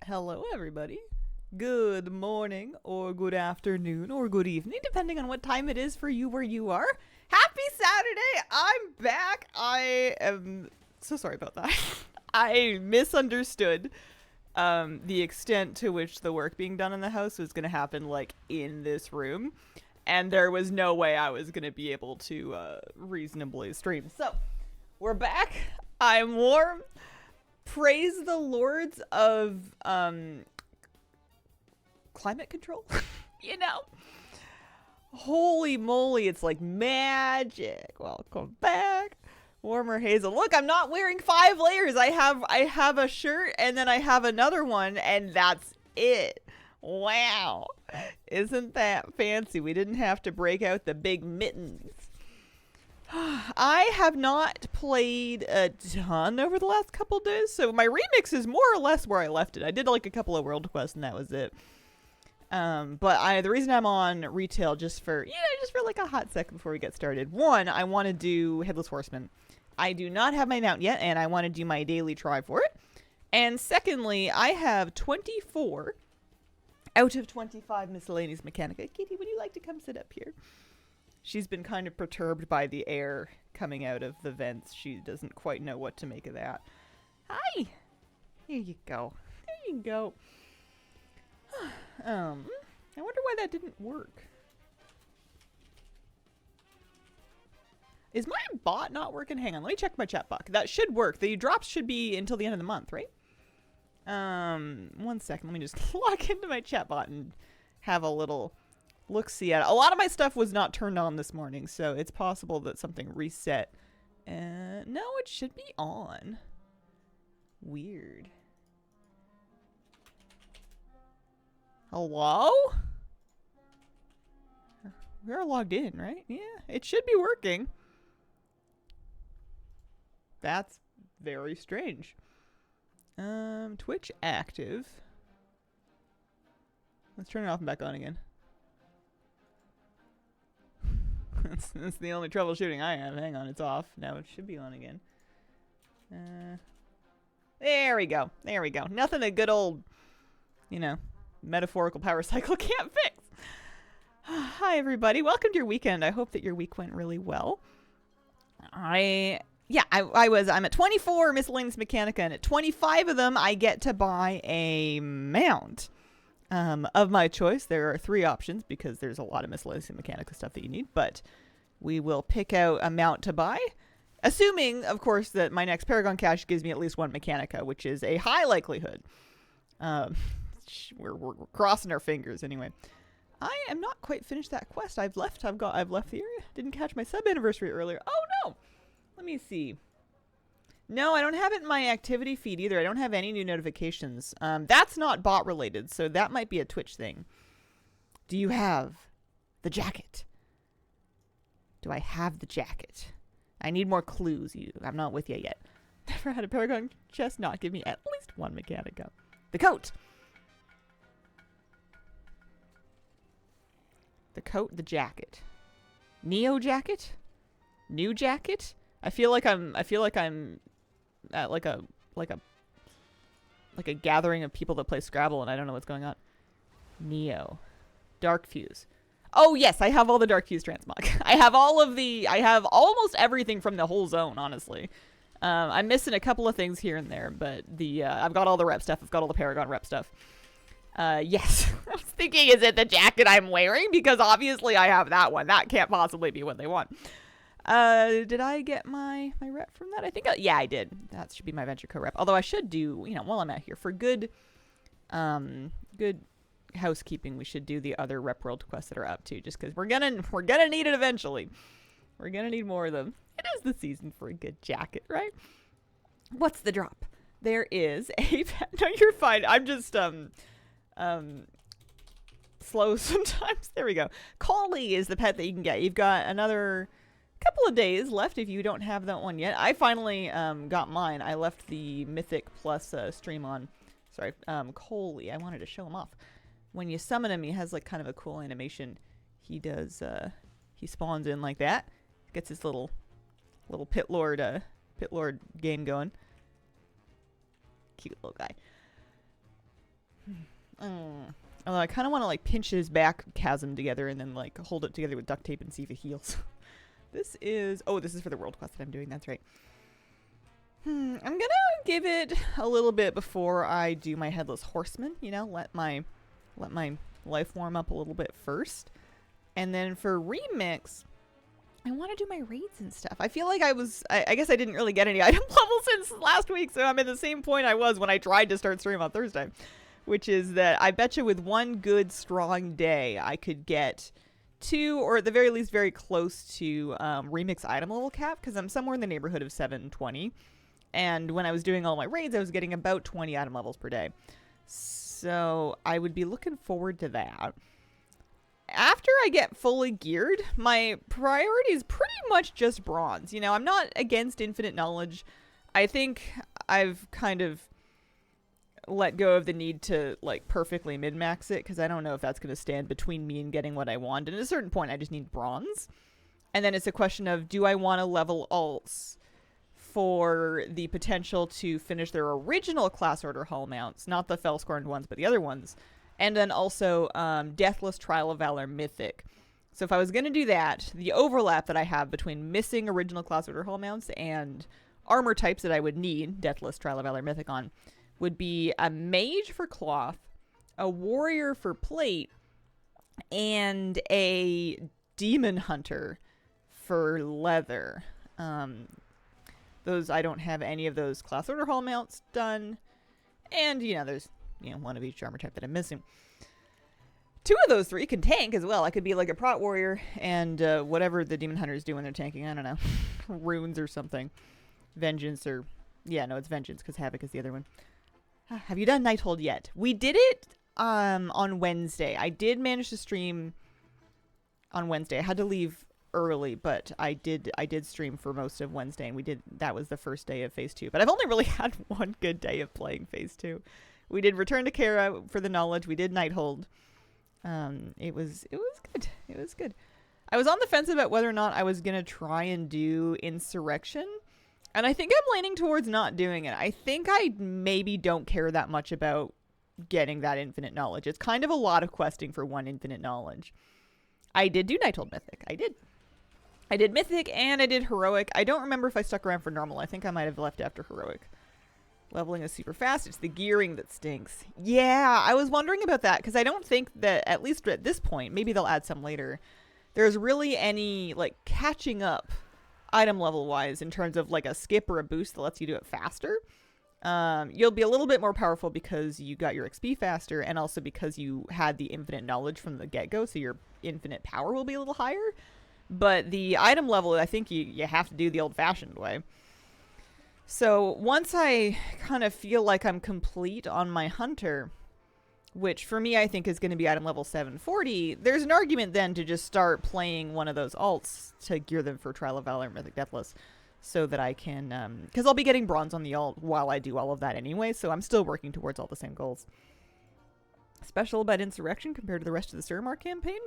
Hello, everybody. Good morning, or good afternoon, or good evening, depending on what time it is for you where you are. Happy Saturday! I'm back. I am so sorry about that. I misunderstood the extent to which the work being done in the house was going to happen, like, in this room. And there was no way I was going to be able to reasonably stream. So, we're back. I'm warm. Praise the lords of climate control. You know, holy moly, it's like magic. Welcome back. Warmer hazel. Look, I'm not wearing 5 layers. I have a shirt and then I have another one and that's it. Wow, isn't that fancy? We didn't have to break out the big mittens. I have not played a ton over the last couple days, so my remix is more or less where I left it. I did like a couple of world quests and that was it. But the reason I'm on retail just for like a hot second before we get started. One, I want to do Headless Horseman. I do not have my mount yet, and I want to do my daily try for it. And secondly, I have 24 out of 25 miscellaneous Mechanica. Kitty, would you like to come sit up here? She's been kind of perturbed by the air coming out of the vents. She doesn't quite know what to make of that. Hi! Here you go. There you go. I wonder why that didn't work. Is my bot not working? Hang on, let me check my chat box. That should work. The drops should be until the end of the month, right? 1 second. Let me just log into my chat bot and have a little look-see at it. A lot of my stuff was not turned on this morning, so it's possible that something reset. No, it should be on. Weird. Hello? We're logged in, right? Yeah, it should be working. That's very strange. Twitch active. Let's turn it off and back on again. That's the only troubleshooting I have. Hang on, it's off. Now it should be on again. There we go. There we go. Nothing a good old, metaphorical power cycle can't fix. Hi, everybody. Welcome to your weekend. I hope that your week went really well. I'm at 24 miscellaneous Mechanica, and at 25 of them, I get to buy a mount. Of my choice. There are 3 options because there's a lot of miscellaneous Mechanica stuff that you need, but we will pick out a mount to buy, assuming, of course, that my next Paragon cache gives me at least 1 Mechanica, which is a high likelihood. We're crossing our fingers anyway. I am not quite finished that quest. I've left the area. Didn't catch my sub anniversary earlier. Oh no! Let me see. No, I don't have it in my activity feed either. I don't have any new notifications. That's not bot related, so that might be a Twitch thing. Do you have the jacket? Do I have the jacket? I need more clues. I'm not with you yet. Never had a Paragon chest not give me at least 1 Mechanica. The coat. The coat, the jacket. Neo jacket? New jacket? I feel like I'm at like a gathering of people that play Scrabble and I don't know what's going on. Neo. Dark Fuse. Oh yes, I have all the Dark Fuse transmog. I have almost everything from the whole zone, honestly. I'm missing a couple of things here and there, but I've got all the rep stuff. I've got all the Paragon rep stuff. Yes. I was thinking, is it the jacket I'm wearing? Because obviously I have that one. That can't possibly be what they want. Did I get my rep from that? I think, yeah, I did. That should be my Venture Co rep. Although I should do, while I'm out here, for good housekeeping, we should do the other rep world quests that are up too, just because we're gonna need it eventually. We're gonna need more of them. It is the season for a good jacket, right? What's the drop? There is a pet. No, you're fine. I'm just, slow sometimes. There we go. Collie is the pet that you can get. You've got another couple of days left if you don't have that one yet. I finally got mine. I left the Mythic Plus stream on. Sorry, Coley. I wanted to show him off. When you summon him, he has like kind of a cool animation. He does. He spawns in like that. Gets his little pit lord game going. Cute little guy. Although I kind of want to like pinch his back chasm together and then like hold it together with duct tape and see if it heals. This is for the world quest that I'm doing. That's right. I'm gonna give it a little bit before I do my headless horseman. You know, let my life warm up a little bit first, and then for remix, I want to do my raids and stuff. I feel like I guess I didn't really get any item levels since last week, so I'm at the same point I was when I tried to start stream on Thursday, which is that I bet you with one good strong day I could get 2, or at the very least very close to remix item level cap, because I'm somewhere in the neighborhood of 720. And when I was doing all my raids, I was getting about 20 item levels per day. So I would be looking forward to that. After I get fully geared, my priority is pretty much just bronze. You know, I'm not against infinite knowledge. I think I've kind of let go of the need to like perfectly min-max it, because I don't know if that's going to stand between me and getting what I want. And at a certain point, I just need bronze. And then it's a question of, do I want to level alts for the potential to finish their original class order hull mounts, not the Felscorned ones, but the other ones. And then also Deathless Trial of Valor Mythic. So if I was going to do that, the overlap that I have between missing original class order hull mounts and armor types that I would need Deathless Trial of Valor Mythic on would be a mage for cloth, a warrior for plate, and a demon hunter for leather. Those, I don't have any of those class order hall mounts done. And, you know, there's, you know, one of each armor type that I'm missing. 2 of those 3 can tank as well. I could be like a prot warrior and whatever the demon hunters do when they're tanking. I don't know. Runes or something. Vengeance or... Yeah, no, it's Vengeance because Havoc is the other one. Have you done Nighthold yet? We did it on Wednesday. I did manage to stream on Wednesday. I had to leave early, but I did stream for most of Wednesday, and that was the first day of phase 2. But I've only really had one good day of playing phase 2. We did Return to Kara for the knowledge. We did Nighthold. It was good. It was good. I was on the fence about whether or not I was gonna try and do Insurrection, and I think I'm leaning towards not doing it. I think I maybe don't care that much about getting that infinite knowledge. It's kind of a lot of questing for one infinite knowledge. I did do Nighthold Mythic. I did Mythic and I did Heroic. I don't remember if I stuck around for Normal. I think I might have left after Heroic. Leveling is super fast. It's the gearing that stinks. Yeah, I was wondering about that, because I don't think that, at least at this point, maybe they'll add some later, there's really any, like, catching up item level-wise in terms of, like, a skip or a boost that lets you do it faster. You'll be a little bit more powerful because you got your XP faster, and also because you had the infinite knowledge from the get-go, so your infinite power will be a little higher. But the item level, I think you have to do the old-fashioned way. So once I kind of feel like I'm complete on my hunter, which for me I think is going to be item level 740, there's an argument then to just start playing one of those alts to gear them for Trial of Valor and Mythic Deathless, so that I can, because I'll be getting bronze on the alt while I do all of that anyway, so I'm still working towards all the same goals. Special about Insurrection compared to the rest of the Suramar campaign?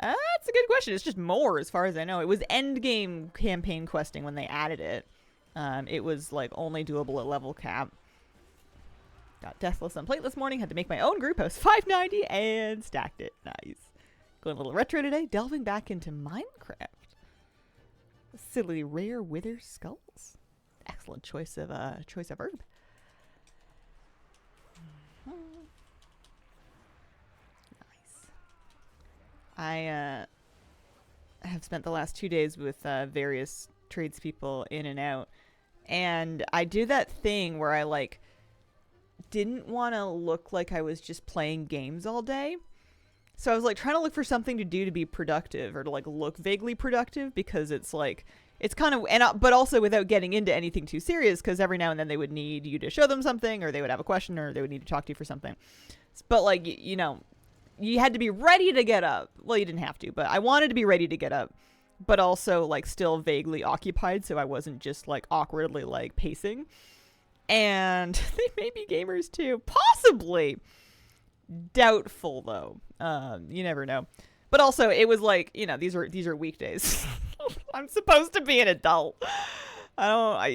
That's a good question. It's just more, as far as I know. It was endgame campaign questing when they added it. It was like only doable at level cap. Got Deathless on plate this morning. Had to make my own group. I was 590 and stacked it. Nice. Going a little retro today. Delving back into Minecraft. Silly rare wither skulls. Excellent choice of herb. I have spent the last 2 days with various tradespeople in and out, and I do that thing where I like didn't want to look like I was just playing games all day, so I was like trying to look for something to do to be productive, or to like look vaguely productive, because it's like it's kind of, and but also without getting into anything too serious, because every now and then they would need you to show them something, or they would have a question, or they would need to talk to you for something. But like, you know, you had to be ready to get up. Well, you didn't have to, but I wanted to be ready to get up, but also like still vaguely occupied, so I wasn't just like awkwardly like pacing. And they may be gamers too, possibly. Doubtful though. You never know. But also, it was like, you know, these are weekdays. I'm supposed to be an adult.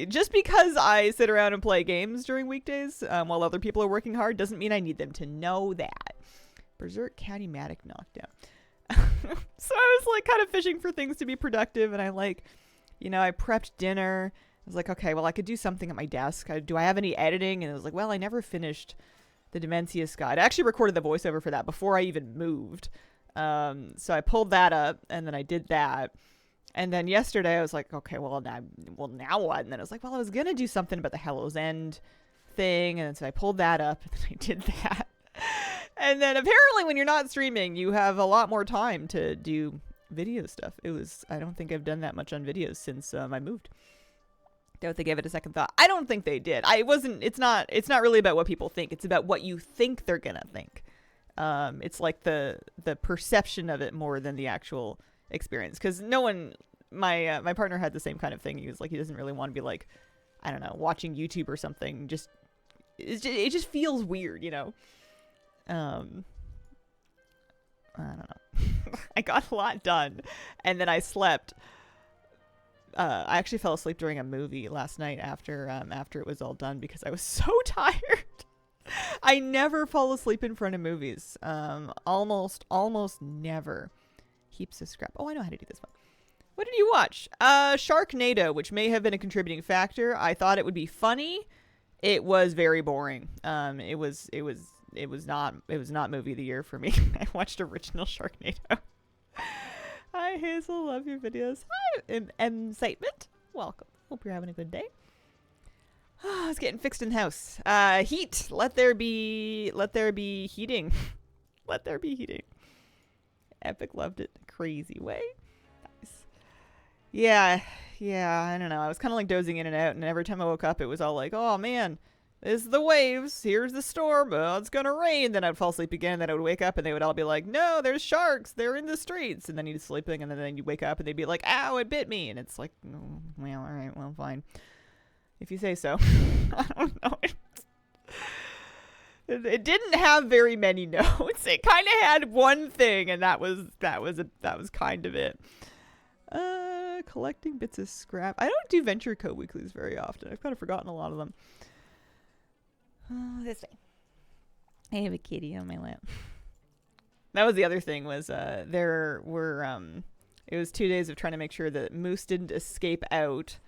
Just because I sit around and play games during weekdays while other people are working hard doesn't mean I need them to know that. Berserk Caddy-matic knockdown. So I was like kind of fishing for things to be productive, and I prepped dinner. I was like, okay, well, I could do something at my desk. Do I have any editing? And it was like, well, I never finished the Demencius Guide. I actually recorded the voiceover for that before I even moved. So I pulled that up, and then I did that. And then yesterday I was like, okay, well, now what? And then I was like, well, I was going to do something about the Hellow's End thing. And so I pulled that up, and then I did that. And then apparently when you're not streaming, you have a lot more time to do video stuff. I don't think I've done that much on videos since I moved. Don't they give it a second thought? I don't think they did. It's not really about what people think. It's about what you think they're going to think. It's like the perception of it more than the actual experience. Because my partner had the same kind of thing. He was like, he doesn't really want to be like, I don't know, watching YouTube or something. It just feels weird, you know? I don't know. I got a lot done, and then I slept. I actually fell asleep during a movie last night after it was all done because I was so tired. I never fall asleep in front of movies. Almost never. Heaps of scrap. Oh, I know how to do this one. What did you watch? Sharknado, which may have been a contributing factor. I thought it would be funny. It was very boring. It was not movie of the year for me. I watched original Sharknado. Hi Hazel, love your videos. Hi Incitement. Welcome. Hope you're having a good day. I was getting fixed in the house. Heat. Let there be heating. Let there be heating. Epic loved it in a crazy way. Nice. Yeah, I don't know. I was kind of like dozing in and out, and every time I woke up, it was all like, oh man, this is the waves. Here's the storm. Oh, it's going to rain. Then I'd fall asleep again. Then I would wake up, and they would all be like, no, there's sharks. They're in the streets. And then you'd sleeping, and then you wake up, and they'd be like, ow, it bit me. And it's like, oh, well, all right, well, fine. If you say so. I don't know. It didn't have very many notes. It kind of had one thing, and that was kind of it. Collecting bits of scrap. I don't do Venture Co weeklies very often. I've kind of forgotten a lot of them. This way. I have a kitty on my lap. That was the other thing was there were it was 2 days of trying to make sure that Moose didn't escape out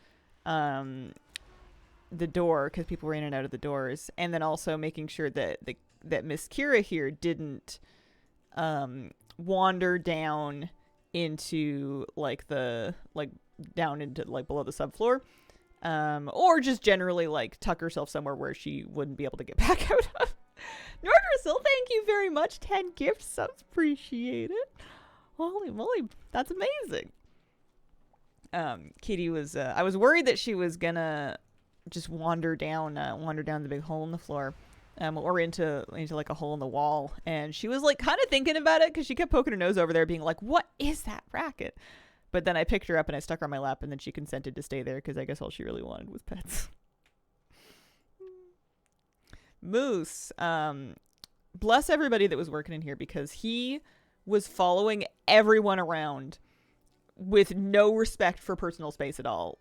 the door because people were in and out of the doors, and then also making sure that that Miss Kira here didn't wander down into down into below the subfloor, or just generally tuck herself somewhere where she wouldn't be able to get back out of. Nordrussel, thank you very much. 10 gift subs, appreciate it. Holy moly, that's amazing. Kitty was I was worried that she was gonna just wander down the big hole in the floor, or into a hole in the wall, and she was kind of thinking about it because she kept poking her nose over there being like, what is that racket? But then I picked her up and I stuck her on my lap, and then she consented to stay there because I guess all she really wanted was pets. Moose, bless everybody that was working in here because he was following everyone around with no respect for personal space at all.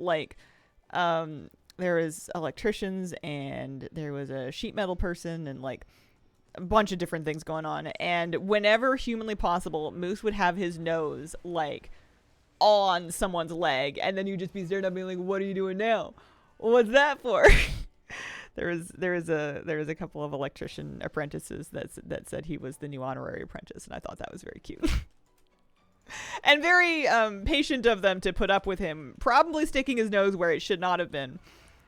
There was electricians, and there was a sheet metal person, and a bunch of different things going on. And whenever humanly possible, Moose would have his nose on someone's leg, and then you'd just be staring at me like, what are you doing now? What's that for? there was a couple of electrician apprentices that said he was the new honorary apprentice, and I thought that was very cute. And very patient of them to put up with him probably sticking his nose where it should not have been,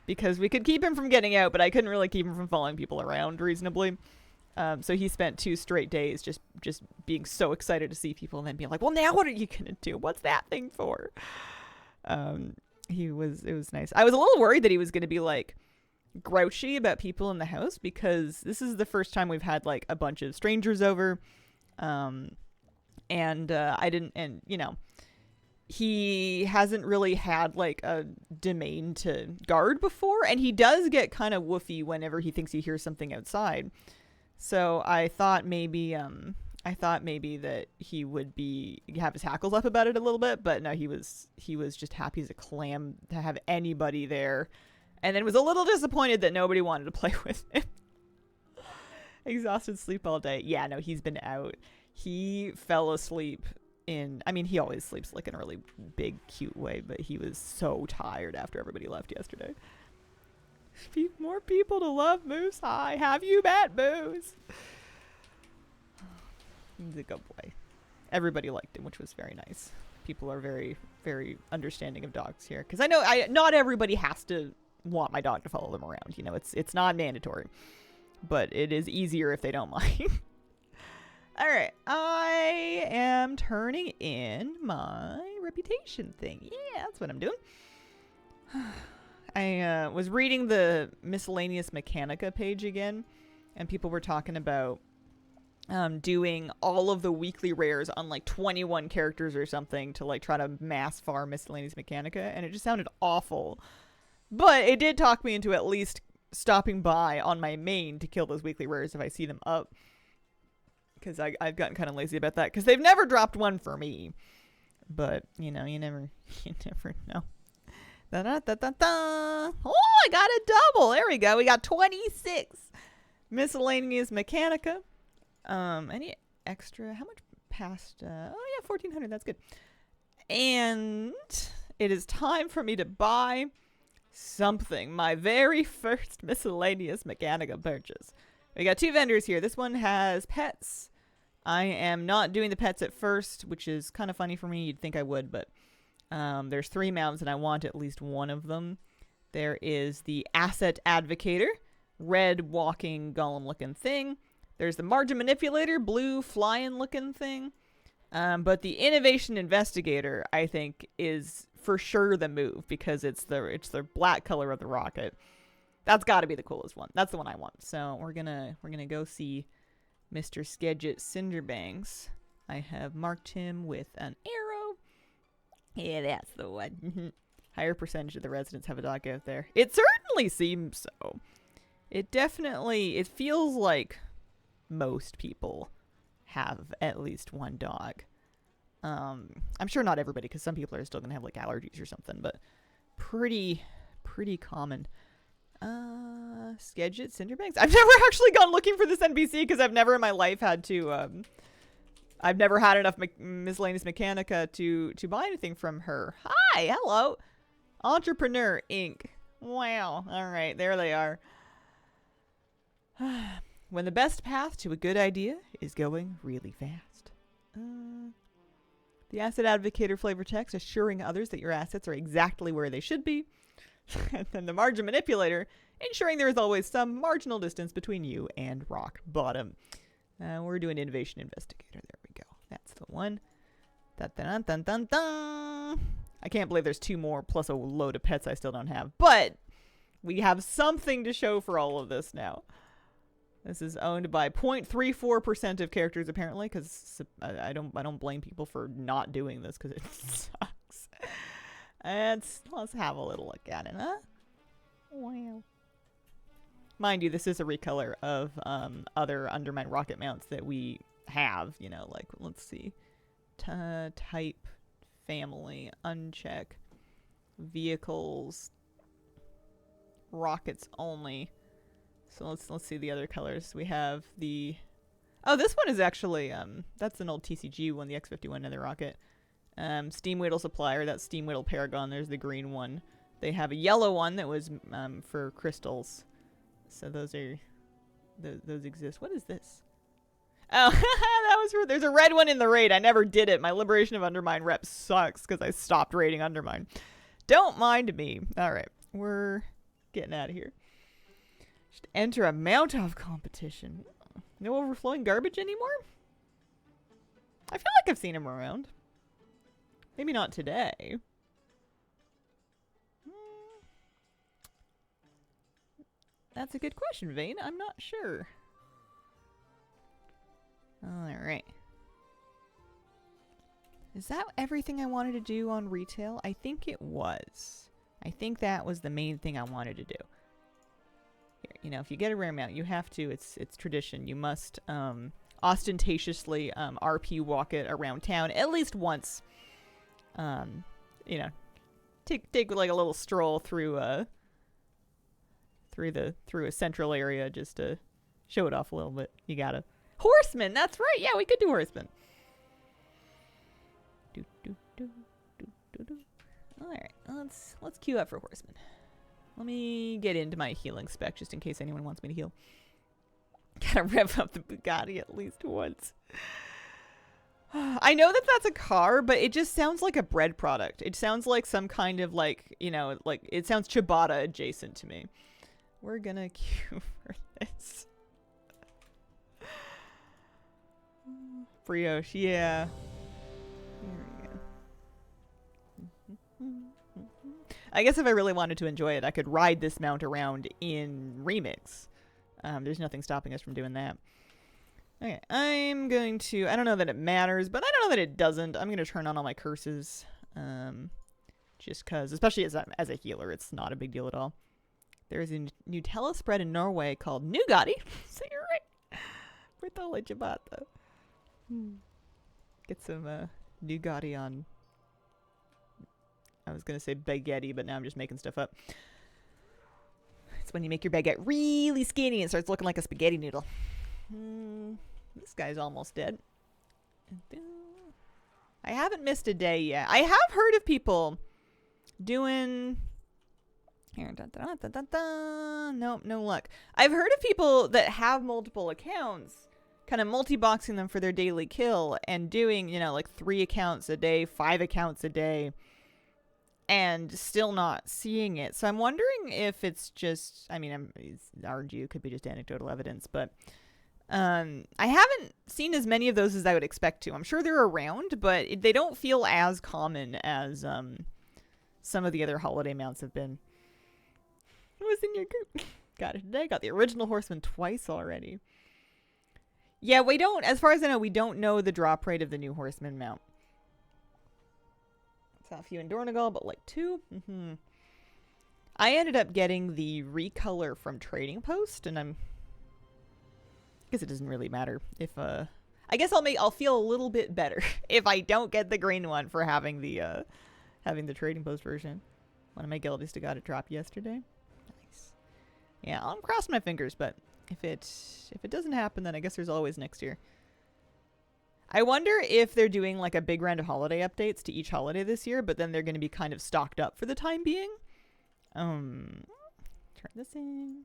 because we could keep him from getting out, but I couldn't really keep him from following people around reasonably. So he spent 2 straight days just being so excited to see people, and then being like, well, now what are you gonna do? What's that thing for? It was nice. I was a little worried that he was gonna be grouchy about people in the house, because this is the first time we've had a bunch of strangers over. He hasn't really had a domain to guard before, and he does get kind of woofy whenever he thinks he hears something outside. So I thought maybe I thought maybe that he would have his hackles up about it a little bit, but no, he was just happy as a clam to have anybody there, and then was a little disappointed that nobody wanted to play with him. Exhausted, sleep all day. Yeah, no, he's been out. He fell asleep he always sleeps like in a really big, cute way, but he was so tired after everybody left yesterday. More people to love Moose High. Have you met Moose? He's a good boy. Everybody liked him, which was very nice. People are very, very understanding of dogs here. Because I know not everybody has to want my dog to follow them around. You know, it's not mandatory. But it is easier if they don't mind. All right, I am turning in my reputation thing. Yeah, that's what I'm doing. I was reading the Miscellaneous Mechanica page again, and people were talking about doing all of the weekly rares on like 21 characters or something to like try to mass farm Miscellaneous Mechanica, and it just sounded awful. But it did talk me into at least stopping by on my main to kill those weekly rares if I see them up. Because I've gotten kind of lazy about that. Because they've never dropped one for me. But, you know, you never know. Da-da-da-da-da. Oh, I got a double. There we go. We got 26. Miscellaneous Mechanica. Any extra? How much past? Oh, yeah, 1,400. That's good. And it is time for me to buy something. My very first Miscellaneous Mechanica purchase. We got two vendors here. This one has pets. I am not doing the pets at first, which is kind of funny for me. You'd think I would, but there's 3 mounts and I want at least one of them. There is the Asset Advocator, red walking golem looking thing. There's the Margin Manipulator, blue flying looking thing. But the Innovation Investigator, I think, is for sure the move because it's the black color of the rocket. That's got to be the coolest one. That's the one I want. So we're gonna go see Mr. Skegit Cinderbanks. I have marked him with an arrow. Yeah, that's the one. Higher percentage of the residents have a dog out there. It certainly seems so. It feels like most people have at least one dog. I'm sure not everybody, because some people are still gonna have like allergies or something, but pretty common. Skegit Cinderbanks. I've never actually gone looking for this NPC because I've never in my life had to, I've never had enough Miscellaneous Mechanica to buy anything from her. Hi, hello. Entrepreneur Inc. Wow. All right, there they are. When the best path to a good idea is going really fast. The Asset Advocator flavor text assuring others that your assets are exactly where they should be. And then the Margin Manipulator, ensuring there is always some marginal distance between you and rock bottom. We're doing Innovation Investigator. There we go. That's the one. Dun, dun, dun, dun, dun. I can't believe there's 2 more plus a load of pets I still don't have. But we have something to show for all of this now. This is owned by 0.34% of characters apparently, because I don't blame people for not doing this because it sucks. And let's have a little look at it, huh? Wow. Mind you, this is a recolor of other Undermine rocket mounts that we have. You know, like, let's see. Type, family, uncheck, vehicles, rockets only. So let's see the other colors. We have the... Oh, this one is actually... that's an old TCG one, the X-51 Nether Rocket. Steam Weedle Supplier, that's Steam Weedle Paragon. There's the green one. They have a yellow one that was for crystals. So those exist. What is this? Oh, that was there's a red one in the raid. I never did it. My Liberation of Undermine rep sucks because I stopped raiding Undermine. Don't mind me. All right, we're getting out of here. Just enter a mount-off competition. No overflowing garbage anymore? I feel like I've seen him around. Maybe not today. That's a good question, Vane. I'm not sure. Alright. Is that everything I wanted to do on retail? I think it was. I think that was the main thing I wanted to do. Here, you know, if you get a rare mount, you have to, it's tradition. You must ostentatiously RP walk it around town at least once. You know, take like a little stroll through a central area just to show it off a little bit. You gotta. Horseman, that's right. Yeah, we could do horseman. All right, let's queue up for horseman. Let me get into my healing spec just in case anyone wants me to heal. Gotta rev up the Bugatti at least once. I know that that's a car, but it just sounds like a bread product. It sounds like some kind of like, you know, like it sounds ciabatta adjacent to me. We're gonna queue for this. Brioche, yeah. Here we go. I guess if I really wanted to enjoy it, I could ride this mount around in Remix. There's nothing stopping us from doing that. Okay, I'm going to... I don't know that it matters, but I don't know that it doesn't. I'm going to turn on all my curses. Just because, especially as a healer, it's not a big deal at all. There's a Nutella spread in Norway called Nugatti. So you're right. Bertola ciabatta. Get some Nugatti on... I was going to say baguette, but now I'm just making stuff up. It's when you make your baguette really skinny and starts looking like a spaghetti noodle. This guy's almost dead. I haven't missed a day yet. I have heard of people doing... Here, Nope, no luck. I've heard of people that have multiple accounts, kind of multi-boxing them for their daily kill and doing, you know, like 3 accounts a day, 5 accounts a day, and still not seeing it. So I'm wondering if it's just, I mean, RNG could be just anecdotal evidence, but I haven't seen as many of those as I would expect to. I'm sure they're around, but they don't feel as common as some of the other holiday mounts have been. Who was in your group? Got it today. Got the original Horseman twice already. Yeah, we don't, as far as I know, we don't know the drop rate of the new Horseman mount. It's not a few in Dornegal, but like 2. I ended up getting the recolor from Trading Post, and I guess it doesn't really matter if I guess I'll feel a little bit better if I don't get the green one for having the Trading Post version. One of my guildies got it dropped yesterday. Nice. Yeah, I'm crossing my fingers, but if it doesn't happen, then I guess there's always next year. I wonder if they're doing like a big round of holiday updates to each holiday this year, but then they're going to be kind of stocked up for the time being. Turn this in.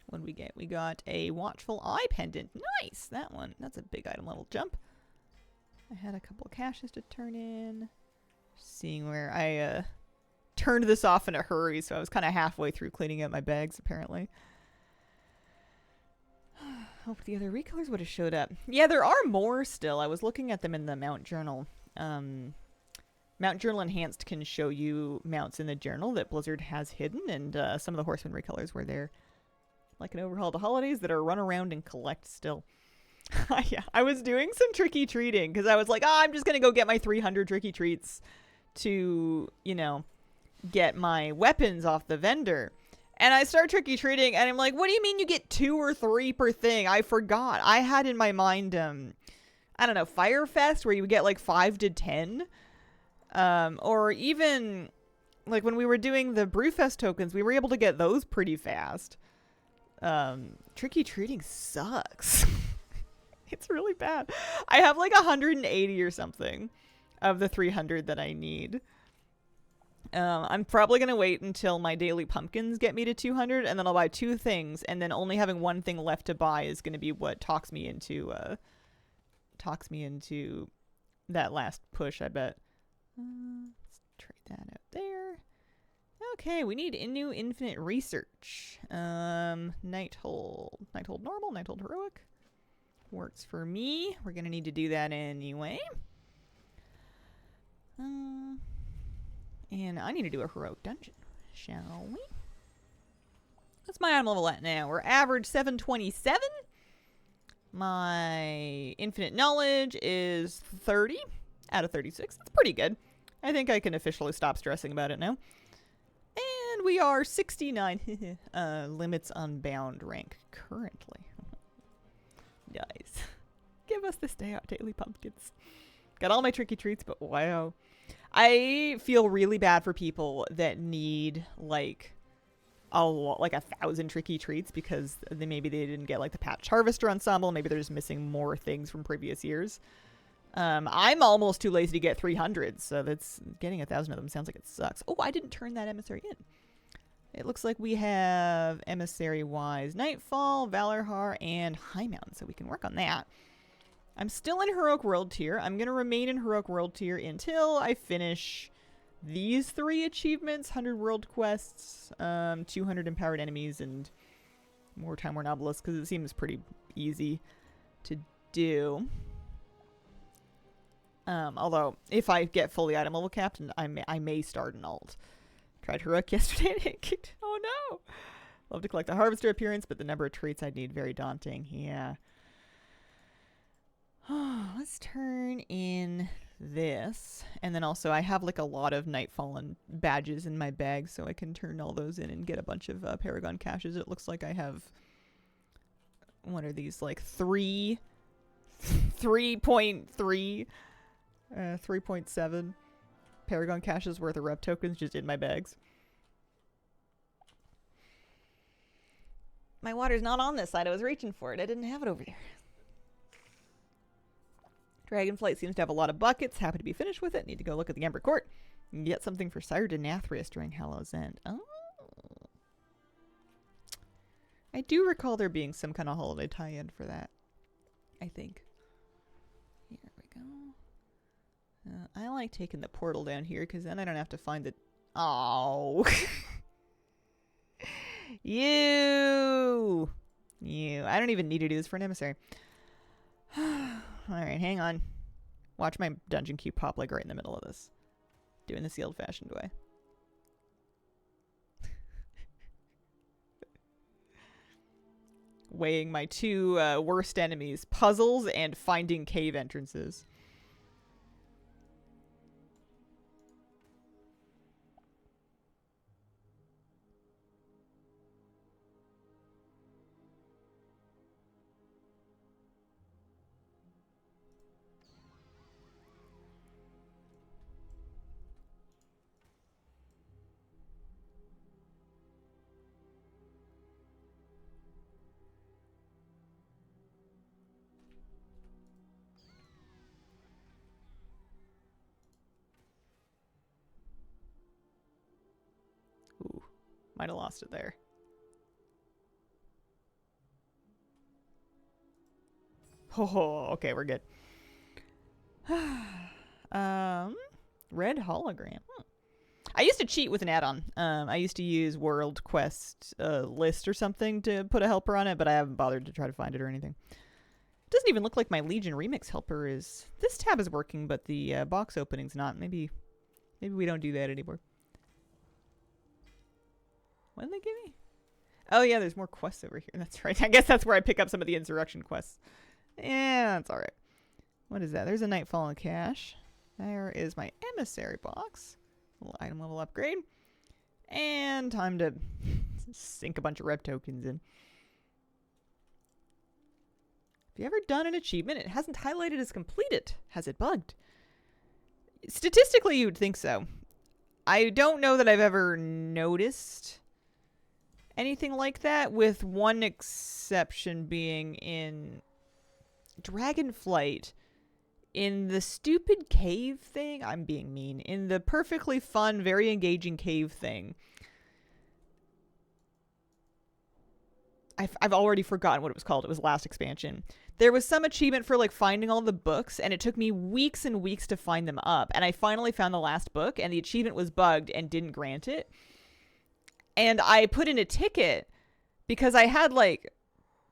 What did we get? We got a Watchful Eye pendant. Nice! That one. That's a big item level jump. I had a couple of caches to turn in. Seeing where I turned this off in a hurry, so I was kind of halfway through cleaning out my bags, apparently. Hope the other recolors would have showed up. Yeah, there are more still. I was looking at them in the Mount Journal. Mount Journal Enhanced can show you mounts in the journal that Blizzard has hidden, and some of the Horseman recolors were there. Like an overhaul to holidays that are run around and collect still. Yeah, I was doing some tricky treating because I was like, I'm just going to go get my 300 tricky treats to, you know, get my weapons off the vendor. And I start tricky treating and I'm like, what do you mean you get 2 or 3 per thing? I forgot. I had in my mind, I don't know, Firefest where you would get like 5 to 10. Or even like when we were doing the Brewfest tokens, we were able to get those pretty fast. Tricky treating sucks. It's really bad. I have like 180 or something of the 300 that I need. I'm probably going to wait until my daily pumpkins get me to 200 and then I'll buy 2 things, and then only having 1 thing left to buy is going to be what talks me into that last push, I bet. Let's trade that out there. Okay, we need a new infinite research. Nighthold normal, Nighthold heroic. Works for me. We're going to need to do that anyway. And I need to do a heroic dungeon, shall we? What's my item level at now? We're average 727. My infinite knowledge is 30 out of 36. That's pretty good. I think I can officially stop stressing about it now. And And we are 69 limits unbound rank currently. Nice. Give us this day out, daily pumpkins. Got all my tricky treats, but wow. I feel really bad for people that need like 1,000 tricky treats because maybe they didn't get like the patched harvester ensemble. Maybe they're just missing more things from previous years. I'm almost too lazy to get 300, so that's getting 1,000 of them sounds like it sucks. Oh, I didn't turn that emissary in. It looks like we have emissary-wise Nightfall, Valorhar, and High Mountain, so we can work on that. I'm still in Heroic World Tier. I'm going to remain in Heroic World Tier until I finish these 3 achievements, 100 World Quests, 200 Empowered Enemies, and more Time Worn Obelisks, because it seems pretty easy to do. Although, if I get fully item level capped, I may start an alt. Tried Heroic yesterday and it kicked. Oh no! Love to collect the Harvester appearance, but the number of traits I'd need very daunting. Yeah. Let's turn in this. And then also I have like a lot of Nightfallen badges in my bag, so I can turn all those in and get a bunch of Paragon caches. It looks like I have, what are these, like 3.7 Paragon caches worth of rep tokens just in my bags. My water's not on this side. I was reaching for it. I didn't have it over there. Dragonflight seems to have a lot of buckets. Happy to be finished with it. Need to go look at the Ember Court and get something for Sire Denathrius during Hallow's End. Oh. I do recall there being some kind of holiday tie-in for that. I think. Here we go. I like taking the portal down here because then I don't have to find the... Oh. You. I don't even need to do this for an emissary. Alright, hang on. Watch my dungeon queue pop like right in the middle of this. Doing this the old-fashioned way. Weighing my 2 worst enemies. Puzzles and finding cave entrances. Ooh, might have lost it there. Oh, okay, we're good. Red hologram. I used to cheat with an add-on. I used to use World Quest list or something to put a helper on it, but I haven't bothered to try to find it or anything. It doesn't even look like my Legion Remix helper is... This tab is working, but the box opening's not. Maybe we don't do that anymore. What did they give me? Oh yeah, there's more quests over here. That's right. I guess that's where I pick up some of the insurrection quests. Yeah, that's alright. What is that? There's a Nightfallen cache. There is my emissary box. Little item level upgrade. And time to sink a bunch of rep tokens in. Have you ever done an achievement? It hasn't highlighted as completed. Has it bugged? Statistically, you'd think so. I don't know that I've ever noticed anything like that, with one exception being in Dragonflight. In the stupid cave thing, I'm being mean. In the perfectly fun, very engaging cave thing, I've already forgotten what it was called. It was last expansion. There was some achievement for like finding all the books, and it took me weeks and weeks to find them up. And I finally found the last book, and the achievement was bugged and didn't grant it. And I put in a ticket because I had like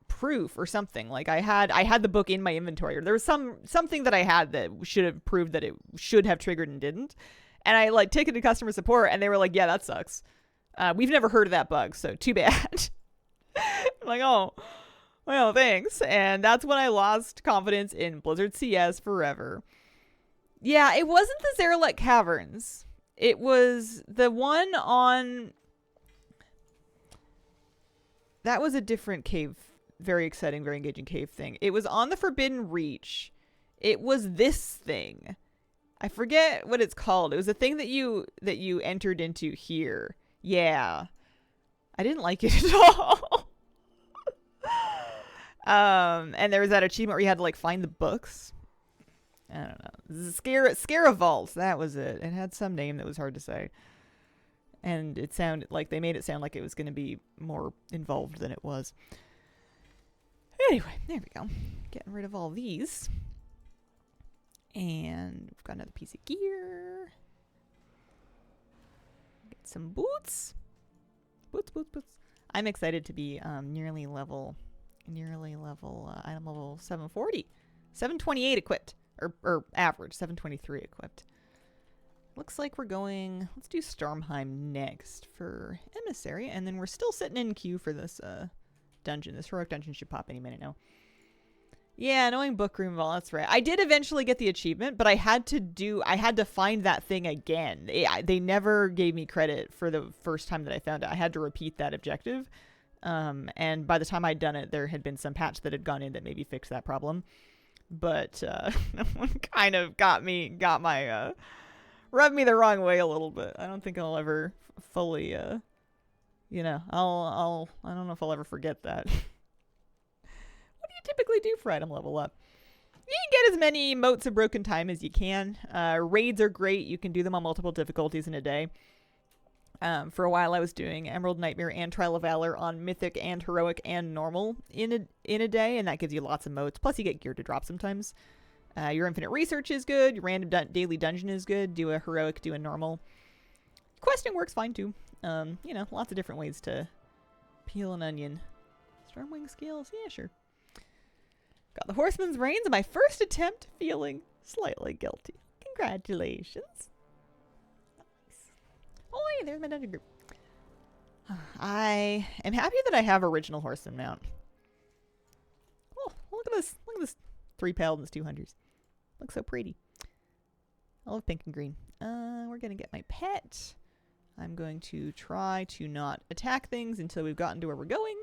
proof or something. Like I had the book in my inventory, or there was something that I had that should have proved that it should have triggered and didn't. And I like ticketed customer support, and they were like, "Yeah, that sucks. We've never heard of that bug, so too bad." I'm like, oh, well, thanks. And that's when I lost confidence in Blizzard CS forever. Yeah, it wasn't the Zeralek Caverns. It was the one on That was a different cave. Very exciting, very engaging cave thing. It was on the Forbidden Reach. It was this thing. I forget what it's called. It was a thing that you entered into here. Yeah. I didn't like it at all. And there was that achievement where you had to like find the books. I don't know. Scare Vaults. That was it. It had some name that was hard to say. And it sounded like they made it sound like it was going to be more involved than it was. Anyway, there we go. Getting rid of all these. And we've got another piece of gear. Get some boots. Boots. I'm excited to be nearly level item level 740. 728 equipped. Or average, 723 equipped. Looks like we're going... Let's do Stormheim next for Emissary. And then we're still sitting in queue for this dungeon. This heroic dungeon should pop any minute now. Yeah, knowing book room vault, that's right. I did eventually get the achievement, but I had to find that thing again. They never gave me credit for the first time that I found it. I had to repeat that objective. And by the time I'd done it, there had been some patch that had gone in that maybe fixed that problem. But one kind of rubbed me the wrong way a little bit. I don't think I'll ever fully, I don't know if I'll ever forget that. What do you typically do for item level up? You can get as many motes of broken time as you can. Raids are great. You can do them on multiple difficulties in a day. For a while I was doing Emerald Nightmare and Trial of Valor on Mythic and Heroic and Normal in a day, and that gives you lots of motes. Plus you get gear to drop sometimes. Your Infinite Research is good. Your Random Daily Dungeon is good. Do a Heroic, do a Normal. Questing works fine too. Lots of different ways to peel an onion. Stormwing skills? Yeah, sure. Got the Horseman's Reins in my first attempt, feeling slightly guilty. Congratulations. Oh, hey, there's my dungeon group. I am happy that I have original horseman mount. Oh, look at this. Look at this. 3 paladins, 2 hunters. Looks so pretty. I love pink and green. We're going to get my pet. I'm going to try to not attack things until we've gotten to where we're going.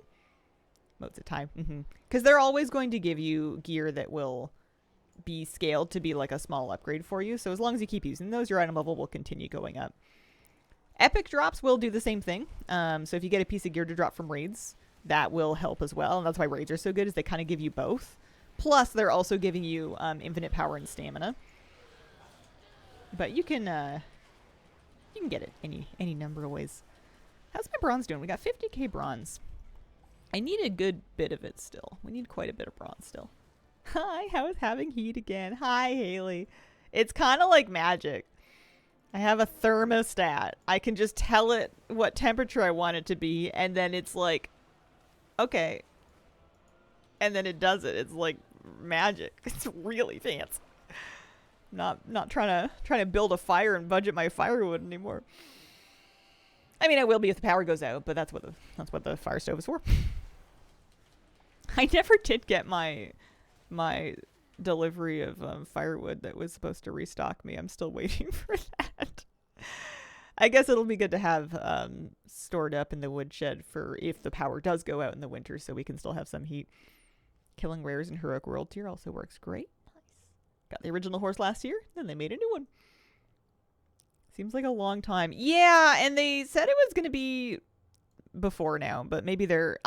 Motes of time. Because they're always going to give you gear that will be scaled to be like a small upgrade for you. So as long as you keep using those, your item level will continue going up. Epic drops will do the same thing. So if you get a piece of gear to drop from raids, that will help as well. And that's why raids are so good, is they kind of give you both. Plus, they're also giving you infinite power and stamina. But you can get it any number of ways. How's my bronze doing? We got 50k bronze. I need a good bit of it still. We need quite a bit of bronze still. Hi, how is having heat again? Hi, Haley. It's kind of like magic. I have a thermostat. I can just tell it what temperature I want it to be, and then it's like, okay. And then it does it. It's like magic. It's really fancy. Not trying to build a fire and budget my firewood anymore. I mean, I will be if the power goes out, but that's what the fire stove is for. I never did get my delivery of firewood that was supposed to restock me. I'm still waiting for that. I guess it'll be good to have stored up in the woodshed for if the power does go out in the winter, so we can still have some heat. Killing rares in Heroic World tier also works great. Nice. Got the original horse last year, then they made a new one. Seems like a long time. Yeah, and they said it was going to be before now, but maybe to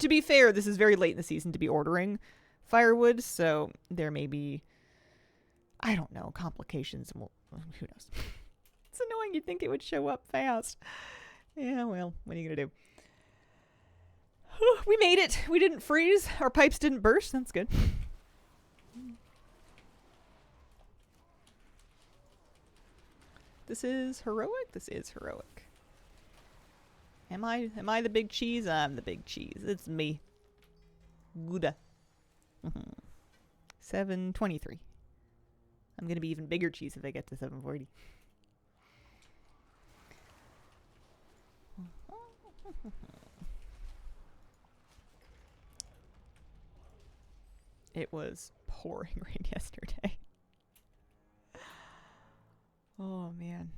be fair, this is very late in the season to be ordering firewood, so there may be, I don't know, complications. Who knows? It's annoying. You'd think it would show up fast. Yeah, well, what are you going to do? We made it. We didn't freeze. Our pipes didn't burst. That's good. This is heroic? This is heroic. Am I the big cheese? I'm the big cheese. It's me. Gouda. 723. I'm going to be even bigger cheese if I get to 740. It was pouring rain yesterday. Oh, man.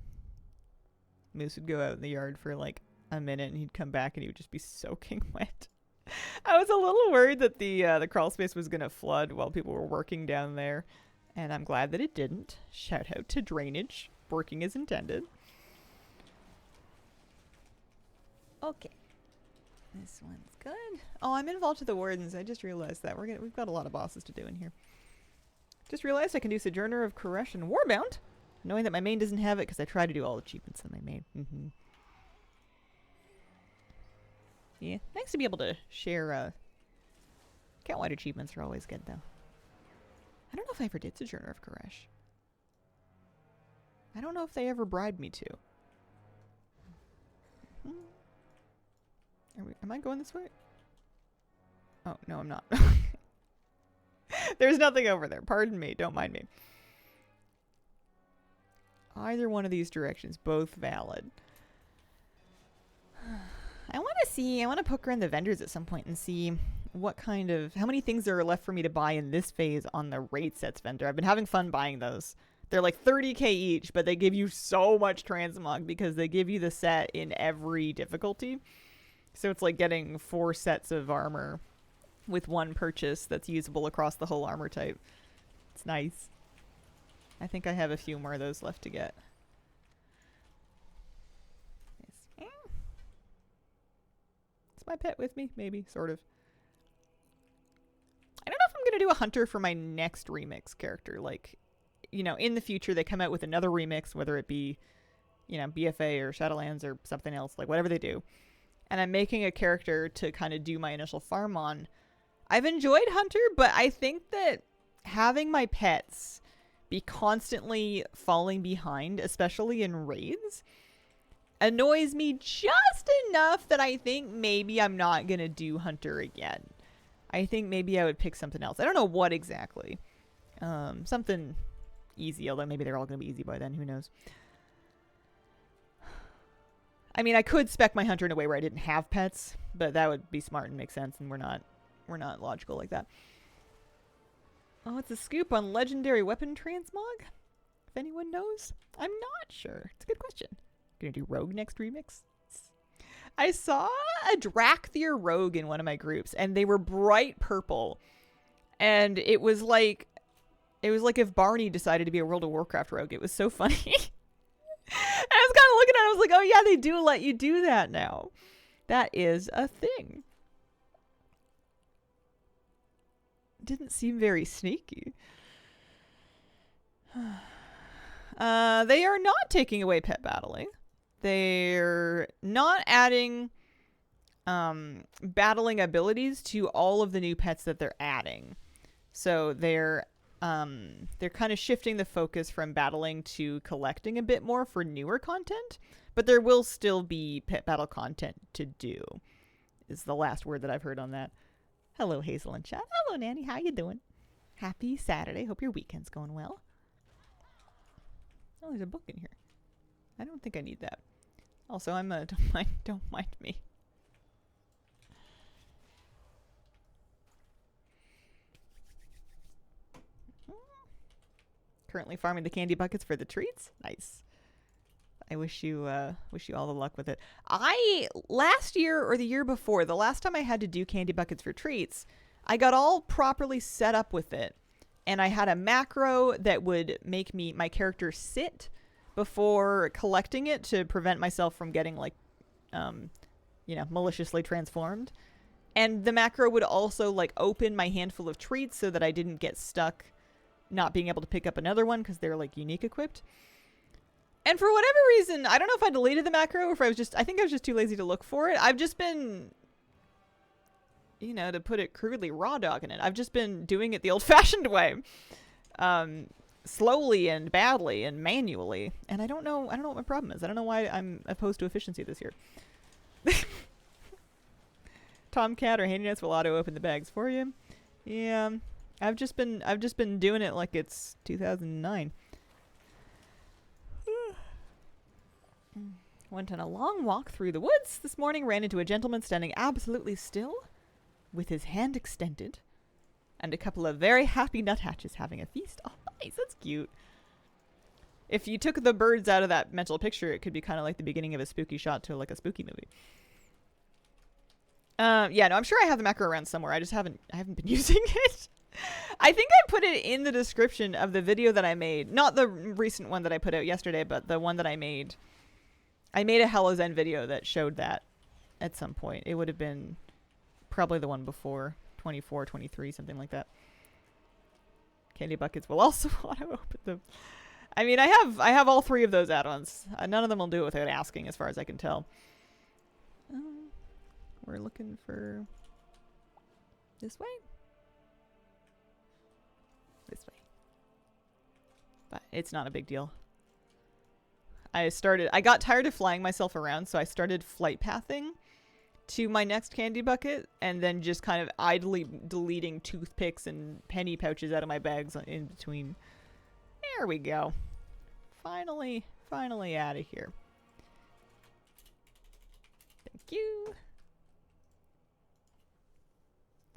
Moose would go out in the yard for like a minute and he'd come back and he would just be soaking wet. I was a little worried that the crawl space was gonna flood while people were working down there, and I'm glad that it didn't. Shout out to drainage, working as intended. Okay, this one's good. Oh, I'm involved with the wardens. I just realized that we've got a lot of bosses to do in here. Just realized I can do Sojourner of Koresh and Warbound, knowing that my main doesn't have it because I try to do all the achievements in my main. Yeah, nice to be able to share. Count-wide achievements are always good, though. I don't know if I ever did Sojourner of Koresh. I don't know if they ever bribed me to. Am I going this way? Oh, no, I'm not. There's nothing over there. Pardon me. Don't mind me. Either one of these directions. Both valid. I want to poke around the vendors at some point and see what kind of, how many things there are left for me to buy in this phase on the raid sets vendor. I've been having fun buying those. They're like 30k each, but they give you so much transmog because they give you the set in every difficulty. So it's like getting 4 sets of armor with one purchase that's usable across the whole armor type. It's nice. I think I have a few more of those left to get. Is my pet with me? Maybe, sort of. I don't know if I'm going to do a hunter for my next remix character. Like, you know, in the future they come out with another remix, whether it be, you know, BFA or Shadowlands or something else, like whatever they do. And I'm making a character to kind of do my initial farm on. I've enjoyed Hunter, but I think that having my pets be constantly falling behind, especially in raids, annoys me just enough that I think maybe I'm not going to do Hunter again. I think maybe I would pick something else. I don't know what exactly. Something easy, although maybe they're all going to be easy by then. Who knows? I mean, I could spec my Hunter in a way where I didn't have pets, but that would be smart and make sense, and we're not logical like that. Oh, it's a scoop on legendary weapon transmog? If anyone knows? I'm not sure. It's a good question. Gonna do Rogue next remix? I saw a Drakthir Rogue in one of my groups, and they were bright purple. And it was like if Barney decided to be a World of Warcraft rogue. It was so funny. I was kind of looking at it, I was like, oh yeah, they do let you do that now. That is a thing. Didn't seem very sneaky. They are not taking away pet battling. They're not adding battling abilities to all of the new pets that they're adding. So they're kind of shifting the focus from battling to collecting a bit more for newer content, but there will still be pet battle content to do, is the last word that I've heard on that. Hello, Hazel and chat. Hello, Nanny. How you doing? Happy Saturday. Hope your weekend's going well. Oh, there's a book in here. I don't think I need that. Also, I'm a don't mind me. Currently farming the candy buckets for the treats. Nice. I wish you all the luck with it. Last year or the year before, the last time I had to do candy buckets for treats, I got all properly set up with it. And I had a macro that would make my character sit before collecting it to prevent myself from getting like, maliciously transformed. And the macro would also like open my handful of treats so that I didn't get stuck not being able to pick up another one because they're like unique equipped. And for whatever reason, I don't know if I deleted the macro or if I think I was just too lazy to look for it. I've just been, to put it crudely, raw dogging it. I've just been doing it the old fashioned way. Slowly and badly and manually. And I don't know what my problem is. I don't know why I'm opposed to efficiency this year. Tomcat or Handy Nuts will auto open the bags for you. Yeah. I've just been doing it like it's 2009. Went on a long walk through the woods this morning, ran into a gentleman standing absolutely still with his hand extended and a couple of very happy nuthatches having a feast. Oh, nice. That's cute. If you took the birds out of that mental picture, it could be kind of like the beginning of a spooky shot to like a spooky movie. Yeah, no, I'm sure I have the macro around somewhere. I haven't been using it. I think I put it in the description of the video that I made. Not the recent one that I put out yesterday, but the one that I made. I made a Hello Zen video that showed that at some point. It would have been probably the one before. 24, 23, something like that. Candy buckets will also auto open them. I mean, I have all three of those add-ons. None of them will do it without asking, as far as I can tell. We're looking for this way. This way. But it's not a big deal. I got tired of flying myself around, so I started flight pathing to my next candy bucket, and then just kind of idly deleting toothpicks and penny pouches out of my bags in between. There we go. Finally out of here. Thank you.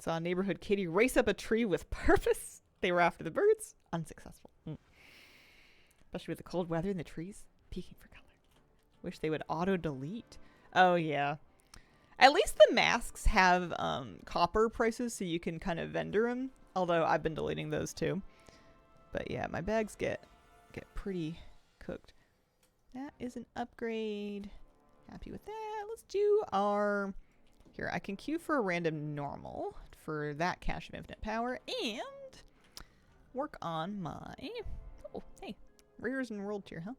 Saw a neighborhood kitty race up a tree with purpose. They were after the birds. Unsuccessful. Especially with the cold weather and the trees peeking for color. Wish they would auto-delete. Oh, yeah. At least the masks have copper prices, so you can kind of vendor them. Although I've been deleting those too. But yeah, my bags get pretty cooked. That is an upgrade. Happy with that. Let's do our... Here, I can queue for a random normal for that cache of infinite power. And work on my... Oh, hey. Rares and world tier, huh?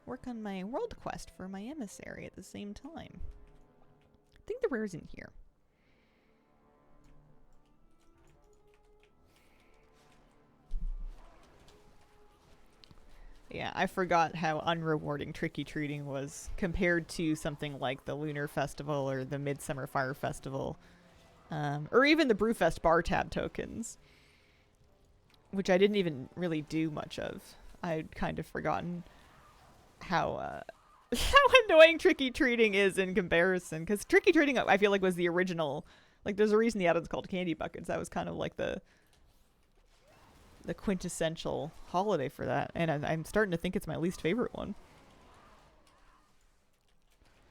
Work on my world quest for my emissary at the same time. I think the rare's in here. Yeah, I forgot how unrewarding trick-or-treating was compared to something like the Lunar Festival or the Midsummer Fire Festival. Or even the Brewfest bar tab tokens. Which I didn't even really do much of. I'd kind of forgotten how annoying trick-or-treating is in comparison. Because trick-or-treating, I feel like, was the original... Like, there's a reason the add-on's called Candy Buckets. That was kind of like the quintessential holiday for that. And I'm starting to think it's my least favorite one.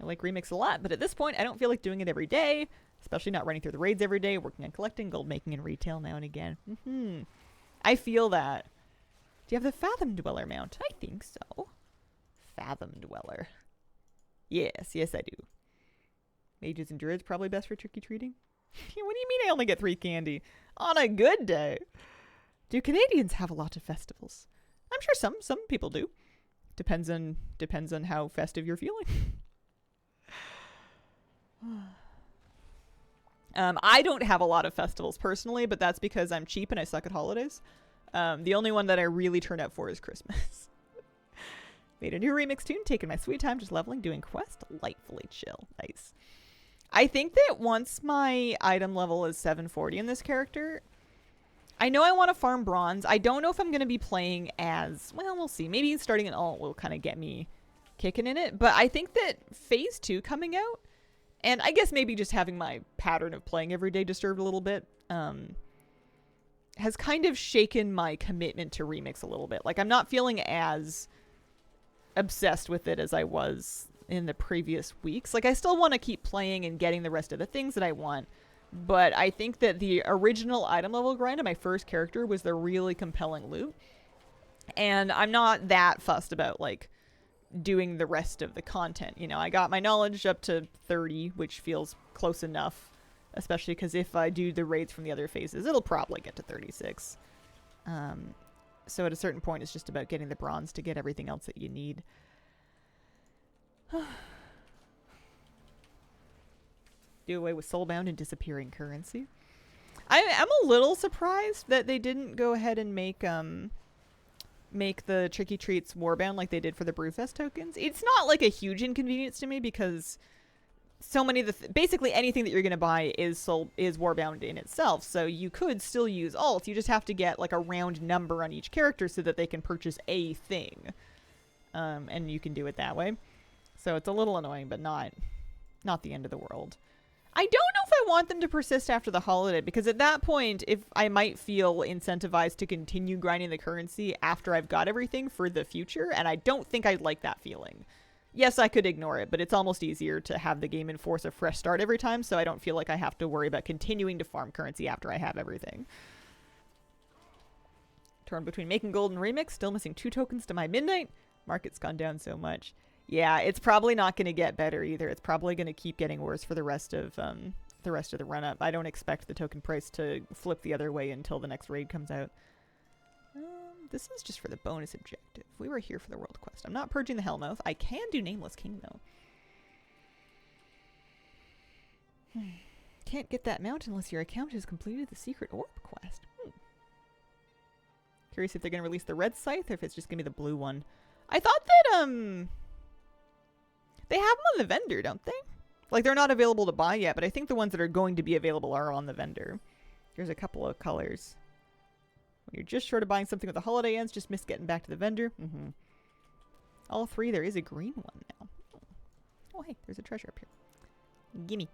I like Remix a lot, but at this point, I don't feel like doing it every day. Especially not running through the raids every day, working on collecting, gold making, and retail now and again. I feel that. Do you have the Fathom Dweller mount? I think so. Fathom Dweller. Yes, I do. Mages and Druids probably best for trick-or-treating. What do you mean I only get 3 candy? On a good day. Do Canadians have a lot of festivals? I'm sure some people do. Depends on how festive you're feeling. I don't have a lot of festivals personally, but that's because I'm cheap and I suck at holidays. The only one that I really turn out for is Christmas. Made a new remix tune, taking my sweet time, just leveling, doing quests, delightfully chill. Nice. I think that once my item level is 740 in this character, I know I want to farm bronze. I don't know if I'm going to be playing as... Well, we'll see. Maybe starting an alt will kind of get me kicking in it. But I think that Phase 2 coming out, and I guess maybe just having my pattern of playing every day disturbed a little bit, has kind of shaken my commitment to Remix a little bit. Like, I'm not feeling as obsessed with it as I was in the previous weeks. Like, I still want to keep playing and getting the rest of the things that I want. But I think that the original item level grind of my first character was the really compelling loot. And I'm not that fussed about, like, doing the rest of the content. You know, I got my knowledge up to 30, which feels close enough. Especially because if I do the raids from the other phases, it'll probably get to 36. So at a certain point, it's just about getting the bronze to get everything else that you need. Do away with soulbound and disappearing currency. I'm a little surprised that they didn't go ahead and make the Tricky Treats warbound like they did for the Brewfest tokens. It's not like a huge inconvenience to me because so many of the basically anything that you're going to buy is warbound in itself. So you could still use alt. You just have to get like a round number on each character so that they can purchase a thing. And you can do it that way. So it's a little annoying, but not the end of the world. I don't know if I want them to persist after the holiday, because at that point, if I might feel incentivized to continue grinding the currency after I've got everything for the future, and I don't think I'd like that feeling. Yes, I could ignore it, but it's almost easier to have the game enforce a fresh start every time, so I don't feel like I have to worry about continuing to farm currency after I have everything. Torn between making gold and remix, still missing 2 tokens to my midnight. Market's gone down so much. Yeah, it's probably not going to get better either. It's probably going to keep getting worse for the rest of the run-up. I don't expect the token price to flip the other way until the next raid comes out. This is just for the bonus objective. We were here for the world quest. I'm not purging the Hellmouth. I can do Nameless King, though. Can't get that mount unless your account has completed the secret orb quest. Curious if they're going to release the red scythe or if it's just going to be the blue one. I thought that, they have them on the vendor, don't they? Like, they're not available to buy yet, but I think the ones that are going to be available are on the vendor. Here's a couple of colors. When you're just short of buying something with the holiday ends, just miss getting back to the vendor. All 3, there is a green one now. Oh, hey, there's a treasure up here. Gimme.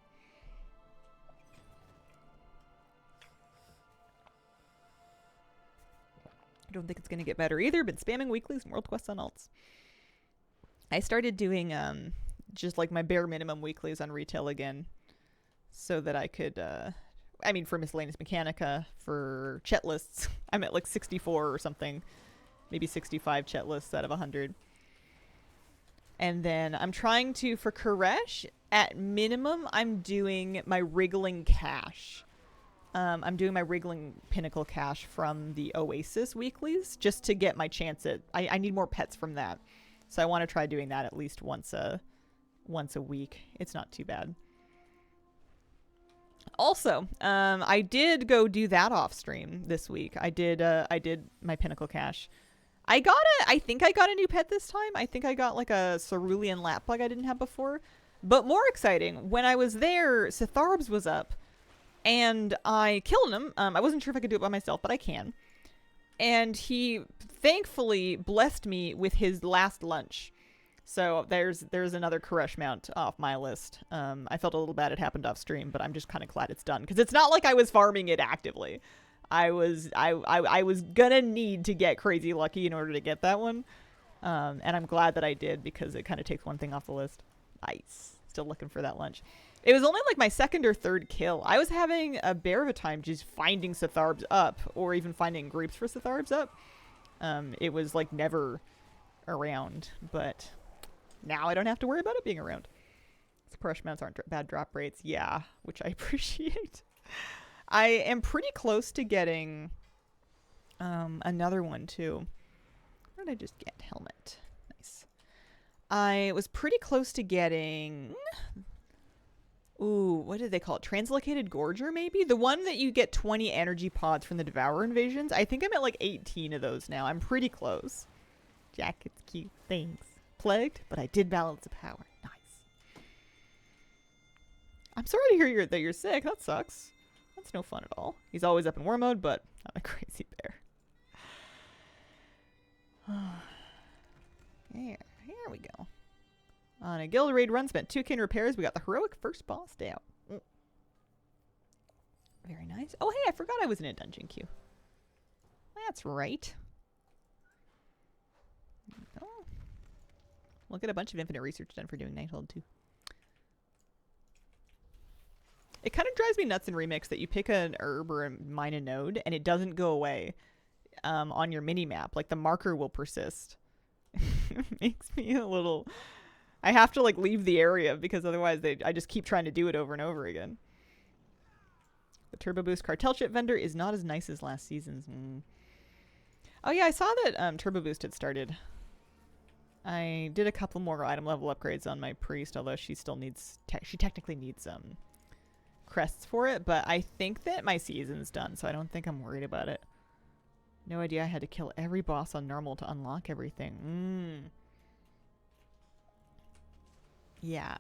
I don't think it's going to get better either. Been spamming weeklies and world quests on alts. I started doing just like my bare minimum weeklies on retail again so that I could I mean for miscellaneous mechanica, for chet lists I'm at like 64 or something, maybe 65 chet lists out of 100. And then I'm trying to, for Koresh, at minimum I'm doing my wriggling cache. I'm doing my wriggling pinnacle cache from the Oasis weeklies just to get my chance at I need more pets from that. So I want to try doing that at least once a week. It's not too bad. Also, I did go do that off stream this week. I did my pinnacle cache. I think I got a new pet this time. I think I got like a cerulean lapbug I didn't have before. But more exciting, when I was there, Sitharbs was up and I killed him. I wasn't sure if I could do it by myself, but I can. And he thankfully blessed me with his last lunch. So there's another Koresh mount off my list. I felt a little bad it happened off stream, but I'm just kind of glad it's done because it's not like I was farming it actively. I was gonna need to get crazy lucky in order to get that one, and I'm glad that I did because it kind of takes one thing off the list. Nice. Still looking for that lunch. It was only like my 2nd or 3rd kill. I was having a bear of a time just finding Sitharbs up or even finding groups for Sitharbs up. It was like never around, but now I don't have to worry about it being around. Suppression mounts aren't bad drop rates. Yeah, which I appreciate. I am pretty close to getting another one too. What did I just get? Helmet. Nice. I was pretty close to getting... Ooh, what did they call it? Translocated Gorger, maybe? The one that you get 20 energy pods from the Devourer invasions. I think I'm at like 18 of those now. I'm pretty close. Jacket's cute. Thanks. Plagued, but I did balance the power. Nice. I'm sorry to hear that you're sick. That sucks. That's no fun at all. He's always up in war mode, but I'm a crazy bear. Here we go. On a guild raid run, spent 2k in repairs. We got the heroic first boss down. Very nice. Oh, hey, I forgot I was in a dungeon queue. That's right. Oh. We'll get a bunch of infinite research done for doing Nighthold, too. It kind of drives me nuts in Remix that you pick an herb or mine a node, and it doesn't go away on your mini-map. Like, the marker will persist. It makes me a little... I have to like leave the area because otherwise I just keep trying to do it over and over again. The Turbo Boost cartel chip vendor is not as nice as last season's. Oh yeah, I saw that Turbo Boost had started. I did a couple more item level upgrades on my priest, although she still needs she technically needs crests for it, but I think that my season's done, so I don't think I'm worried about it. No idea I had to kill every boss on normal to unlock everything. Yeah.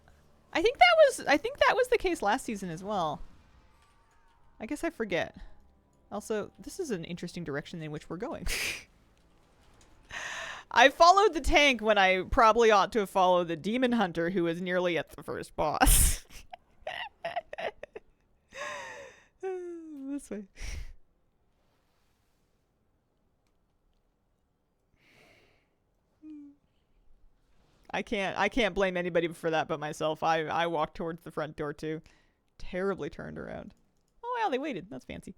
I think that was the case last season as well. I guess I forget. Also, this is an interesting direction in which we're going. I followed the tank when I probably ought to have followed the demon hunter who was nearly at the first boss. This way. I can't blame anybody for that but myself. I walked towards the front door too. Terribly turned around. Oh wow, they waited. That's fancy.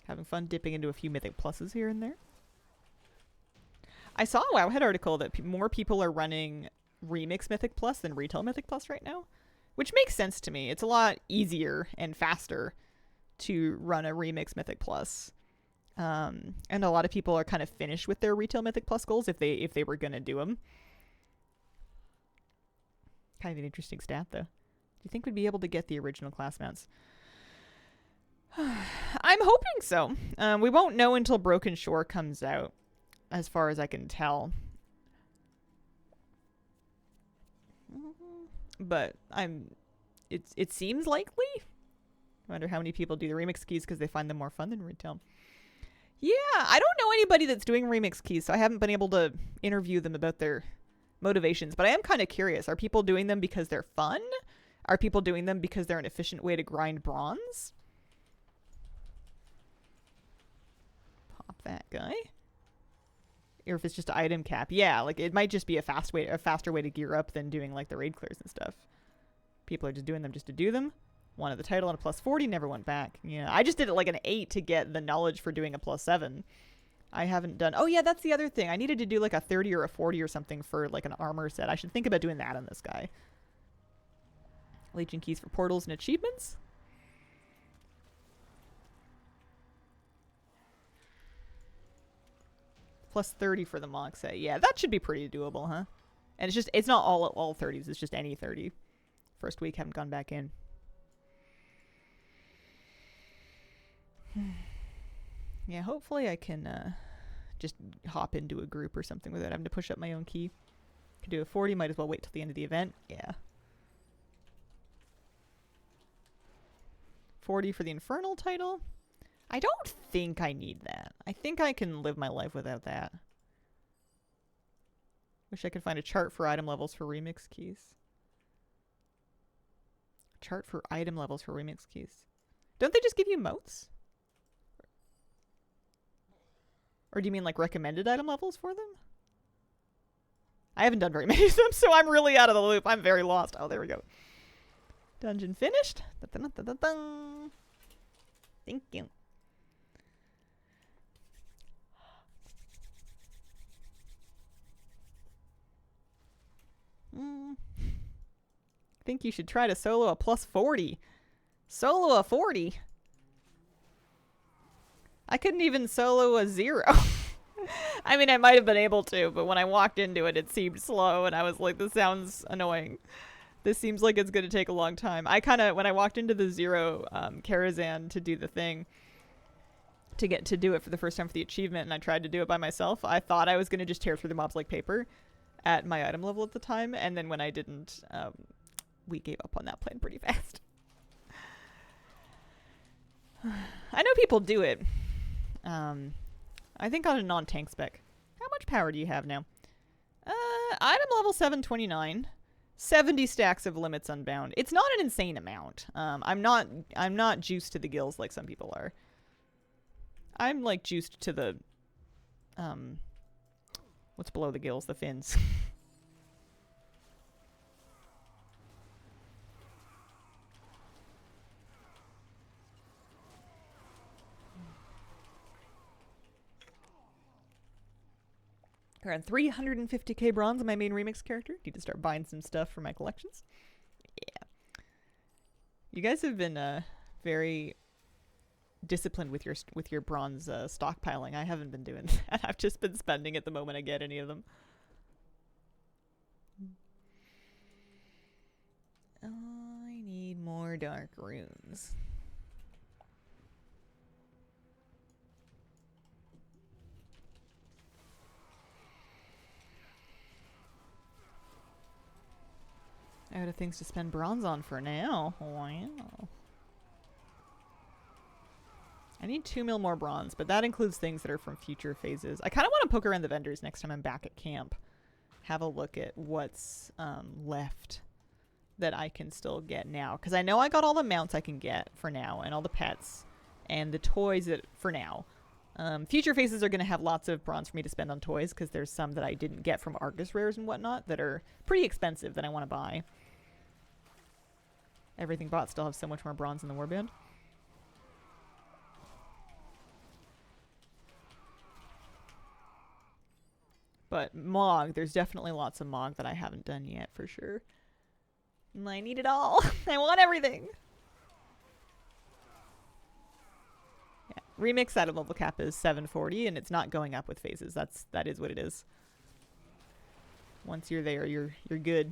Having fun dipping into a few mythic pluses here and there. I saw a Wowhead article that more people are running Remix Mythic Plus than Retail Mythic Plus right now, which makes sense to me. It's a lot easier and faster to run a Remix Mythic Plus. And a lot of people are kind of finished with their Retail Mythic Plus goals if they were going to do them. Kind of an interesting stat, though. Do you think we'd be able to get the original class mounts? I'm hoping so. We won't know until Broken Shore comes out, as far as I can tell. But it seems likely. I wonder how many people do the remix keys because they find them more fun than retail. Yeah, I don't know anybody that's doing remix keys, so I haven't been able to interview them about their motivations. But I am kind of curious. Are people doing them because they're fun? Are people doing them because they're an efficient way to grind bronze? Pop that guy. Or if it's just an item cap. Yeah, like it might just be a faster way to gear up than doing like the raid clears and stuff. People are just doing them just to do them. Wanted the title on a plus 40, never went back. Yeah, I just did it like an 8 to get the knowledge for doing a plus 7. I haven't done... Oh yeah, that's the other thing. I needed to do like a 30 or a 40 or something for like an armor set. I should think about doing that on this guy. Legion keys for portals and achievements. Plus 30 for the mock set. Yeah, that should be pretty doable, huh? And it's not all 30s. It's just any 30. First week, haven't gone back in. Yeah, hopefully I can just hop into a group or something without having to push up my own key. Could do a 40, might as well wait till the end of the event. Yeah. 40 for the Infernal title. I don't think I need that. I think I can live my life without that. Wish I could find a chart for item levels for remix keys. Chart for item levels for remix keys. Don't they just give you motes? Or do you mean like recommended item levels for them? I haven't done very many of them, so I'm really out of the loop. I'm very lost. Oh, there we go. Dungeon finished. Da-da-da-da-da. Thank you. Think you should try to solo a plus 40. Solo a 40? I couldn't even solo a 0. I mean, I might have been able to, but when I walked into it, it seemed slow, and I was like, this sounds annoying. This seems like it's going to take a long time. When I walked into the 0 Karazhan to do the thing, to do it for the first time for the achievement, and I tried to do it by myself, I thought I was going to just tear through the mobs like paper at my item level at the time, and then when I didn't, we gave up on that plan pretty fast. I know people do it. I think on a non-tank spec. How much power do you have now? Item level 729. 70 stacks of limits unbound. It's not an insane amount. I'm not juiced to the gills like some people are. I'm like juiced to the what's below the gills, the fins. Around 350k bronze on my main remix character. Need to start buying some stuff for my collections. Yeah. You guys have been very disciplined with your bronze stockpiling. I haven't been doing that. I've just been spending it the moment I get any of them. I need more dark runes. Out of things to spend bronze on for now. Wow. I need 2 mil more bronze, but that includes things that are from future phases. I kind of want to poke around the vendors next time I'm back at camp. Have a look at what's left that I can still get now. Because I know I got all the mounts I can get for now, and all the pets, and the toys that for now. Future phases are going to have lots of bronze for me to spend on toys because there's some that I didn't get from Argus rares and whatnot that are pretty expensive that I want to buy. Everything bought still have so much more bronze in the warband. But Mog, there's definitely lots of Mog that I haven't done yet for sure. And I need it all. I want everything. Yeah. Remix at a level cap is 740 and it's not going up with phases. That is what it is. Once you're there, you're good.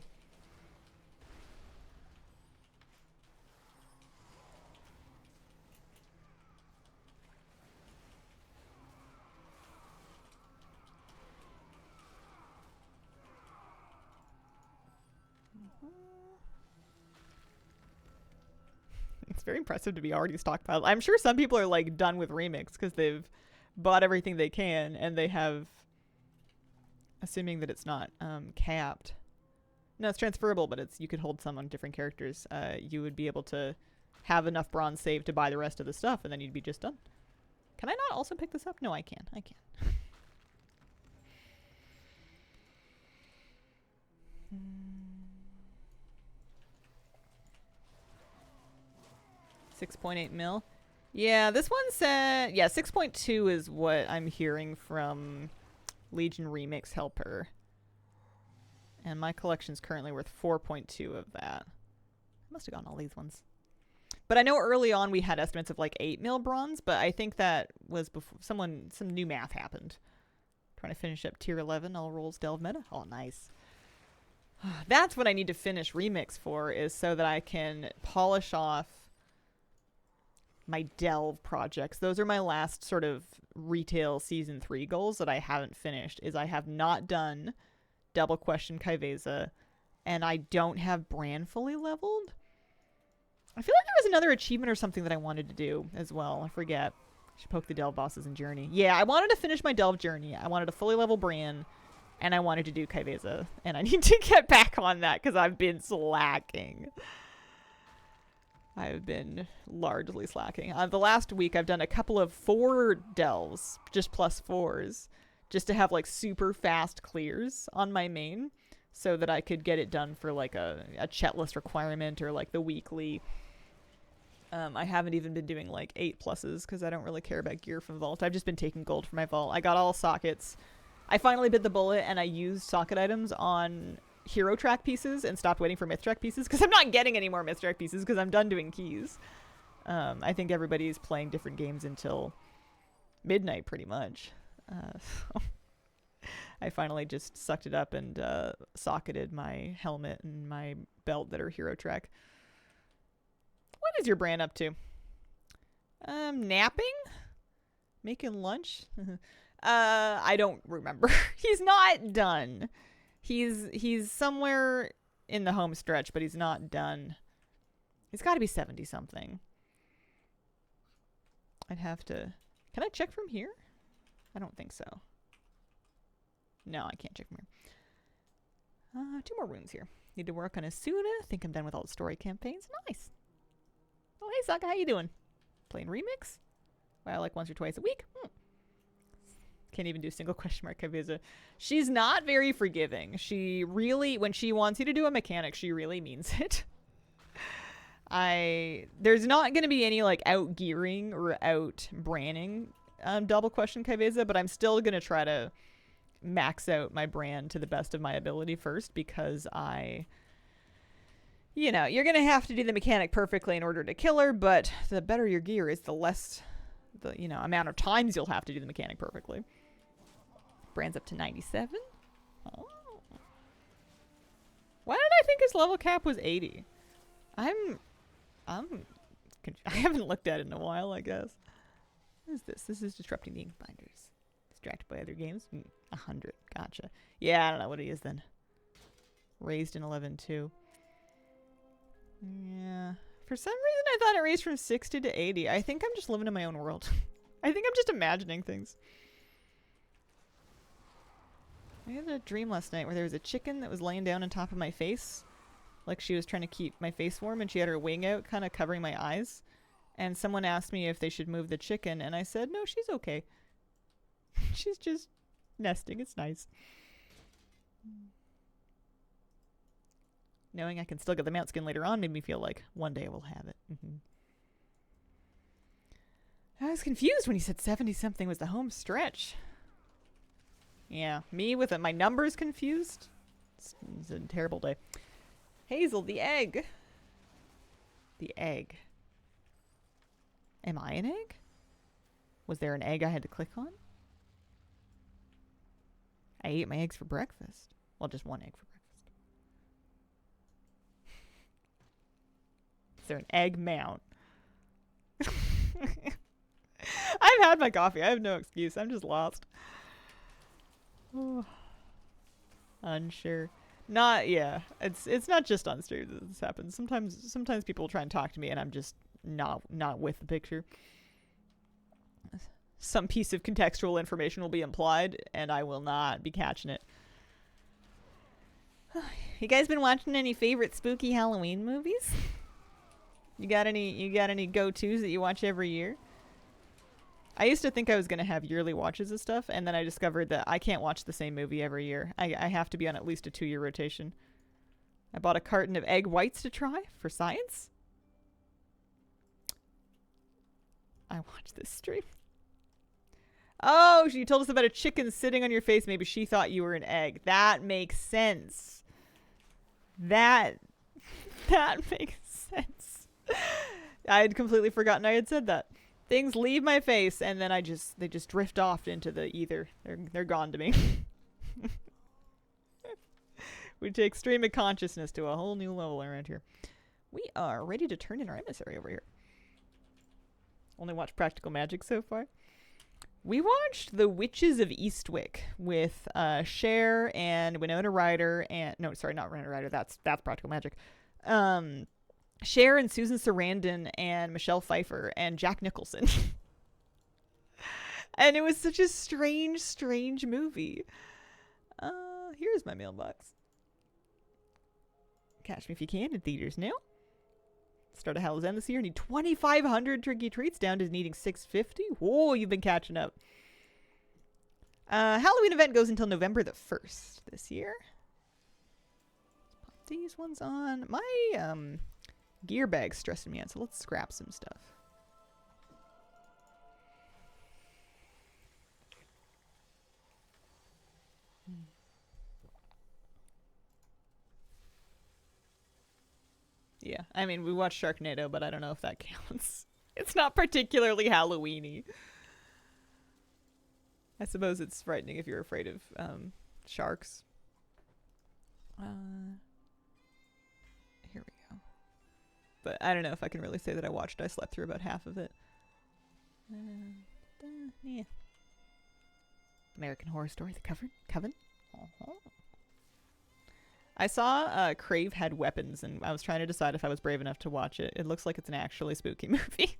It's very impressive to be already stockpiled. I'm sure some people are like done with Remix because they've bought everything they can and they have, assuming that it's not capped. No, it's transferable, but you could hold some on different characters. You would be able to have enough bronze saved to buy the rest of the stuff and then you'd be just done. Can I not also pick this up? No, I can. I can. 6.8 mil. Yeah, this one said... Yeah, 6.2 is what I'm hearing from Legion Remix Helper. And my collection's currently worth 4.2 of that. I must have gotten all these ones. But I know early on we had estimates of like 8 mil bronze, but I think that was before some new math happened. Trying to finish up tier 11, all rolls delve meta. Oh, nice. That's what I need to finish Remix for, is so that I can polish off my delve projects. Those are my last sort of retail season 3 goals that I haven't finished, is I have not done Double Question Kaiveza, and I don't have Bran fully leveled. I feel like there was another achievement or something that I wanted to do as well. I forget. I should poke the delve bosses in Journey. Yeah, I wanted to finish my delve journey. I wanted to fully level Bran, and I wanted to do Kaiveza, and I need to get back on that because I've been slacking. I've been largely slacking. The last week I've done a couple of 4 delves, just plus 4s, just to have like super fast clears on my main so that I could get it done for like a chat list requirement or like the weekly. I haven't even been doing like 8+ because I don't really care about gear from Vault. I've just been taking gold from my Vault. I got all sockets. I finally bit the bullet and I used socket items on hero track pieces and stopped waiting for myth track pieces because I'm not getting any more myth track pieces because I'm done doing keys. I think everybody's playing different games until midnight pretty much. So I finally just sucked it up and socketed my helmet and my belt that are hero track. What is your Bran up to? Napping? Making lunch? I don't remember. He's not done. He's somewhere in the home stretch, but he's not done. He's got to be 70 something. I'd have to... Can I check from here? I don't think so. No, I can't check from here. 2 more runes here. Need to work on Asuna. Think I'm done with all the story campaigns. Nice. Oh, hey, Saka, how you doing? Playing Remix? Well, like once or twice a week. Can't even do single question mark Kaiveza. She's not very forgiving. She really, when she wants you to do a mechanic, she really means it. There's not going to be any like out gearing or out branning double question Kaiveza, but I'm still going to try to max out my brand to the best of my ability first because you know, you're going to have to do the mechanic perfectly in order to kill her, but the better your gear is, the less the, amount of times you'll have to do the mechanic perfectly. Brand's up to 97. Oh. Why did I think his level cap was 80? I haven't looked at it in a while, I guess. What is this? This is disrupting the ink binders. Distracted by other games? 100. Gotcha. Yeah, I don't know what he is then. Raised in 11 too. Yeah. For some reason I thought it raised from 60 to 80. I think I'm just living in my own world. I think I'm just imagining things. I had a dream last night where there was a chicken that was laying down on top of my face. Like she was trying to keep my face warm and she had her wing out kind of covering my eyes. And someone asked me if they should move the chicken and I said, no, she's okay. She's just nesting. It's nice. Knowing I can still get the mount skin later on made me feel like one day I will have it. I was confused when he said 70-something was the home stretch. Yeah, me with my numbers confused. It's a terrible day. Hazel, the egg. The egg. Am I an egg? Was there an egg I had to click on? I ate my eggs for breakfast. Well, just one egg for breakfast. Is there an egg mount? I've had my coffee. I have no excuse. I'm just lost. Oh. Unsure. Yeah. It's not just on stream that this happens. Sometimes people try and talk to me and I'm just not with the picture. Some piece of contextual information will be implied and I will not be catching it. You guys been watching any favorite spooky Halloween movies? You got any go-tos that you watch every year? I used to think I was going to have yearly watches of stuff, and then I discovered that I can't watch the same movie every year. I have to be on at least a 2-year rotation. I bought a carton of egg whites to try for science. I watched this stream. Oh, you told us about a chicken sitting on your face. Maybe she thought you were an egg. That makes sense. That makes sense. I had completely forgotten I had said that. Things leave my face and then they just drift off into the ether. They're gone to me. We take stream of consciousness to a whole new level around here. We are ready to turn in our emissary over here. Only watched Practical Magic so far. We watched The Witches of Eastwick with Cher and Winona Ryder and no, sorry, not Winona Ryder. That's Practical Magic. Cher and Susan Sarandon and Michelle Pfeiffer and Jack Nicholson. And it was such a strange movie. Here's my mailbox. Catch me if you can in theaters now. Start of Halloween this year. Need 2,500 tricky treats down to needing 650. Whoa, you've been catching up. Halloween event goes until November the 1st this year. Let's pop these ones on. My gear bag's stressing me out, so let's scrap some stuff. Yeah, I mean, we watched Sharknado, but I don't know if that counts. It's not particularly Halloween-y. I suppose it's frightening if you're afraid of sharks. Here we go. But I don't know if I can really say that I watched. I slept through about half of it. Yeah. American Horror Story: The Coven. I saw Crave Had Weapons, and I was trying to decide if I was brave enough to watch it. It looks like it's an actually spooky movie.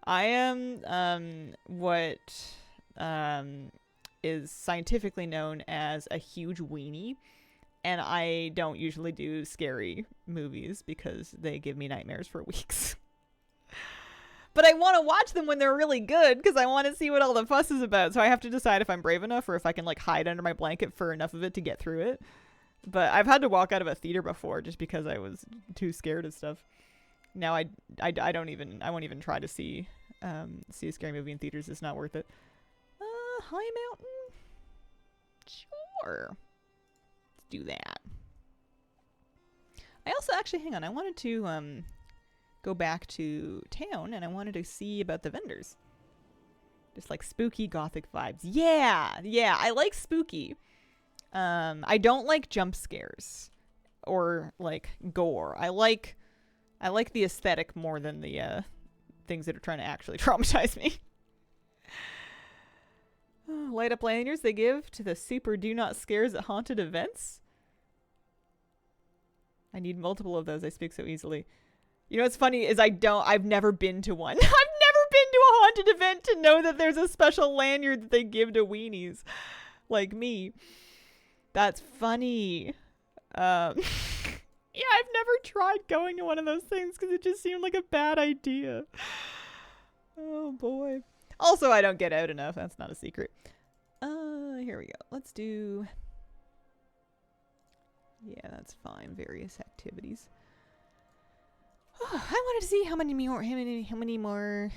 I am what is scientifically known as a huge weenie, and I don't usually do scary movies because they give me nightmares for weeks. But I want to watch them when they're really good because I want to see what all the fuss is about. So I have to decide if I'm brave enough or if I can like hide under my blanket for enough of it to get through it. But I've had to walk out of a theater before just because I was too scared of stuff. Now I won't even try to see a scary movie in theaters. It's not worth it. High Mountain? Sure. Let's do that. I also actually, hang on, I wanted to go back to town and I wanted to see about the vendors. Just like spooky gothic vibes. Yeah, I like spooky. I don't like jump scares or like gore. I like the aesthetic more than the things that are trying to actually traumatize me. Light up lanyards they give to the super do not scares at haunted events. I need multiple of those. I speak so easily. You know what's funny is I've never been to one. I've never been to a haunted event to know that there's a special lanyard that they give to weenies like me. That's funny. Yeah, I've never tried going to one of those things because it just seemed like a bad idea. Oh boy. Also, I don't get out enough. That's not a secret. Here we go. Let's do... Yeah, that's fine. Various activities. Oh, I wanted to see how many more...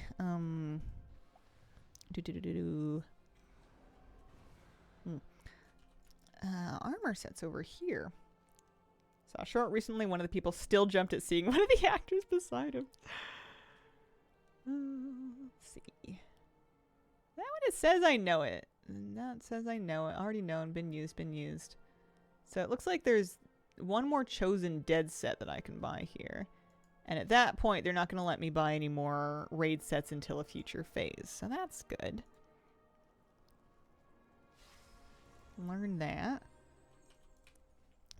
armor sets over here. Saw a short recently. One of the people still jumped at seeing one of the actors beside him. Let's see. That one, it says I know it. That says I know it. Already known. Been used. Been used. So it looks like there's one more chosen dead set that I can buy here. And at that point, they're not going to let me buy any more raid sets until a future phase. So that's good. Learn that.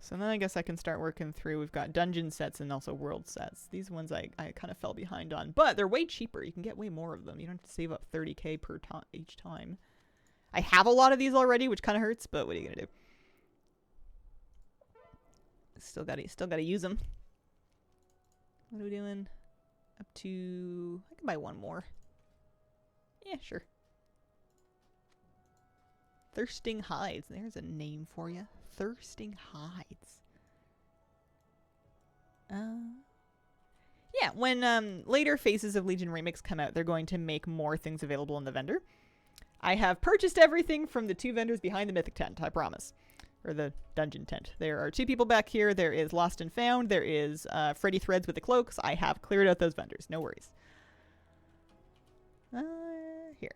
So then I guess I can start working through. We've got dungeon sets and also world sets. These ones I kind of fell behind on. But they're way cheaper. You can get way more of them. You don't have to save up 30k per each time. I have a lot of these already, which kind of hurts, but what are you going to do? Still gotta use them. What are we doing? Up to... I can buy one more. Yeah, sure. Thirsting Hides. There's a name for you. Thirsting Hides. Yeah, when later phases of Legion Remix come out, they're going to make more things available in the vendor. I have purchased everything from the 2 vendors behind the Mythic Tent, I promise. Or the dungeon tent. There are 2 people back here. There is Lost and Found. There is Freddy Threads with the cloaks. I have cleared out those vendors. No worries. Here.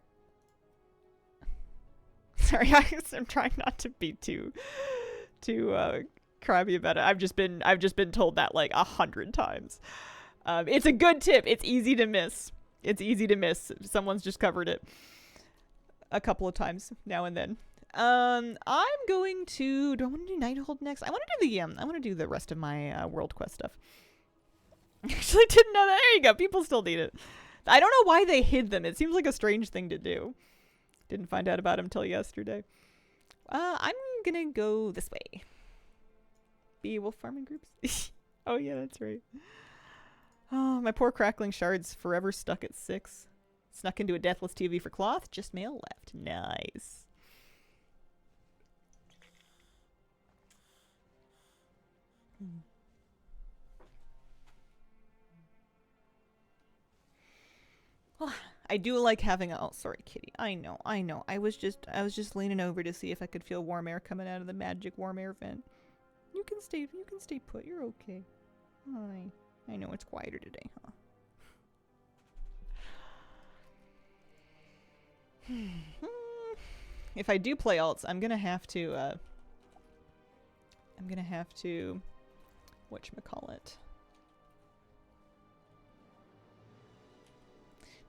Sorry, I'm trying not to be too crabby about it. I've just been told that like 100 times. It's a good tip. It's easy to miss. It's easy to miss. Someone's just covered it a couple of times now and then. I'm going to... Do I want to do Nighthold next? I want to do the rest of my World Quest stuff. I actually didn't know that. There you go. People still need it. I don't know why they hid them. It seems like a strange thing to do. Didn't find out about them till yesterday. I'm gonna go this way. Beowulf farming groups. Oh yeah, that's right. Oh, my poor crackling shards forever stuck at 6. Snuck into a deathless TV for cloth. Just mail left. Nice. Well, I do like having a... Oh, sorry, kitty. I know. I was just leaning over to see if I could feel warm air coming out of the magic warm air vent. You can stay put. You're okay. Hi. I know it's quieter today, huh? If I do play alts, I'm gonna have to whatchamacallit,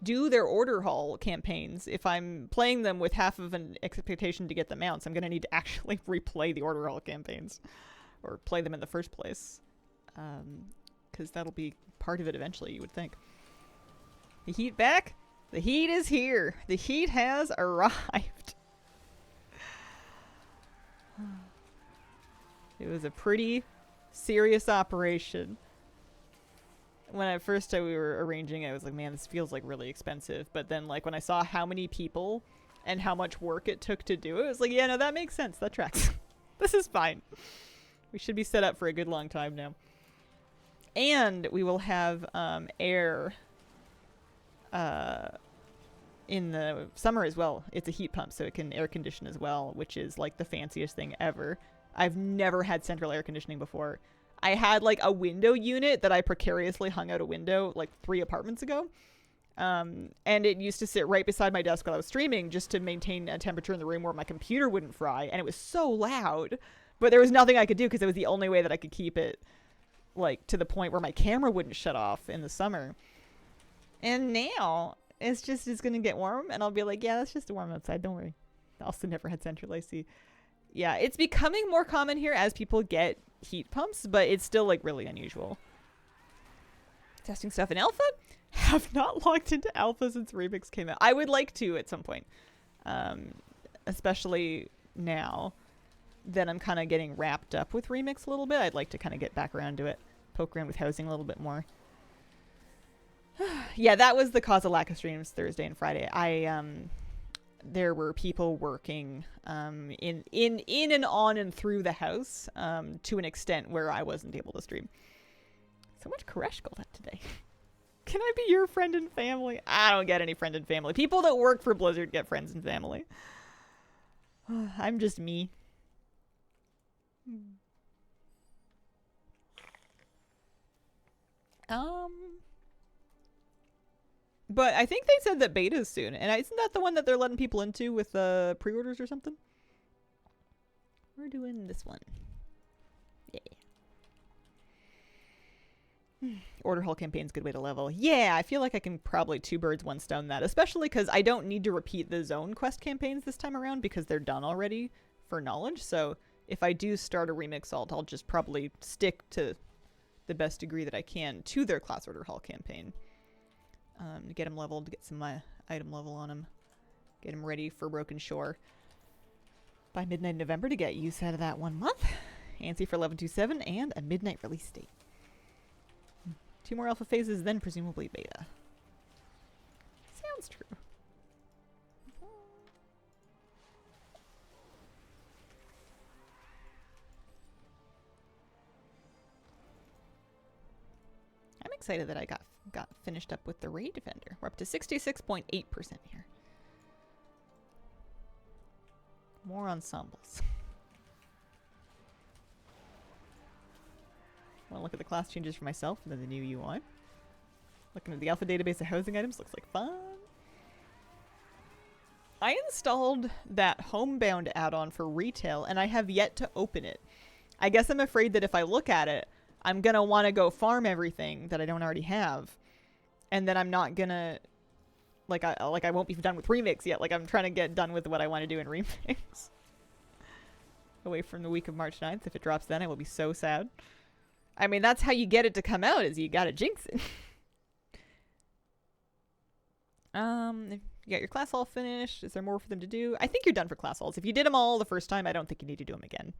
do their order hall campaigns. If I'm playing them with half of an expectation to get the mounts, I'm gonna need to actually replay the order hall campaigns, or play them in the first place, because that'll be part of it eventually, you would think. The heat back? The heat is here. The heat has arrived. It was a pretty serious operation. When at first we were arranging, I was like, man, this feels like really expensive. But then like when I saw how many people and how much work it took to do it, I was like, yeah, no, that makes sense. That tracks. This is fine. We should be set up for a good long time now. And we will have air in the summer as well. It's a heat pump, so it can air condition as well, which is like the fanciest thing ever. I've never had central air conditioning before. I had like a window unit that I precariously hung out a window like 3 apartments ago. And it used to sit right beside my desk while I was streaming just to maintain a temperature in the room where my computer wouldn't fry. And it was so loud, but there was nothing I could do because it was the only way that I could keep it like to the point where my camera wouldn't shut off in the summer. And now it's going to get warm and I'll be like, yeah, that's just warm outside. Don't worry. I also never had central AC. Yeah, it's becoming more common here as people get heat pumps, but it's still like really unusual. Testing stuff in alpha? Have not logged into alpha since Remix came out. I would like to at some point. Especially now that I'm kind of getting wrapped up with Remix a little bit. I'd like to kind of get back around to it. Poke around with housing a little bit more. Yeah, that was the cause of lack of streams Thursday and Friday. There were people working in and on and through the house to an extent where I wasn't able to stream. So much Koresh gold up today. Can I be your friend and family? I don't get any friend and family. People that work for Blizzard get friends and family. I'm just me. But I think they said that beta's soon. And isn't that the one that they're letting people into with pre-orders or something? We're doing this one. Yeah. Order Hall campaign's a good way to level. Yeah, I feel like I can probably two birds, one stone that. Especially because I don't need to repeat the zone quest campaigns this time around because they're done already for knowledge. So if I do start a remix alt, I'll just probably stick to the best degree that I can to their class Order Hall campaign. To get them leveled, to get some item level on them. Get them ready for Broken Shore. By midnight November to get use out of that 1 month. ANSI for 11/27 and a midnight release date. 2 more alpha phases, then presumably beta. Sounds true. I'm excited that I got finished up with the Raid Defender. We're up to 66.8% here. More ensembles. Want to look at the class changes for myself and then the new UI. Looking at the alpha database of housing items, looks like fun. I installed that Homebound add-on for retail and I have yet to open it. I guess I'm afraid that if I look at it, I'm gonna want to go farm everything that I don't already have. And then I'm not gonna I won't be done with remix yet. Like I'm trying to get done with what I want to do in remix. Away from the week of March 9th. If it drops then I will be so sad. I mean, that's how you get it to come out, is you gotta jinx it. You got your class hall finished. Is there more for them to do? I think you're done for class halls. If you did them all the first time, I don't think you need to do them again.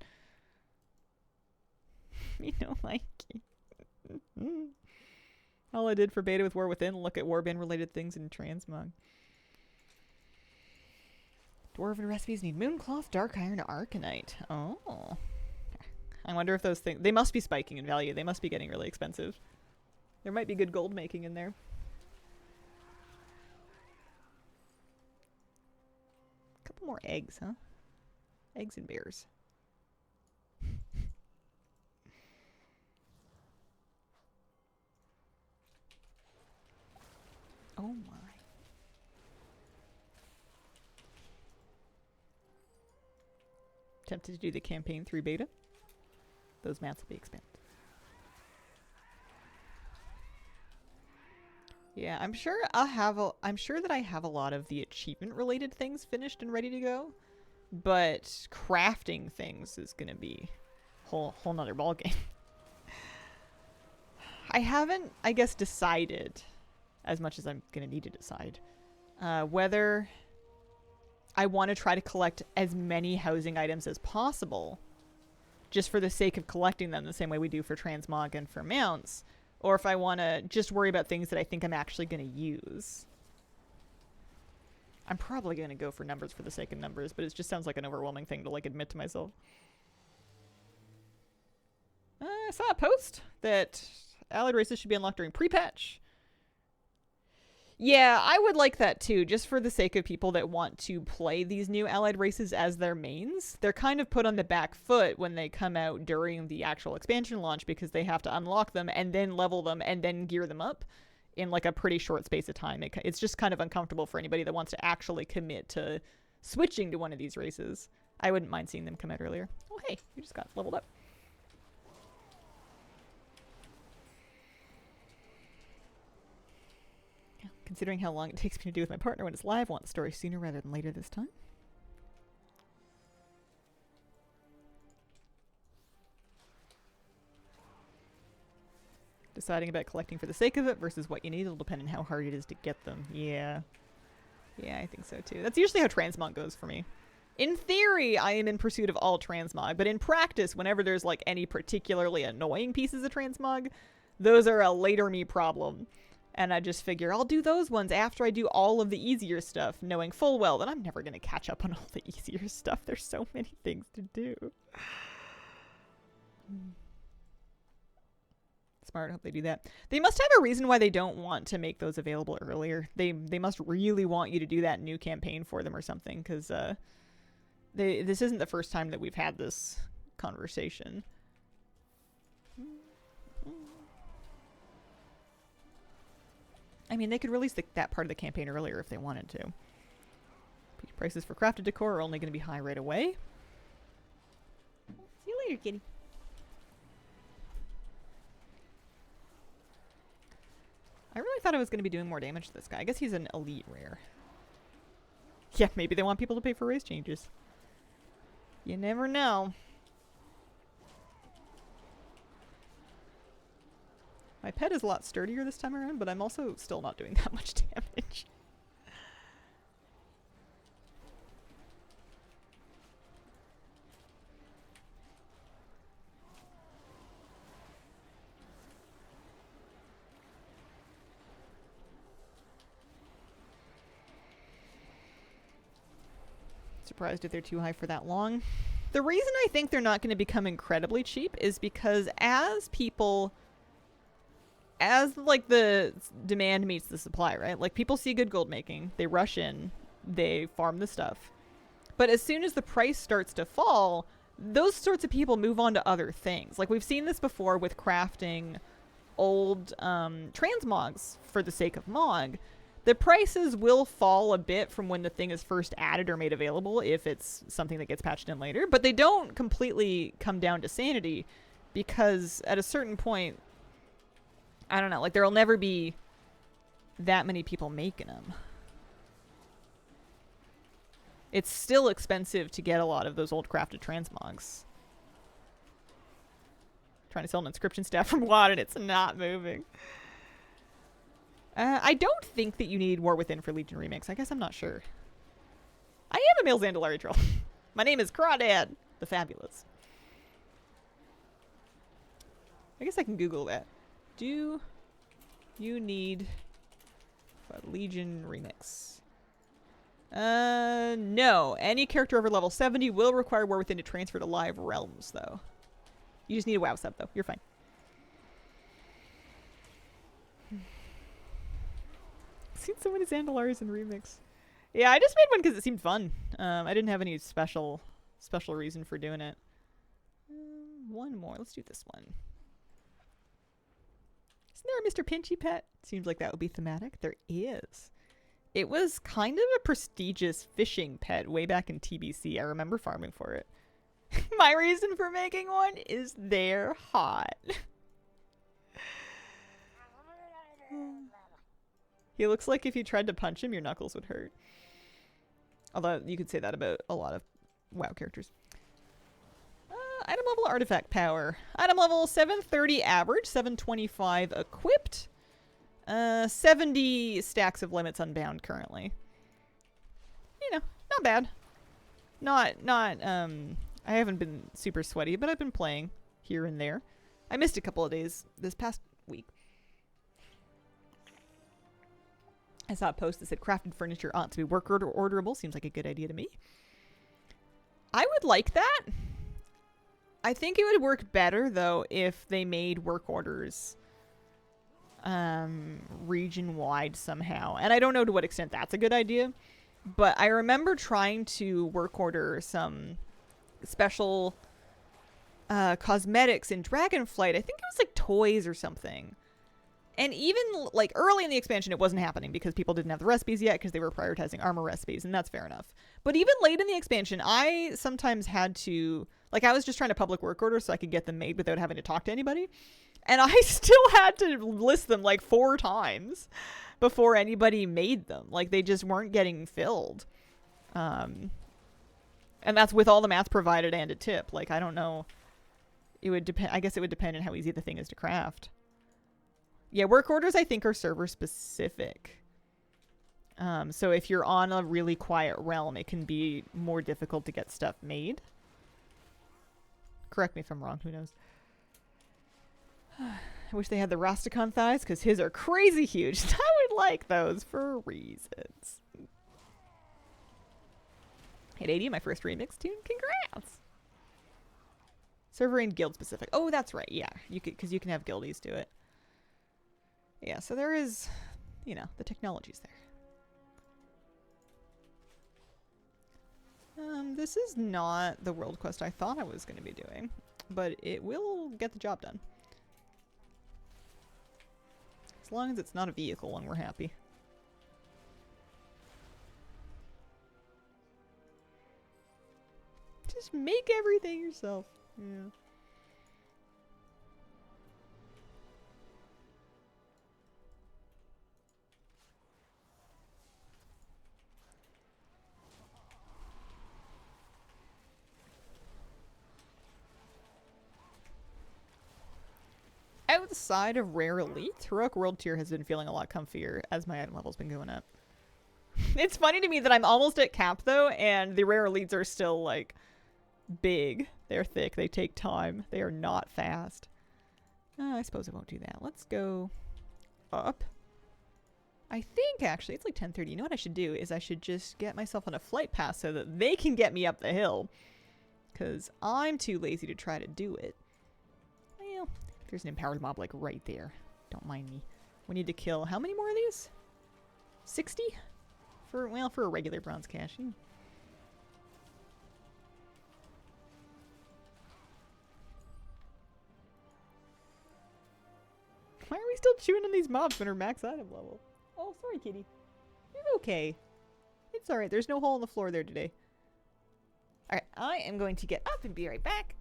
You don't like it. All I did for beta with War Within, look at warband related things in Transmog. Dwarven recipes need Mooncloth, Dark Iron, Arcanite. Oh. I wonder if those things... They must be spiking in value. They must be getting really expensive. There might be good gold making in there. A couple more eggs, huh? Eggs and bears. Oh my. Tempted to do the campaign through beta. Those mats will be expensive. Yeah, I'm sure that I have a lot of the achievement related things finished and ready to go. But crafting things is gonna be whole nother ballgame. I haven't, I guess, decided as much as I'm gonna need to decide whether I want to try to collect as many housing items as possible just for the sake of collecting them the same way we do for transmog and for mounts, or if I want to just worry about things that I think I'm actually going to use. I'm probably going to go for numbers for the sake of numbers, but it just sounds like an overwhelming thing to like admit to myself. I saw a post that allied races should be unlocked during pre-patch. Yeah, I would like that too, just for the sake of people that want to play these new allied races as their mains. They're kind of put on the back foot when they come out during the actual expansion launch because they have to unlock them and then level them and then gear them up in like a pretty short space of time. It's just kind of uncomfortable for anybody that wants to actually commit to switching to one of these races. I wouldn't mind seeing them come out earlier. Oh hey, you just got leveled up. Considering how long it takes me to do with my partner when it's live, I want the story sooner rather than later this time. Deciding about collecting for the sake of it versus what you need will depend on how hard it is to get them. Yeah. Yeah, I think so too. That's usually how transmog goes for me. In theory, I am in pursuit of all transmog, but in practice, whenever there's like any particularly annoying pieces of transmog, those are a later me problem. And I just figure I'll do those ones after I do all of the easier stuff, knowing full well that I'm never going to catch up on all the easier stuff. There's so many things to do. Smart. Hope they do that. They must have a reason why they don't want to make those available earlier. They must really want you to do that new campaign for them or something, because this isn't the first time that we've had this conversation. I mean, they could release that part of the campaign earlier if they wanted to. Prices for crafted decor are only going to be high right away. See you later, kitty. I really thought I was going to be doing more damage to this guy. I guess he's an elite rare. Yeah, maybe they want people to pay for race changes. You never know. My pet is a lot sturdier this time around, but I'm also still not doing that much damage. Surprised if they're too high for that long. The reason I think they're not going to become incredibly cheap is because as like the demand meets the supply, right? Like people see good gold making, they rush in, they farm the stuff. But as soon as the price starts to fall, those sorts of people move on to other things. Like we've seen this before with crafting old transmogs for the sake of mog. The prices will fall a bit from when the thing is first added or made available if it's something that gets patched in later, but they don't completely come down to sanity because at a certain point, I don't know, like there'll never be that many people making them. It's still expensive to get a lot of those old crafted transmogs. Trying to sell an inscription staff from WoD and it's not moving. I don't think that you need War Within for Legion remakes. I guess I'm not sure. I am a male Zandalari troll. My name is Crawdad the Fabulous. I guess I can Google that. Do you need a Legion remix? No. Any character over level 70 will require War Within to transfer to live realms, though. You just need a WoW sub, though. You're fine. Seen so many Zandalaris in remix. Yeah, I just made one because it seemed fun. I didn't have any special reason for doing it. One more. Let's do this one. Isn't there a Mr. Pinchy pet? Seems like that would be thematic. There is. It was kind of a prestigious fishing pet way back in TBC. I remember farming for it. My reason for making one is they're hot. He looks like if you tried to punch him, your knuckles would hurt. Although you could say that about a lot of WoW characters. Item level artifact power. Item level 730 average, 725 equipped. 70 stacks of limits unbound currently. You know, not bad. Not I haven't been super sweaty, but I've been playing here and there. I missed a couple of days this past week. I saw a post that said crafted furniture ought to be work order orderable. Seems like a good idea to me. I would like that. I think it would work better, though, if they made work orders region-wide somehow. And I don't know to what extent that's a good idea. But I remember trying to work order some special cosmetics in Dragonflight. I think it was like toys or something. And even, like, early in the expansion, it wasn't happening because people didn't have the recipes yet because they were prioritizing armor recipes, and that's fair enough. But even late in the expansion, I sometimes had to, like, I was just trying to public work order so I could get them made without having to talk to anybody. And I still had to list them, like, 4 times before anybody made them. Like, they just weren't getting filled. And that's with all the math provided and a tip. Like, I don't know. It would depend. I guess it would depend on how easy the thing is to craft. Yeah, work orders, I think, are server specific. So if you're on a really quiet realm, it can be more difficult to get stuff made. Correct me if I'm wrong, who knows? I wish they had the Rastakhan thighs, because his are crazy huge. I would like those for reasons. Hit 80, my first remix tune. Congrats! Server and guild specific. Oh, that's right. Yeah, you could, because you can have guildies do it. Yeah, so there is, you know, the technology's there. This is not the world quest I thought I was going to be doing, but it will get the job done. As long as it's not a vehicle one, we're happy. Just make everything yourself. Yeah. Outside of Rare Elite, Heroic World Tier has been feeling a lot comfier as my item level's been going up. It's funny to me that I'm almost at cap though, and the Rare Elites are still like big. They're thick. They take time. They are not fast. I suppose I won't do that. Let's go up. I think actually it's like 10:30. You know what I should do is I should just get myself on a flight pass so that they can get me up the hill, because I'm too lazy to try to do it. Well, there's an empowered mob like right there. Don't mind me. We need to kill how many more of these? 60? For, well, for a regular bronze cache. Why are we still chewing on these mobs when we're max item level? Oh, sorry, kitty. You're okay. It's alright. There's no hole in the floor there today. Alright, I am going to get up and be right back.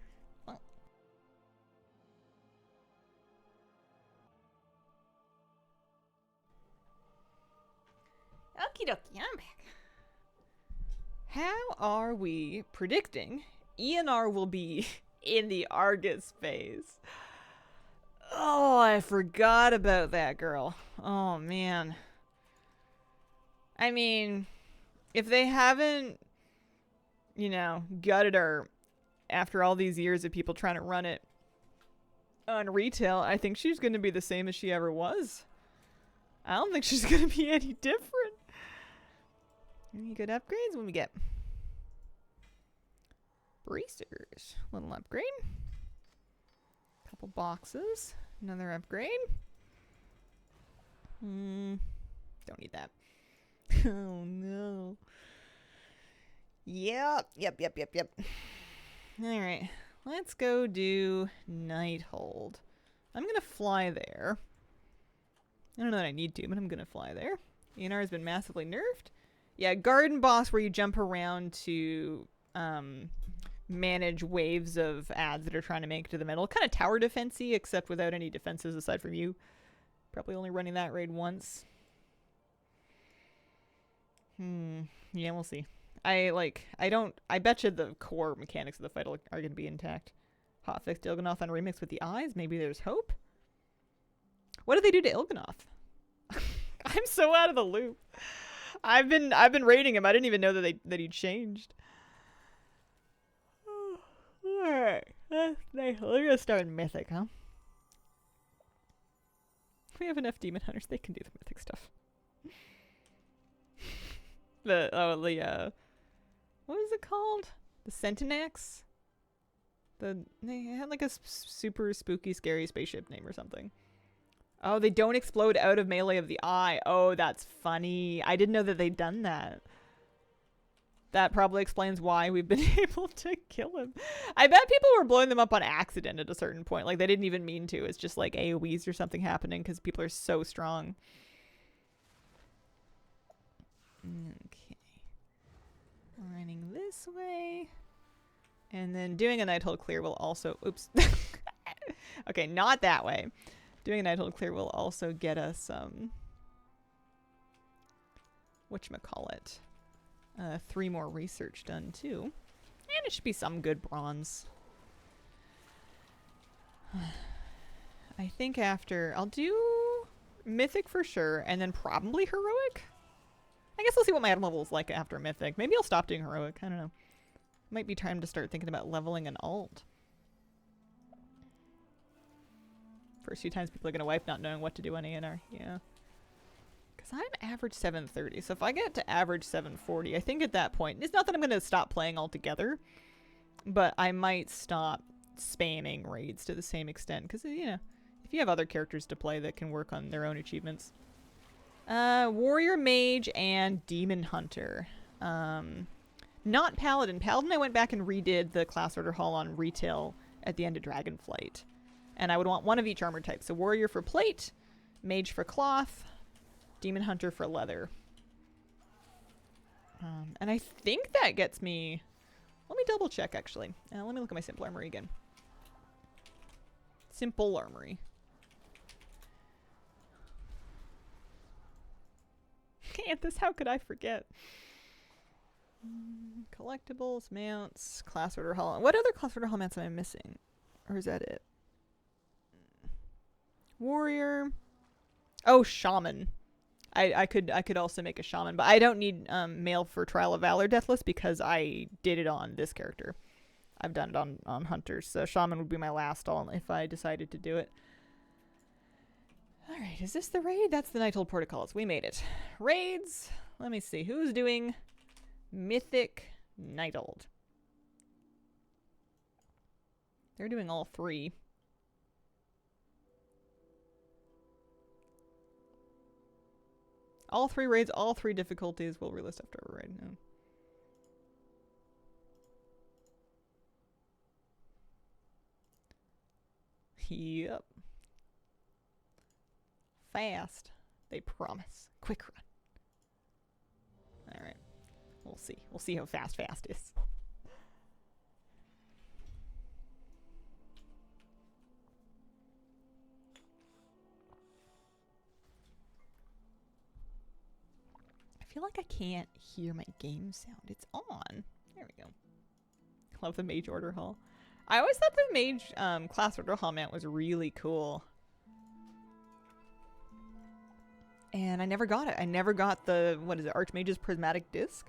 Okie dokie, I'm back. How are we predicting ENR will be in the Argus phase? Oh, I forgot about that girl. Oh, man. I mean, if they haven't, you know, gutted her after all these years of people trying to run it on retail, I think she's going to be the same as she ever was. I don't think she's going to be any different. Any good upgrades? When we get bracers, little upgrade. Couple boxes, another upgrade. Don't need that. Oh no. Yep. All right, let's go do Nighthold. I'm gonna fly there. I don't know that I need to, but I'm gonna fly there. ENR has been massively nerfed. Yeah, garden boss where you jump around to manage waves of ads that are trying to make it to the middle. Kind of tower defense-y, except without any defenses aside from you. Probably only running that raid once. Yeah, we'll see. I bet you the core mechanics of the fight are going to be intact. Hotfix to Il'gynoth on remix with the eyes. Maybe there's hope. What did they do to Il'gynoth? I'm so out of the loop. I've been raiding him. I didn't even know that he changed. Alright. We're gonna start Mythic, huh? We have enough demon hunters. They can do the Mythic stuff. What was it called? The Centinax? They had like a super spooky, scary spaceship name or something. Oh, they don't explode out of melee of the eye. Oh, that's funny. I didn't know that they'd done that. That probably explains why we've been able to kill him. I bet people were blowing them up on accident at a certain point. Like, they didn't even mean to. It's just like AoEs or something happening because people are so strong. Okay. Running this way. And then doing a Nighthold clear will also... Oops. Okay, not that way. Doing a Nighthold clear will also get us, whatchamacallit, 3 more research done too. And it should be some good bronze. I think after, I'll do Mythic for sure, and then probably Heroic. I guess we'll see what my item level is like after Mythic. Maybe I'll stop doing Heroic, I don't know. Might be time to start thinking about leveling an alt. First few times people are going to wipe not knowing what to do on ANR. Yeah. Because I'm average 730. So if I get to average 740, I think at that point, it's not that I'm going to stop playing altogether, but I might stop spamming raids to the same extent. Because, you know, if you have other characters to play that can work on their own achievements. Warrior, Mage, and Demon Hunter. Not Paladin. Paladin I went back and redid the class order hall on retail at the end of Dragonflight. And I would want one of each armor type. So Warrior for plate, Mage for cloth, Demon Hunter for leather. And I think that gets me... Let me double check, actually. Let me look at my simple armory again. Simple armory. Canthus, how could I forget? Collectibles, mounts, class order hall. What other class order hall mounts am I missing? Or is that it? Warrior. Oh, shaman. I could also make a shaman, but I don't need male for Trial of Valor Deathless because I did it on this character. I've done it on hunters, so shaman would be my last all if I decided to do it. All right, is this the raid? That's the Nighthold Protocols. We made it. Raids. Let me see who's doing Mythic Nighthold. They're doing all three. All three raids, all three difficulties will relist after a raid. No. Yep. Fast. They promise. Quick run. Alright. We'll see. We'll see how fast is. I feel like I can't hear my game sound. It's on. There we go. Love the Mage Order Hall. I always thought the Mage class Order Hall mount was really cool. And I never got it. I never got the, what is it, Archmage's Prismatic Disc?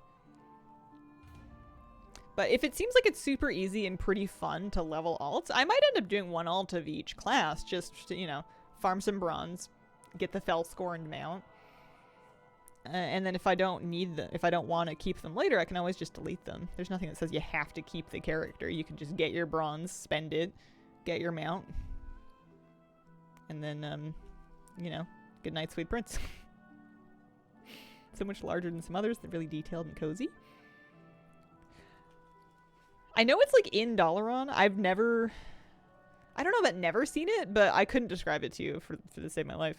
But if it seems like it's super easy and pretty fun to level alts, I might end up doing one alt of each class just to, you know, farm some bronze, get the Felscorned mount. And then if I don't need them, if I don't want to keep them later, I can always just delete them. There's nothing that says you have to keep the character. You can just get your bronze, spend it, get your mount. And then, you know, good night, sweet prince. So much larger than some others. They're really detailed and cozy. I know it's like in Dalaran. I've never... I don't know about never seen it, but I couldn't describe it to you for the sake of my life.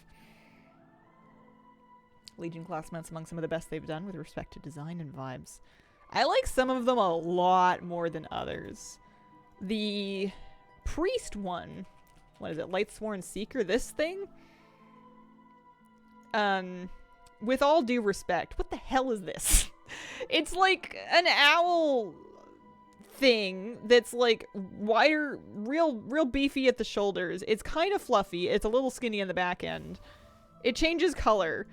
Legion class mounts among some of the best they've done with respect to design and vibes. I like some of them a lot more than others. The priest one, what is it, Lightsworn Seeker, this thing? With all due respect, what the hell is this? It's like an owl thing that's like wider, real beefy at the shoulders. It's kind of fluffy. It's a little skinny in the back end. It changes color.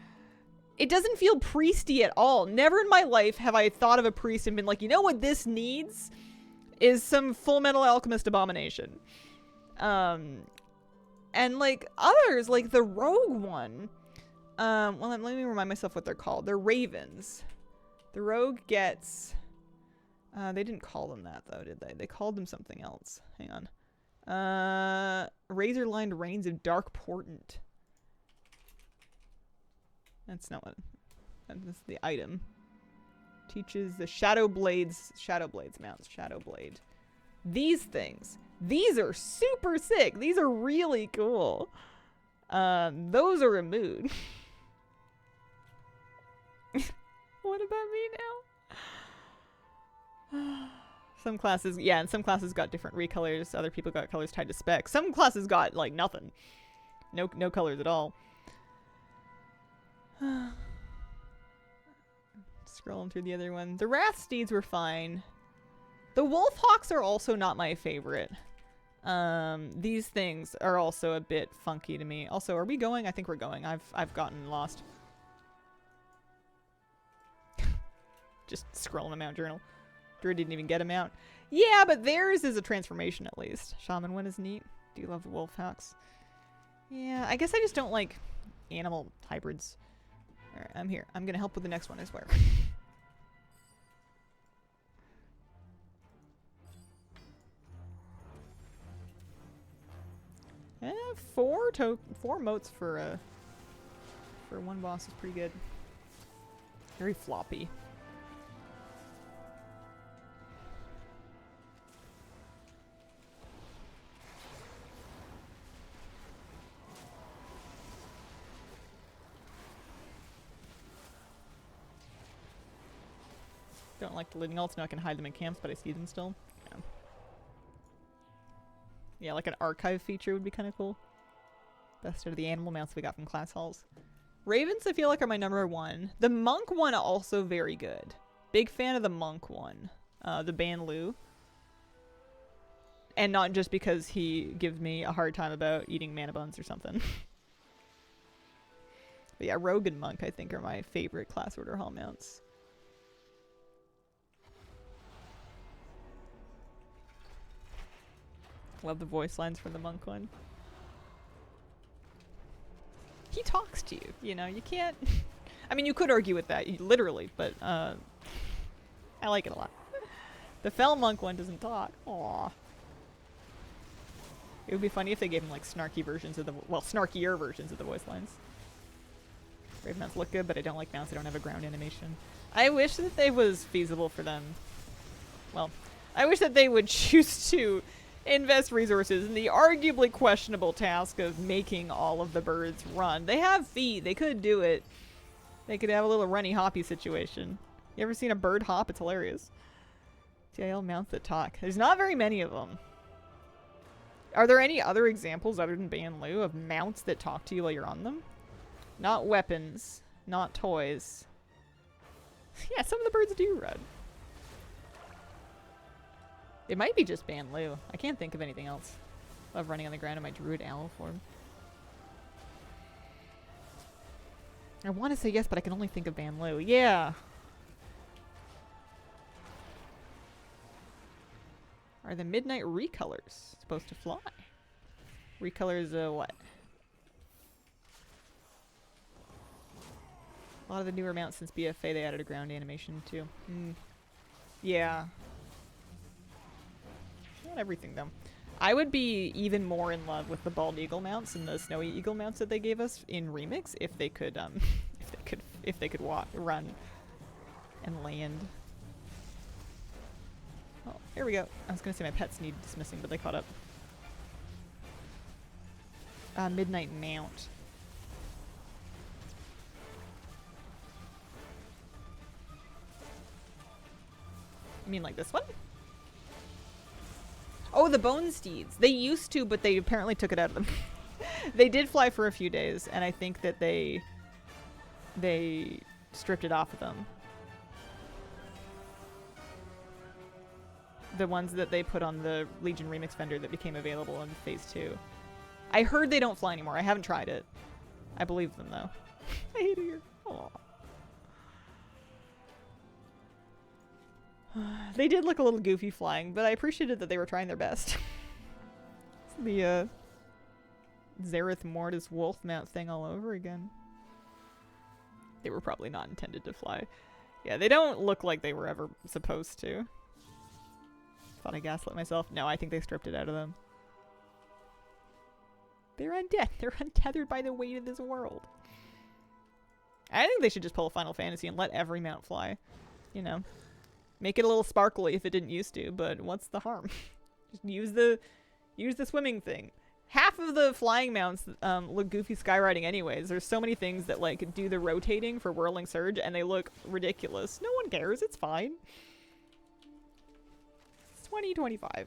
It doesn't feel priesty at all. Never in my life have I thought of a priest and been like, you know what this needs? Is some Full Metal Alchemist abomination. And like others, like the rogue one. Well, let me remind myself what they're called. They're ravens. The rogue gets... they didn't call them that though, did they? They called them something else. Hang on. Razor-lined reins of dark portent. That's not what... That's the item. Teaches the Shadow Blades mounts. Shadow Blade. These things. These are super sick. These are really cool. Those are a mood. What about me now? Some classes, yeah, and some classes got different recolors. Other people got colors tied to specs. Some classes got, like, nothing. No colors at all. Scrolling through the other one. The Wrath Steeds were fine. The Wolfhawks are also not my favorite. These things are also a bit funky to me. Also, are we going? I think we're going. I've gotten lost. Just scrolling them out journal. Druid didn't even get him out. Yeah, but theirs is a transformation at least. Shaman one is neat. Do you love the Wolfhawks? Yeah, I guess I just don't like animal hybrids. Alright, I'm here. I'm gonna help with the next one, I swear. Four motes for one boss is pretty good. Very floppy. Don't like the leading ults. Now I can hide them in camps, but I see them still. Yeah, yeah, like an archive feature would be kind of cool. Best out of the animal mounts we got from class halls. Ravens, I feel like, are my number one. The monk one also very good. Big fan of the monk one. The Ban Lu. And not just because he gives me a hard time about eating mana buns or something. But yeah, Rogue and Monk, I think, are my favorite class order hall mounts. Love the voice lines from the monk one. He talks to you, you know, you can't... I mean, you could argue with that, literally, but I like it a lot. The Fel Monk one doesn't talk. Aww. It would be funny if they gave him, like, snarky versions of the... Well, snarkier versions of the voice lines. Brave mounts look good, but I don't like mounts that don't have a ground animation. I wish that they was feasible for them. Well, I wish that they would choose to invest resources in the arguably questionable task of making all of the birds run. They have feet. They could do it. They could have a little runny hoppy situation. You ever seen a bird hop? It's hilarious. TIL mounts that talk. There's not very many of them. Are there any other examples other than Ban Lu of mounts that talk to you while you're on them? Not weapons. Not toys. Yeah, some of the birds do run. It might be just Ban Lu. I can't think of anything else. Love running on the ground in my druid owl form. I want to say yes, but I can only think of Ban Lu. Yeah. Are the midnight recolors supposed to fly? Recolors, what? A lot of the newer mounts since BFA, they added a ground animation too. Yeah. Not everything though. I would be even more in love with the bald eagle mounts and the snowy eagle mounts that they gave us in remix if they could if they could walk, run, and land. Oh, here we go. I was gonna say my pets need dismissing, but they caught up. Midnight mount. You mean like this one? Oh, the bone steeds. They used to, but they apparently took it out of them. They did fly for a few days, and I think that they stripped it off of them. The ones that they put on the Legion Remix vendor that became available in Phase 2. I heard they don't fly anymore. I haven't tried it. I believe them, though. I hate it here. Aww. They did look a little goofy flying, but I appreciated that they were trying their best. The Zareth Mortis wolf mount thing all over again. They were probably not intended to fly. Yeah, they don't look like they were ever supposed to. Thought I gaslit myself. No, I think they stripped it out of them. They're undead. They're untethered by the weight of this world. I think they should just pull a Final Fantasy and let every mount fly. You know. Make it a little sparkly if it didn't used to, but what's the harm? Just use the swimming thing. Half of the flying mounts look goofy skywriting anyways. There's so many things that like do the rotating for Whirling Surge and they look ridiculous. No one cares, it's fine. It's 2025.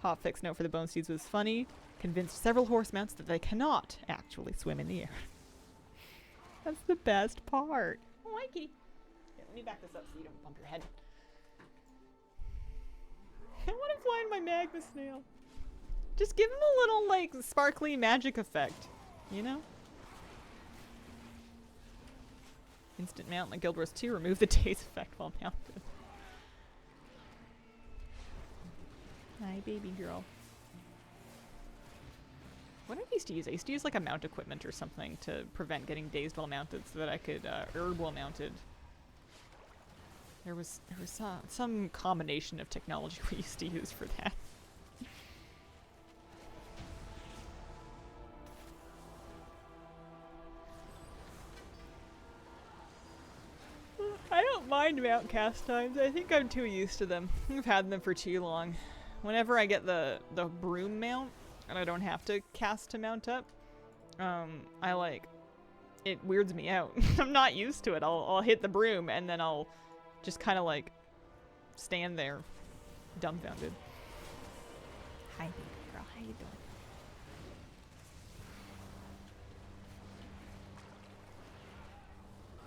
Hotfix note for the Bone Steeds was funny. Convinced several horse mounts that they cannot actually swim in the air. That's the best part. Oh, hi, kitty. Let me back this up so you don't bump your head. I want to fly in my magma snail. Just give him a little, like, sparkly magic effect. You know? Instant mount like Guild Wars 2. Remove the daze effect while mounted. Hi, baby girl. What did I used to use? I used to use like a mount equipment or something to prevent getting dazed while mounted so that I could herb while mounted. There was some combination of technology we used to use for that. I don't mind mount cast times. I think I'm too used to them. I've had them for too long. Whenever I get the broom mount and I don't have to cast to mount up, I like, it weirds me out. I'm not used to it. I'll hit the broom and then I'll just kind of like stand there dumbfounded. Hi, baby girl. How you doing?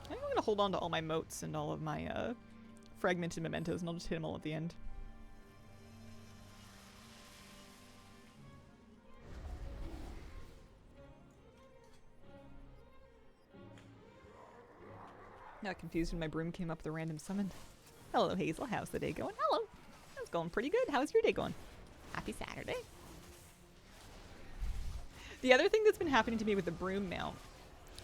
I think I'm gonna hold on to all my motes and all of my fragmented mementos, and I'll just hit them all at the end. Got confused when my broom came up with a random summon. Hello, Hazel. How's the day going? Hello. It's going pretty good. How's your day going? Happy Saturday. The other thing that's been happening to me with the broom mount,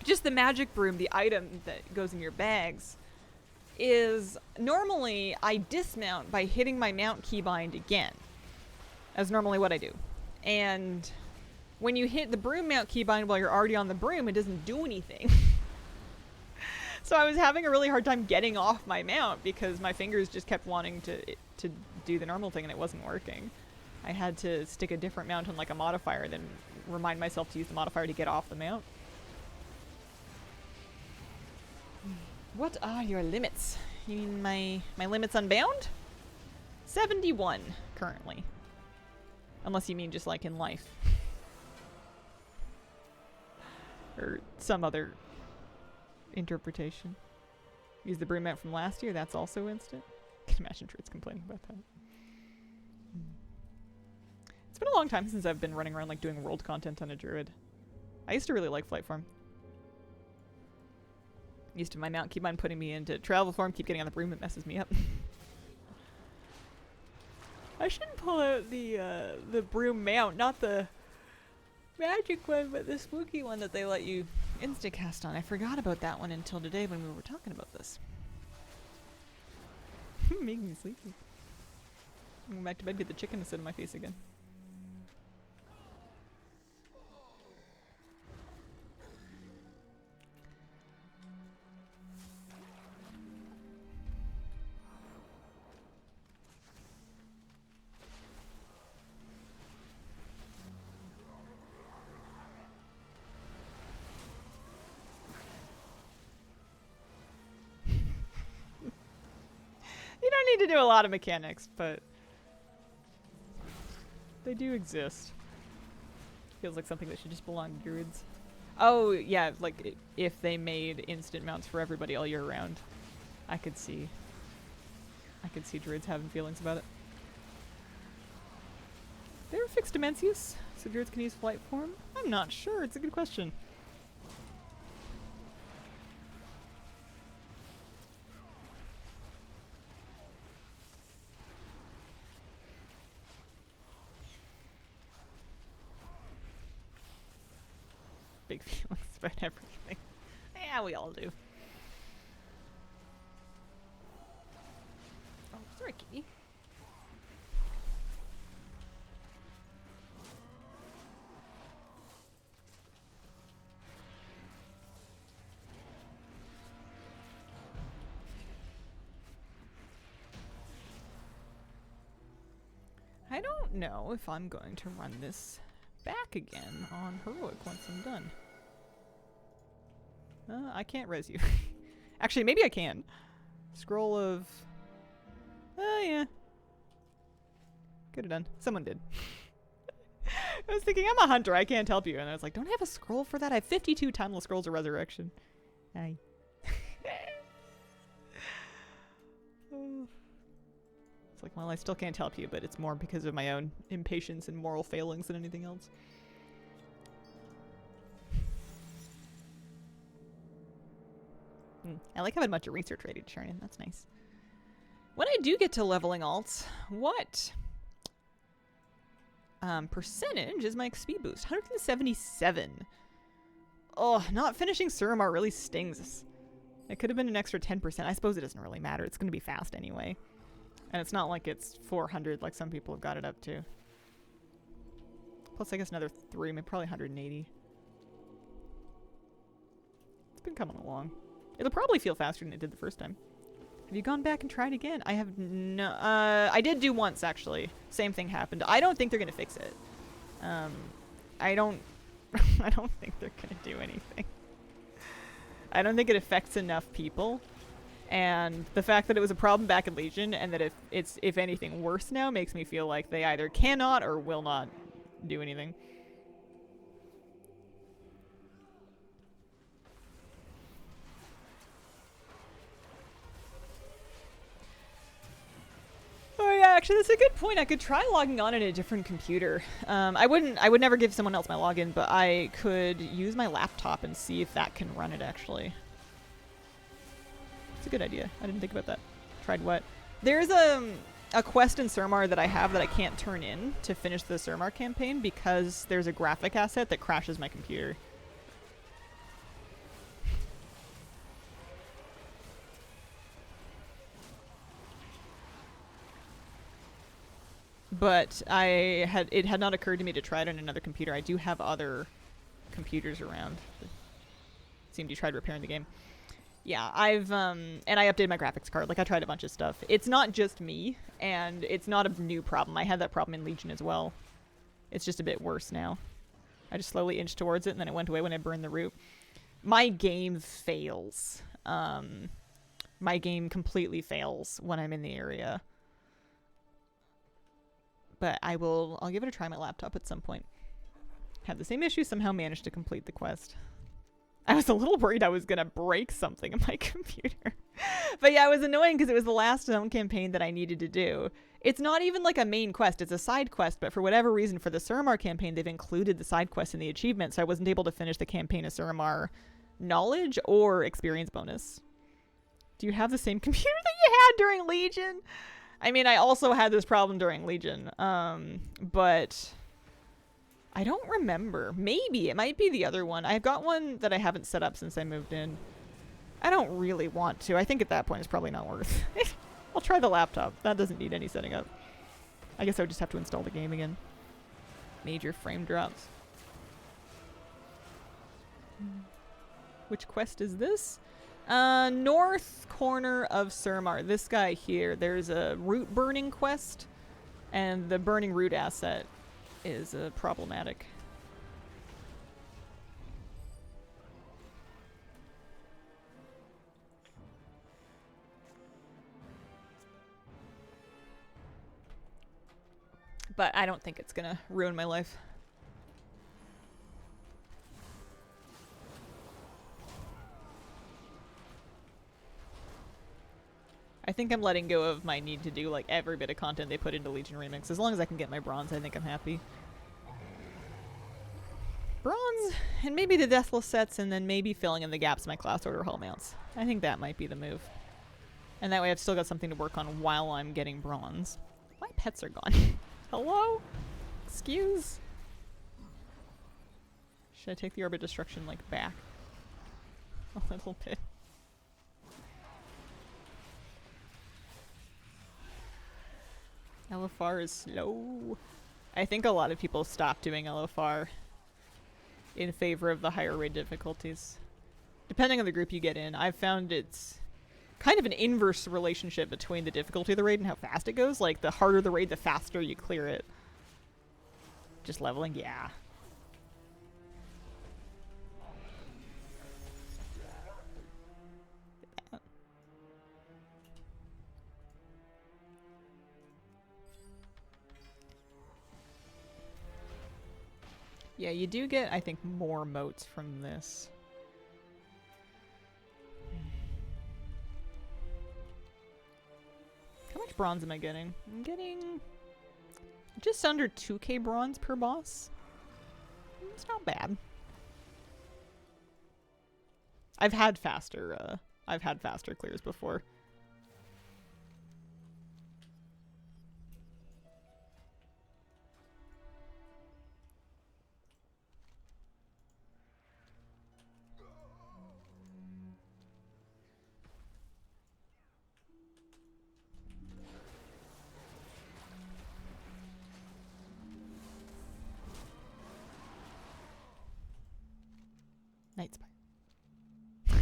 just the magic broom, the item that goes in your bags, is normally I dismount by hitting my mount keybind again. That's normally what I do. And when you hit the broom mount keybind while you're already on the broom, it doesn't do anything. So I was having a really hard time getting off my mount because my fingers just kept wanting to do the normal thing and it wasn't working. I had to stick a different mount on like a modifier, then remind myself to use the modifier to get off the mount. What are your limits? You mean my limits unbound? 71 currently. Unless you mean just like in life. Or some other interpretation. Use the broom mount from last year, that's also instant. I can imagine Druid's complaining about that. It's been a long time since I've been running around like doing world content on a Druid. I used to really like flight form. Used to my mount keep on putting me into travel form, keep getting on the broom, it messes me up. I shouldn't pull out the broom mount, not the magic one, but the spooky one that they let you instacast on. I forgot about that one until today when we were talking about this. Making me sleepy. I'm going back to bed, get the chicken to sit in my face again. You don't need to do a lot of mechanics, but they do exist. Feels like something that should just belong to Druids. Oh, yeah, like if they made instant mounts for everybody all year round, I could see Druids having feelings about it. They were fixed Dimensius, so Druids can use flight form? I'm not sure, it's a good question. Big feelings about everything. Yeah, we all do. Oh, sorry, kitty. I don't know if I'm going to run this back again on Heroic once I'm done. I can't res you. Actually, maybe I can. Scroll of... Oh, yeah. Could have done. Someone did. I was thinking, I'm a hunter, I can't help you. And I was like, don't I have a scroll for that? I have 52 timeless scrolls of resurrection. Aye. It's like, well, I still can't help you, but it's more because of my own impatience and moral failings than anything else. I like having a bunch of research ready to turn in. That's nice. When I do get to leveling alts, what Percentage is my XP boost. 177. Oh, not finishing Suramar really stings. It could have been an extra 10%. I suppose it doesn't really matter. It's going to be fast anyway. And it's not like it's 400 like some people have got it up to. Plus, I guess another 3, maybe probably 180. It's been coming along. It'll probably feel faster than it did the first time. Have you gone back and tried again? I have no... I did do once, actually. Same thing happened. I don't think they're going to fix it. I don't... I don't think they're going to do anything. I don't think it affects enough people. And the fact that it was a problem back in Legion, and that if it's, if anything, worse now, makes me feel like they either cannot or will not do anything. Oh yeah, actually that's a good point. I could try logging on a different computer. I would never give someone else my login, but I could use my laptop and see if that can run it actually. It's a good idea. I didn't think about that. Tried what? There's a quest in Suramar that I have that I can't turn in to finish the Suramar campaign because there's a graphic asset that crashes my computer. But it had not occurred to me to try it on another computer. I do have other computers around that seem to try repairing the game. Yeah, and I updated my graphics card. Like, I tried a bunch of stuff. It's not just me, and it's not a new problem. I had that problem in Legion as well. It's just a bit worse now. I just slowly inched towards it, and then it went away when I burned the root. My game fails. My game completely fails when I'm in the area. But I'll give it a try on my laptop at some point. Had the same issue, somehow managed to complete the quest. I was a little worried I was going to break something in my computer. But yeah, it was annoying because it was the last zone campaign that I needed to do. It's not even like a main quest, it's a side quest, but for whatever reason for the Suramar campaign, they've included the side quest in the achievement, so I wasn't able to finish the campaign of Suramar knowledge or experience bonus. Do you have the same computer that you had during Legion? I mean, I also had this problem during Legion, but I don't remember. Maybe. It might be the other one. I've got one that I haven't set up since I moved in. I don't really want to. I think at that point it's probably not worth it. I'll try the laptop. That doesn't need any setting up. I guess I would just have to install the game again. Major frame drops. Which quest is this? North corner of Suramar. This guy here. There's a root burning quest, and the burning root asset is problematic. But I don't think it's gonna ruin my life. I think I'm letting go of my need to do like every bit of content they put into Legion Remix. As long as I can get my bronze, I think I'm happy. Bronze, and maybe the Deathless sets, and then maybe filling in the gaps in my class order hull mounts. I think that might be the move. And that way I've still got something to work on while I'm getting bronze. My pets are gone. Hello? Excuse? Should I take the orbit destruction like back? A little bit. LFR is slow. I think a lot of people stop doing LFR in favor of the higher raid difficulties. Depending on the group you get in, I've found it's kind of an inverse relationship between the difficulty of the raid and how fast it goes. Like, the harder the raid, the faster you clear it. Just leveling? Yeah. Yeah, you do get, I think, more motes from this. How much bronze am I getting? I'm getting just under 2k bronze per boss. It's not bad. I've had faster clears before. Night Spire.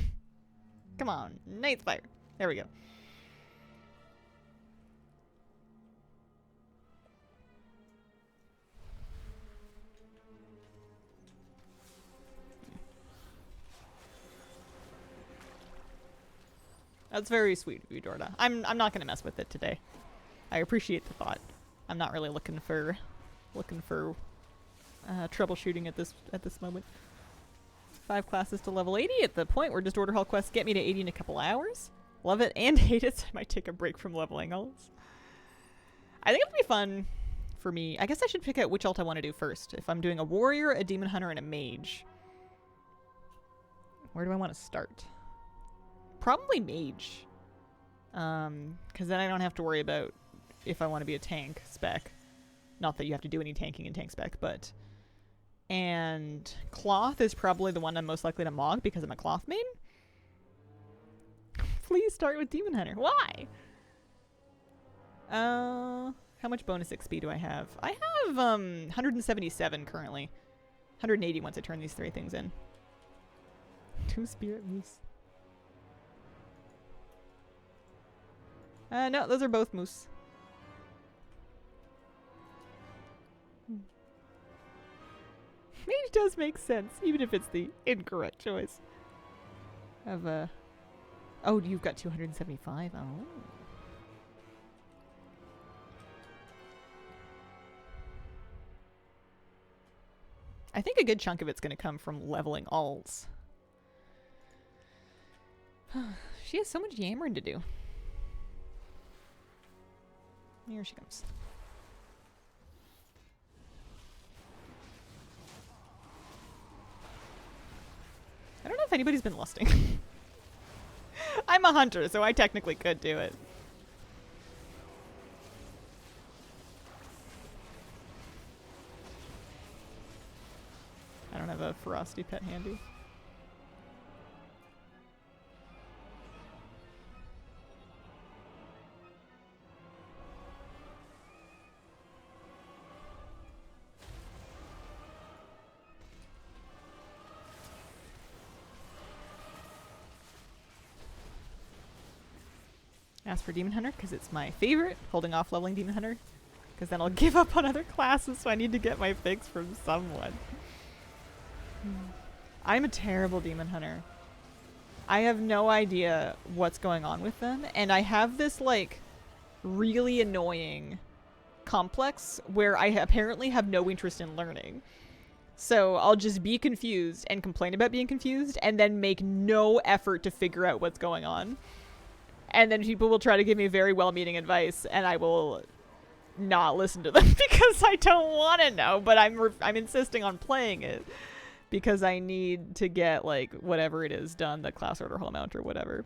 Come on, Night Spire. There we go. That's very sweet of you, Dorda. I'm not gonna mess with it today. I appreciate the thought. I'm not really looking for troubleshooting at this moment. 5 classes to level 80 at the point where just order hall quests get me to 80 in a couple hours. Love it and hate it. So I might take a break from leveling alts. I think it'll be fun for me. I guess I should pick out which alt I want to do first. If I'm doing a warrior, a demon hunter, and a mage. Where do I want to start? Probably mage. Because then I don't have to worry about if I want to be a tank spec. Not that you have to do any tanking in tank spec, but... And cloth is probably the one I'm most likely to mog because I'm a cloth main. Please start with demon hunter. Why? How much bonus XP do I have? I have 177 currently. 180 once I turn these 3 things in. 2 spirit moose. No, those are both moose. Mage does make sense, even if it's the incorrect choice. Of oh, you've got 275. Oh. I think a good chunk of it's going to come from leveling alts. She has so much yammering to do. Here she comes. I don't know if anybody's been lusting. I'm a hunter, so I technically could do it. I don't have a ferocity pet handy. Ask for Demon Hunter because it's my favorite, holding off leveling Demon Hunter because then I'll give up on other classes, so I need to get my fix from someone. I'm a terrible Demon Hunter. I have no idea what's going on with them, and I have this like really annoying complex where I apparently have no interest in learning. So I'll just be confused and complain about being confused and then make no effort to figure out what's going on. And then people will try to give me very well-meaning advice, and I will not listen to them because I don't want to know, but I'm insisting on playing it because I need to get, like, whatever it is done, the class order hall mount or whatever.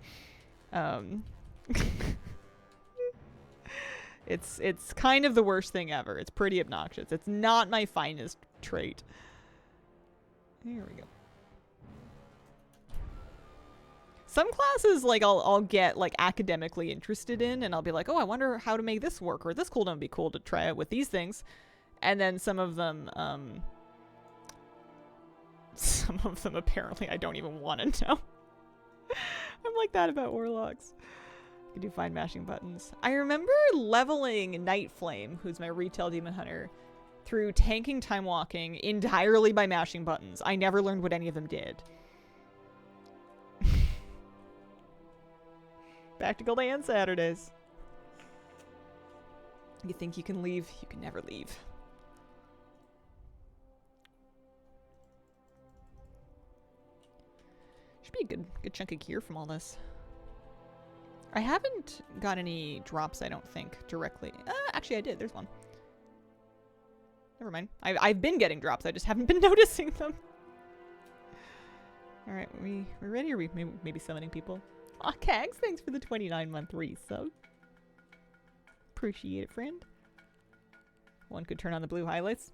It's kind of the worst thing ever. It's pretty obnoxious. It's not my finest trait. Here we go. Some classes, like, I'll get, like, academically interested in, and I'll be like, oh, I wonder how to make this work, or this cooldown would be cool to try out with these things. And then some of them apparently I don't even want to know. I'm like that about warlocks. I do fine mashing buttons. I remember leveling Night Flame, who's my retail demon hunter, through tanking time walking entirely by mashing buttons. I never learned what any of them did. Back to Gul'dan Saturdays. You think you can leave? You can never leave. Should be a good chunk of gear from all this. I haven't got any drops, I don't think, directly. Actually, I did. There's one. Never mind. I've been getting drops. I just haven't been noticing them. All right, we're ready? Or we maybe summoning people? Aw, Kags, thanks for the 29-month resub. Appreciate it, friend. One could turn on the blue highlights.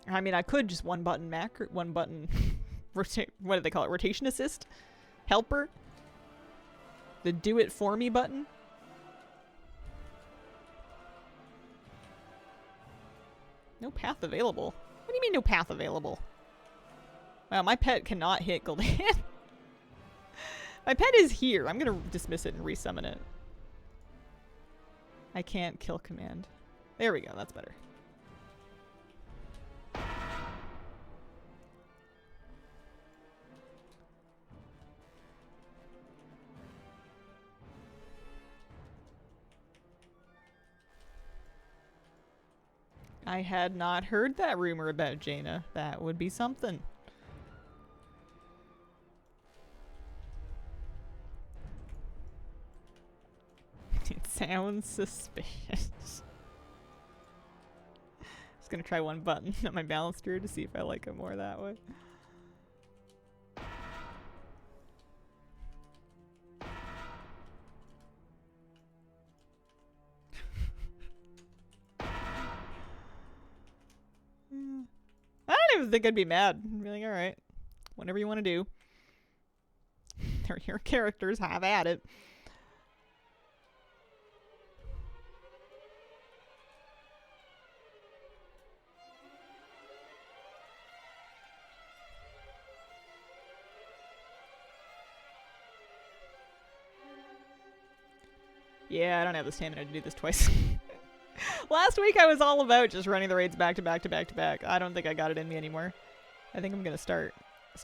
I mean, I could just one button rotate. What do they call it? Rotation assist? Helper? The do it for me button? No path available. What do you mean no path available? Wow, my pet cannot hit Gul'dan. My pet is here. I'm gonna dismiss it and resummon it. I can't kill command. There we go, that's better. I had not heard that rumor about Jaina. That would be something. It sounds suspicious. Just gonna try one button on my baluster to see if I like it more that way. I don't even think I'd be mad. I'd be like, alright, whatever you want to do. They're your characters, have at it. Yeah, I don't have the stamina to do this twice. Last week I was all about just running the raids back to back to back to back. I don't think I got it in me anymore. I think I'm gonna start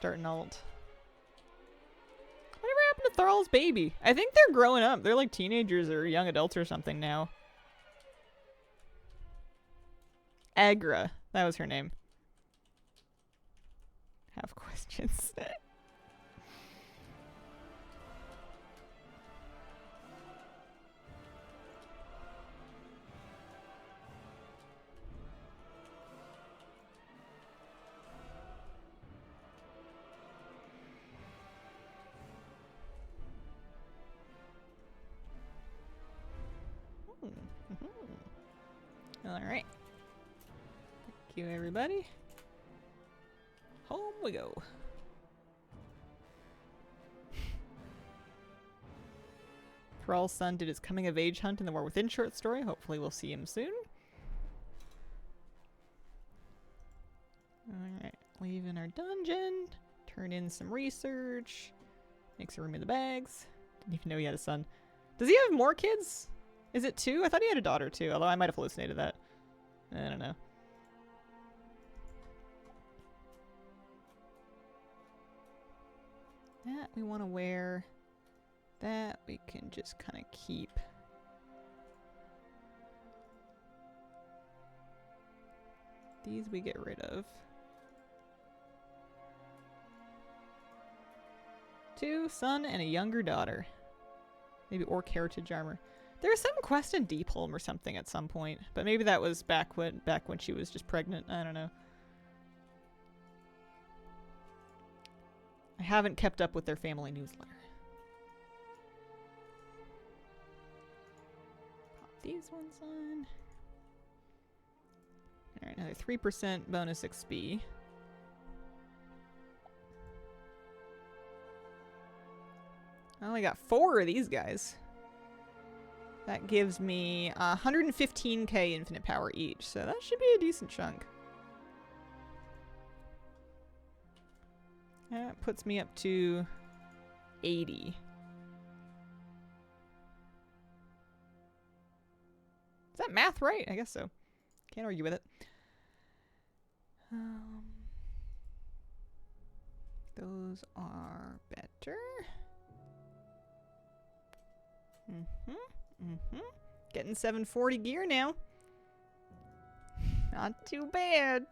an alt. Whatever happened to Thrall's baby? I think they're growing up. They're like teenagers or young adults or something now. Agra. That was her name. Have questions. Alright. Thank you, everybody. Home we go. Thrall's son did his coming of age hunt in the War Within short story. Hopefully we'll see him soon. Alright, leaving our dungeon. Turn in some research. Make some room in the bags. Didn't even know he had a son. Does he have more kids? Is it 2? I thought he had a daughter too, although I might have hallucinated that. I don't know. That we want to wear. That we can just kind of keep. These we get rid of. 2, son and a younger daughter. Maybe orc heritage armor. There was some quest in Deepholm or something at some point, but maybe that was back when she was just pregnant. I don't know. I haven't kept up with their family newsletter. Pop these ones on. Alright, another 3% bonus XP. I only got 4 of these guys. That gives me 115k infinite power each, so that should be a decent chunk. That puts me up to 80. Is that math right? I guess so. Can't argue with it. Those are better. Getting 740 gear now. Not too bad.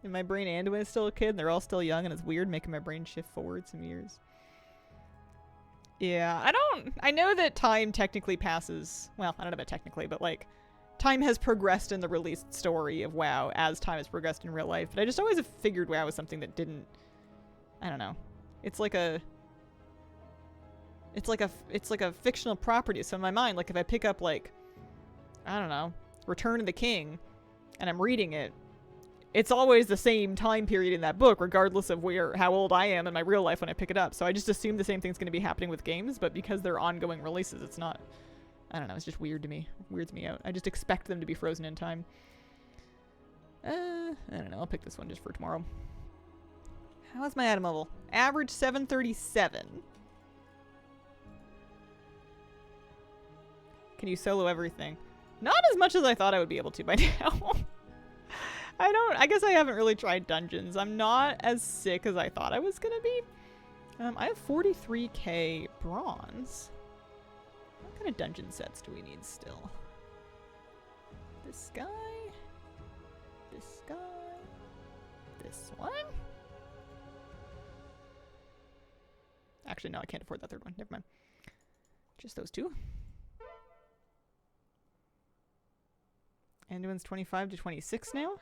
In my brain, Anduin is still a kid, and they're all still young, and it's weird making my brain shift forward some years. Yeah, I know that time technically passes. Well, I don't know about technically, but like, time has progressed in the released story of WoW as time has progressed in real life. But I just always have figured WoW was something that didn't. I don't know. It's like a fictional property. So in my mind, like if I pick up like, I don't know, Return of the King, and I'm reading it, it's always the same time period in that book, regardless of how old I am in my real life when I pick it up. So I just assume the same thing's going to be happening with games, but because they're ongoing releases, it's not. I don't know. It's just weird to me. It weirds me out. I just expect them to be frozen in time. I don't know. I'll pick this one just for tomorrow. How's my item level? Average 737. Can you solo everything? Not as much as I thought I would be able to by now. I guess I haven't really tried dungeons. I'm not as sick as I thought I was gonna be. I have 43k bronze. What kind of dungeon sets do we need still? This guy? This guy? This one? Actually, no, I can't afford that third one. Never mind. Just those two. Anduin's 25 to 26 now?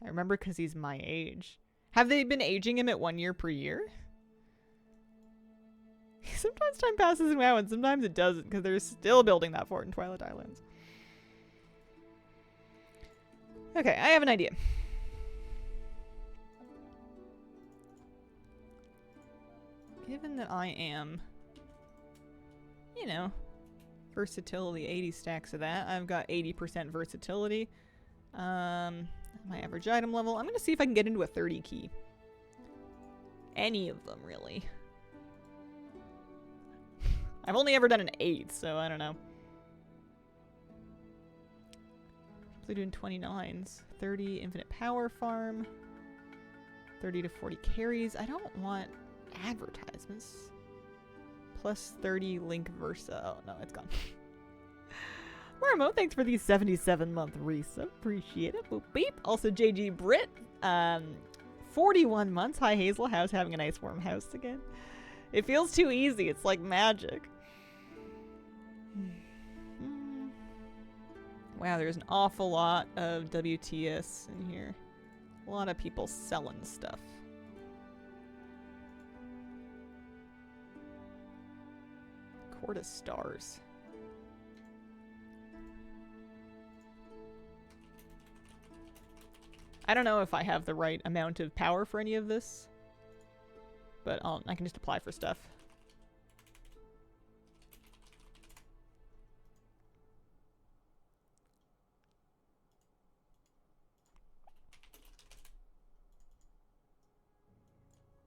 I remember because he's my age. Have they been aging him at 1 year per year? Sometimes time passes in WoW and sometimes it doesn't because they're still building that fort in Twilight Islands. Okay, I have an idea. Given that I am, you know, versatility, 80 stacks of that. I've got 80% versatility. My average item level. I'm going to see if I can get into a 30 key. Any of them, really. I've only ever done an 8, so I don't know. Probably doing 29s. 30 infinite power farm. 30 to 40 carries. I don't want advertisements. Plus 30 link versa. Oh, no, it's gone. Marmo, thanks for the 77-month resub. Appreciate it. Boop beep. Also, JG Brit. 41 months. Hi, Hazel. How's having a nice warm house again? It feels too easy. It's like magic. Wow, there's an awful lot of WTS in here. A lot of people selling stuff. Court of Stars. I don't know if I have the right amount of power for any of this, but I can just apply for stuff.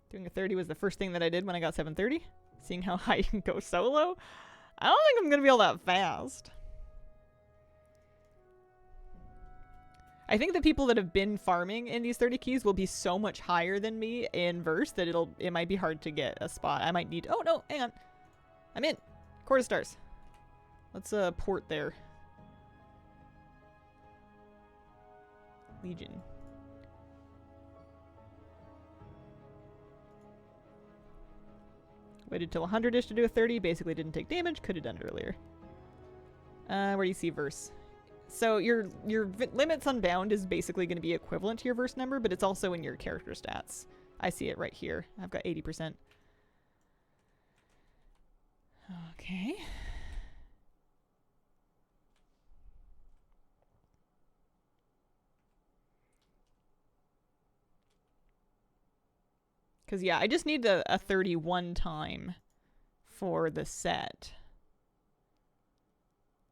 Doing a 30 was the first thing that I did when I got 730. Seeing how high you can go solo. I don't think I'm going to be all that fast. I think the people that have been farming in these 30 keys will be so much higher than me in verse that it might be hard to get a spot. I might need... Oh, no, hang on. I'm in. Court of Stars. Let's port there. Legion. Waited till 100-ish to do a 30. Basically didn't take damage. Could have done it earlier. Where do you see verse? So your limits unbound is basically going to be equivalent to your verse number, but it's also in your character stats. I see it right here. I've got 80%. Okay. Because, yeah, I just need a 31 time for the set.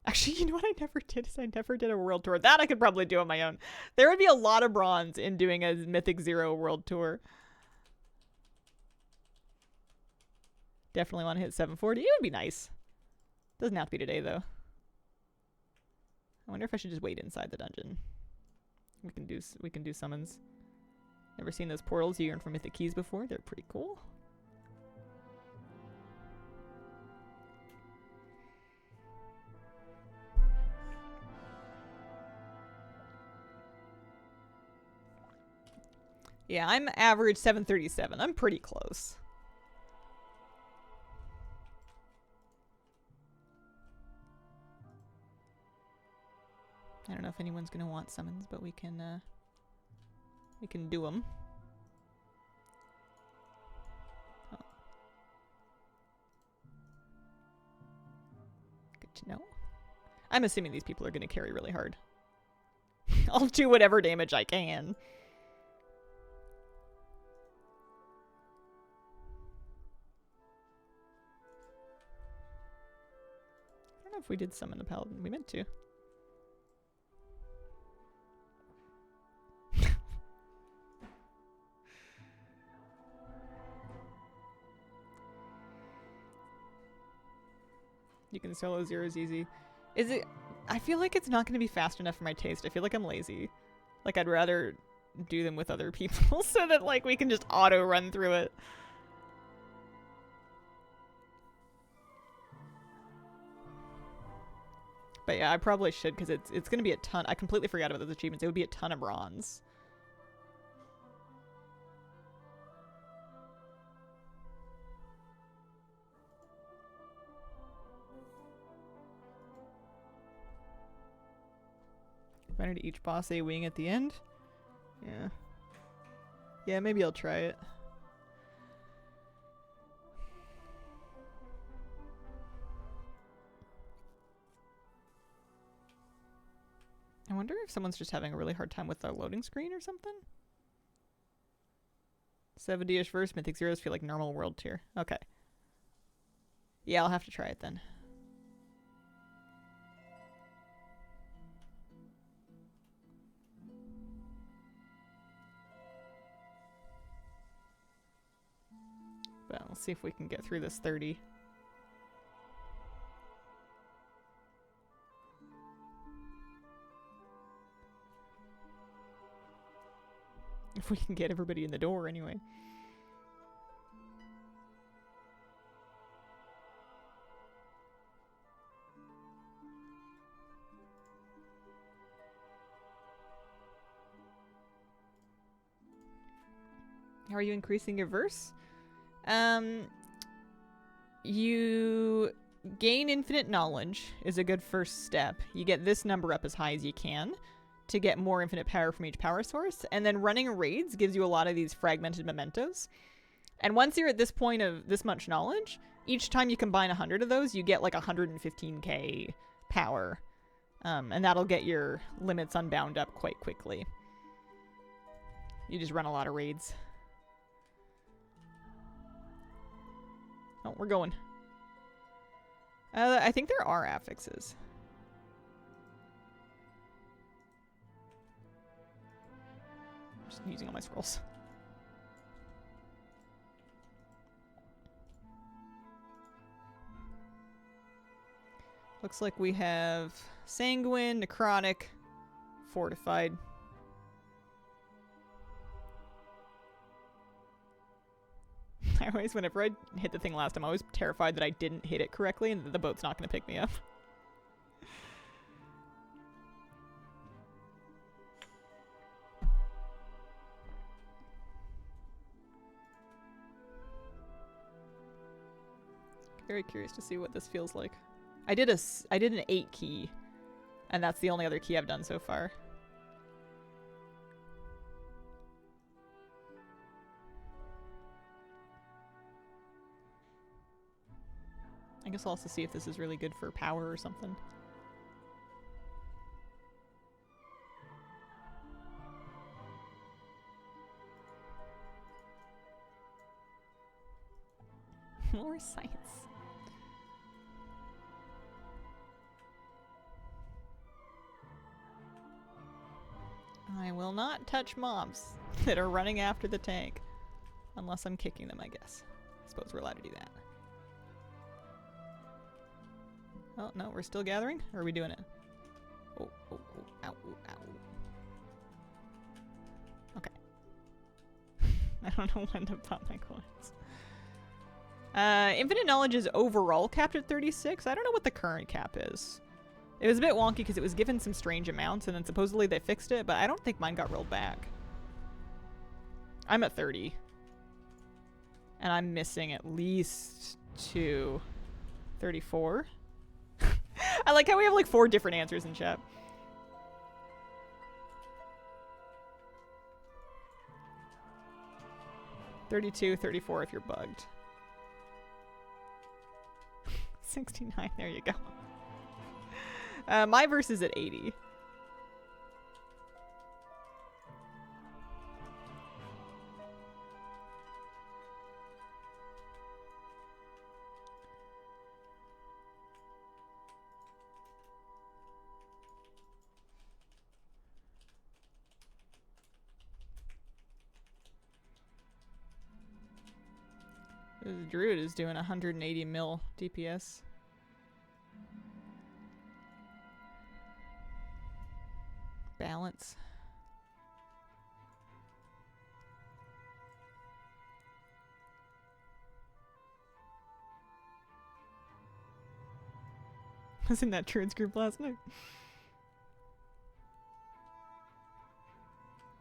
Actually, you know what I never did is I never did a world tour. That I could probably do on my own. There would be a lot of bronze in doing a Mythic Zero world tour. Definitely want to hit 740. It would be nice. Doesn't have to be today, though. I wonder if I should just wait inside the dungeon. We can do summons. Never seen those portals you earned from Mythic Keys before. They're pretty cool. Yeah, I'm average 737. I'm pretty close. I don't know if anyone's gonna want summons, but we can do them. Oh. Good to know. I'm assuming these people are gonna carry really hard. I'll do whatever damage I can. I don't know if we did summon the paladin. We meant to. You can solo zeros easy. Is it... I feel like it's not going to be fast enough for my taste. I feel like I'm lazy. Like, I'd rather do them with other people so that, like, we can just auto-run through it. But yeah, I probably should, because it's going to be a ton. I completely forgot about those achievements. It would be a ton of bronze. Better to each boss a wing at the end? Yeah. Yeah, maybe I'll try it. I wonder if someone's just having a really hard time with the loading screen or something? 70-ish verse, Mythic Zeros feel like normal world tier. Okay. Yeah, I'll have to try it then. Well, let's see if we can get through this 30. If we can get everybody in the door anyway. How are you increasing your verse? You gain infinite knowledge is a good first step. You get this number up as high as you can to get more infinite power from each power source. And then running raids gives you a lot of these fragmented mementos. And once you're at this point of this much knowledge, each time you combine 100 of those, you get like 115k power. And that'll get your limits unbound up quite quickly. You just run a lot of raids. Oh, we're going. I think there are affixes. I'm just using all my scrolls. Looks like we have Sanguine, Necrotic, Fortified. I always, whenever I hit the thing last time, I was terrified that I didn't hit it correctly and that the boat's not going to pick me up. Very curious to see what this feels like. I did an 8 key, and that's the only other key I've done so far. I guess I'll also see if this is really good for power or something. More science. I will not touch mobs that are running after the tank. Unless I'm kicking them, I guess. I suppose we're allowed to do that. Oh, no, we're still gathering? Or are we doing it? Oh, oh, oh, ow, ow, ow. Okay. I don't know when to pop my coins. Infinite Knowledge is overall capped at 36. I don't know what the current cap is. It was a bit wonky because it was given some strange amounts and then supposedly they fixed it, but I don't think mine got rolled back. I'm at 30. And I'm missing at least 2. 34. I like how we have like 4 different answers in chat. $32, $34 if you're bugged. 69, there you go. My verse is at 80. The druid is doing 180 mil DPS. was in that truants group last night.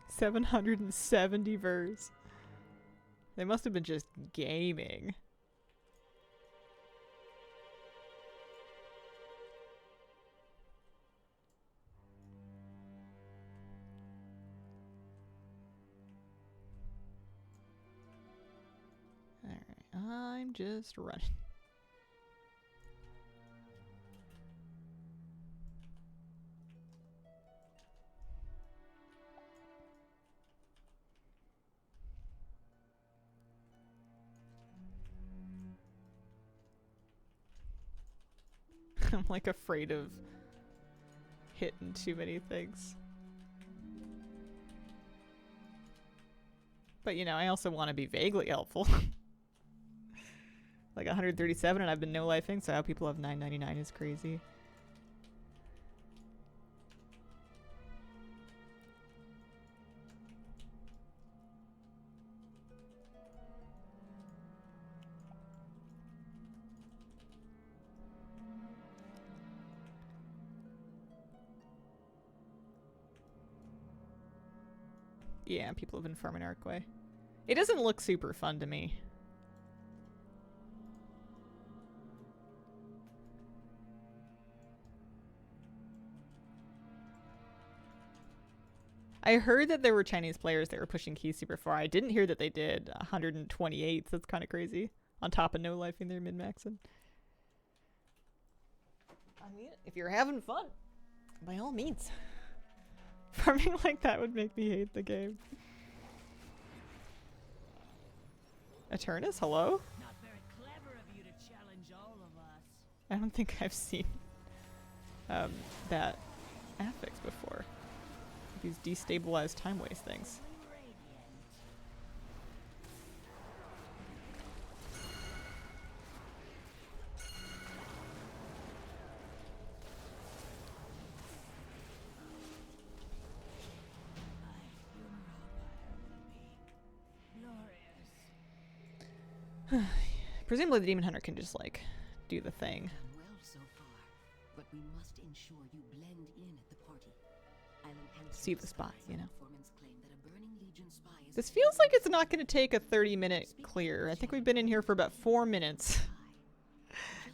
770 vers. They must have been just gaming. Alright, I'm just running. I'm like afraid of hitting too many things. But you know, I also want to be vaguely helpful. Like 137 and I've been no-lifing, so how people have 999 is crazy. Yeah, people have been farming Arcway. It doesn't look super fun to me. I heard that there were Chinese players that were pushing keys super far. I didn't hear that they did 128. That's kind of crazy. On top of no-lifing, they're min-maxing. I mean, if you're having fun, by all means. Farming like that would make me hate the game. Eternus, hello? Not very clever of you to challenge all of us. I don't think I've seen that affix before. These destabilized time waste things. Presumably the Demon Hunter can just like do the thing. Well so far, but we must ensure you blend in at the party. See the spy, you know. Claim that a burning legion spy is This feels like it's not going to take a 30-minute clear. I think we've been in here for about 4 minutes.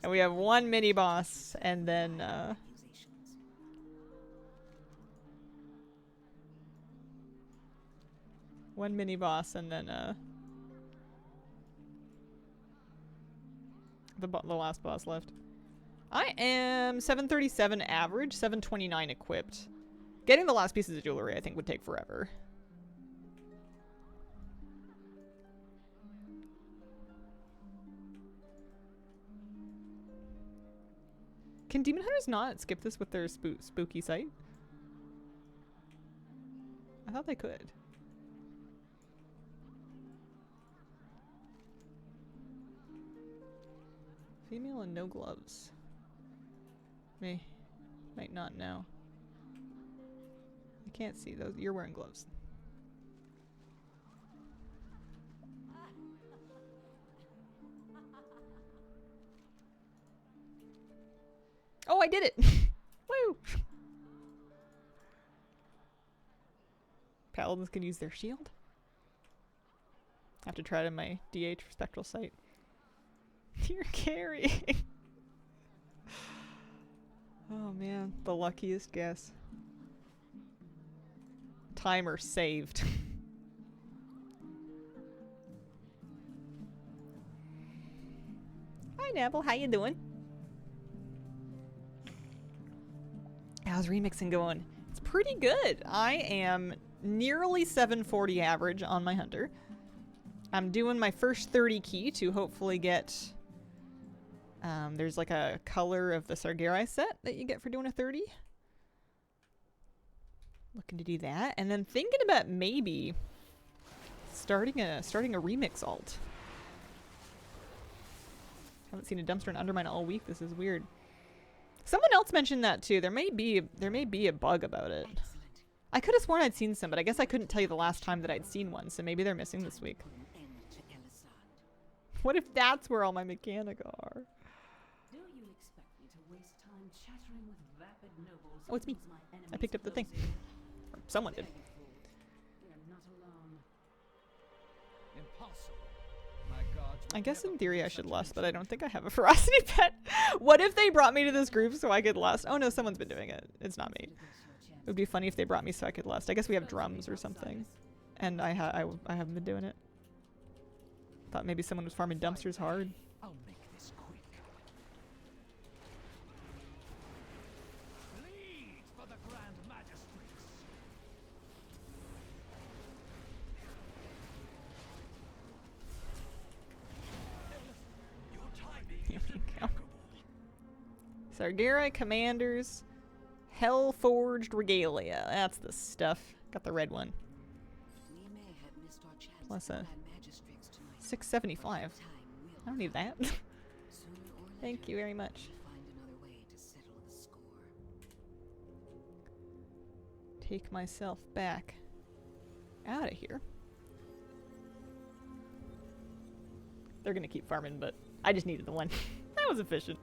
And we have one mini boss and then one mini boss and then the last boss left. I am 737 average, 729 equipped. Getting the last pieces of jewelry I think would take forever. Can Demon Hunters not skip this with their spooky sight? I thought they could. Female and no gloves. Might not know. I can't see those. You're wearing gloves. Oh, I did it! Woo! Paladins can use their shield. I have to try it in my DH spectral sight. You're carrying. Oh man, the luckiest guess. Timer saved. Hi Neville, how you doing? How's remixing going? It's pretty good. I am nearly 740 average on my hunter. I'm doing my first 30 key to hopefully get there's like a color of the Sargerai set that you get for doing a 30. Looking to do that, and then thinking about maybe starting a remix alt. Haven't seen a dumpster and undermine all week. This is weird. Someone else mentioned that too. There may be a bug about it. excellent. I could have sworn I'd seen some, but I guess I couldn't tell you the last time that I'd seen one. So maybe they're missing this week. Put an end to Elisand. What if that's where all my mechanic are? Do you expect me to waste time chattering with vapid nobles. Oh, it's me. My I enemies picked up the thing. close in. Or someone did. There you fool. We are not alone. Impossible. My gods would I guess never in theory I permit should such lust, an but I don't think I have a ferocity pet. What if they brought me to this group so I could lust? Oh no, someone's been doing it. It's not me. It would be funny if they brought me so I could lust. I guess we have drums or something. And I haven't been doing it. Thought maybe someone was farming dumpsters hard. I'll make this quick. Bleed for the Grand Magistrates. Your timing Here is we go. impeccable. Sargerai Commanders. Hell-Forged Regalia. That's the stuff. Got the red one. We may have missed our chance Plus to a add magistrates tonight, but 675. time I will don't need that. Sooner or Thank later, you very much. we'll find another way to settle the score. Take myself back out of here. They're gonna keep farming, but I just needed the one. That was efficient.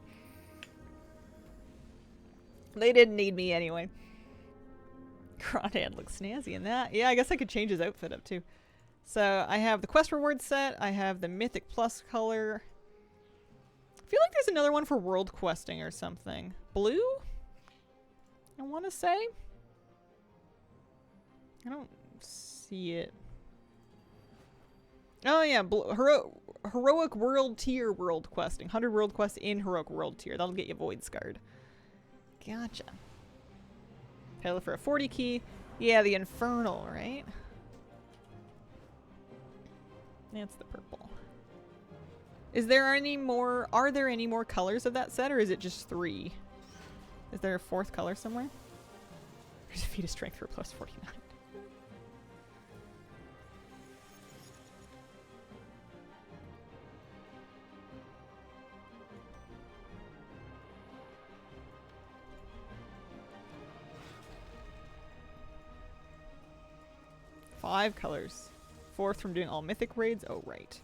They didn't need me anyway. Crawdad looks snazzy in that. Yeah, I guess I could change his outfit up too. So I have the quest reward set. I have the Mythic Plus color. I feel like there's another one for world questing or something. Blue? I want to say. I don't see it. Oh yeah, heroic world tier world questing. 100 world quests in heroic world tier. That'll get you void scarred. Gotcha. Okay, look for a 40 key. Yeah, the infernal, right? That's the purple. Is there any more? Are there any more colors of that set, or is it just 3? Is there a 4th color somewhere? There's a feat of strength for plus 49. Five colors. 4th from doing all mythic raids. Oh, right.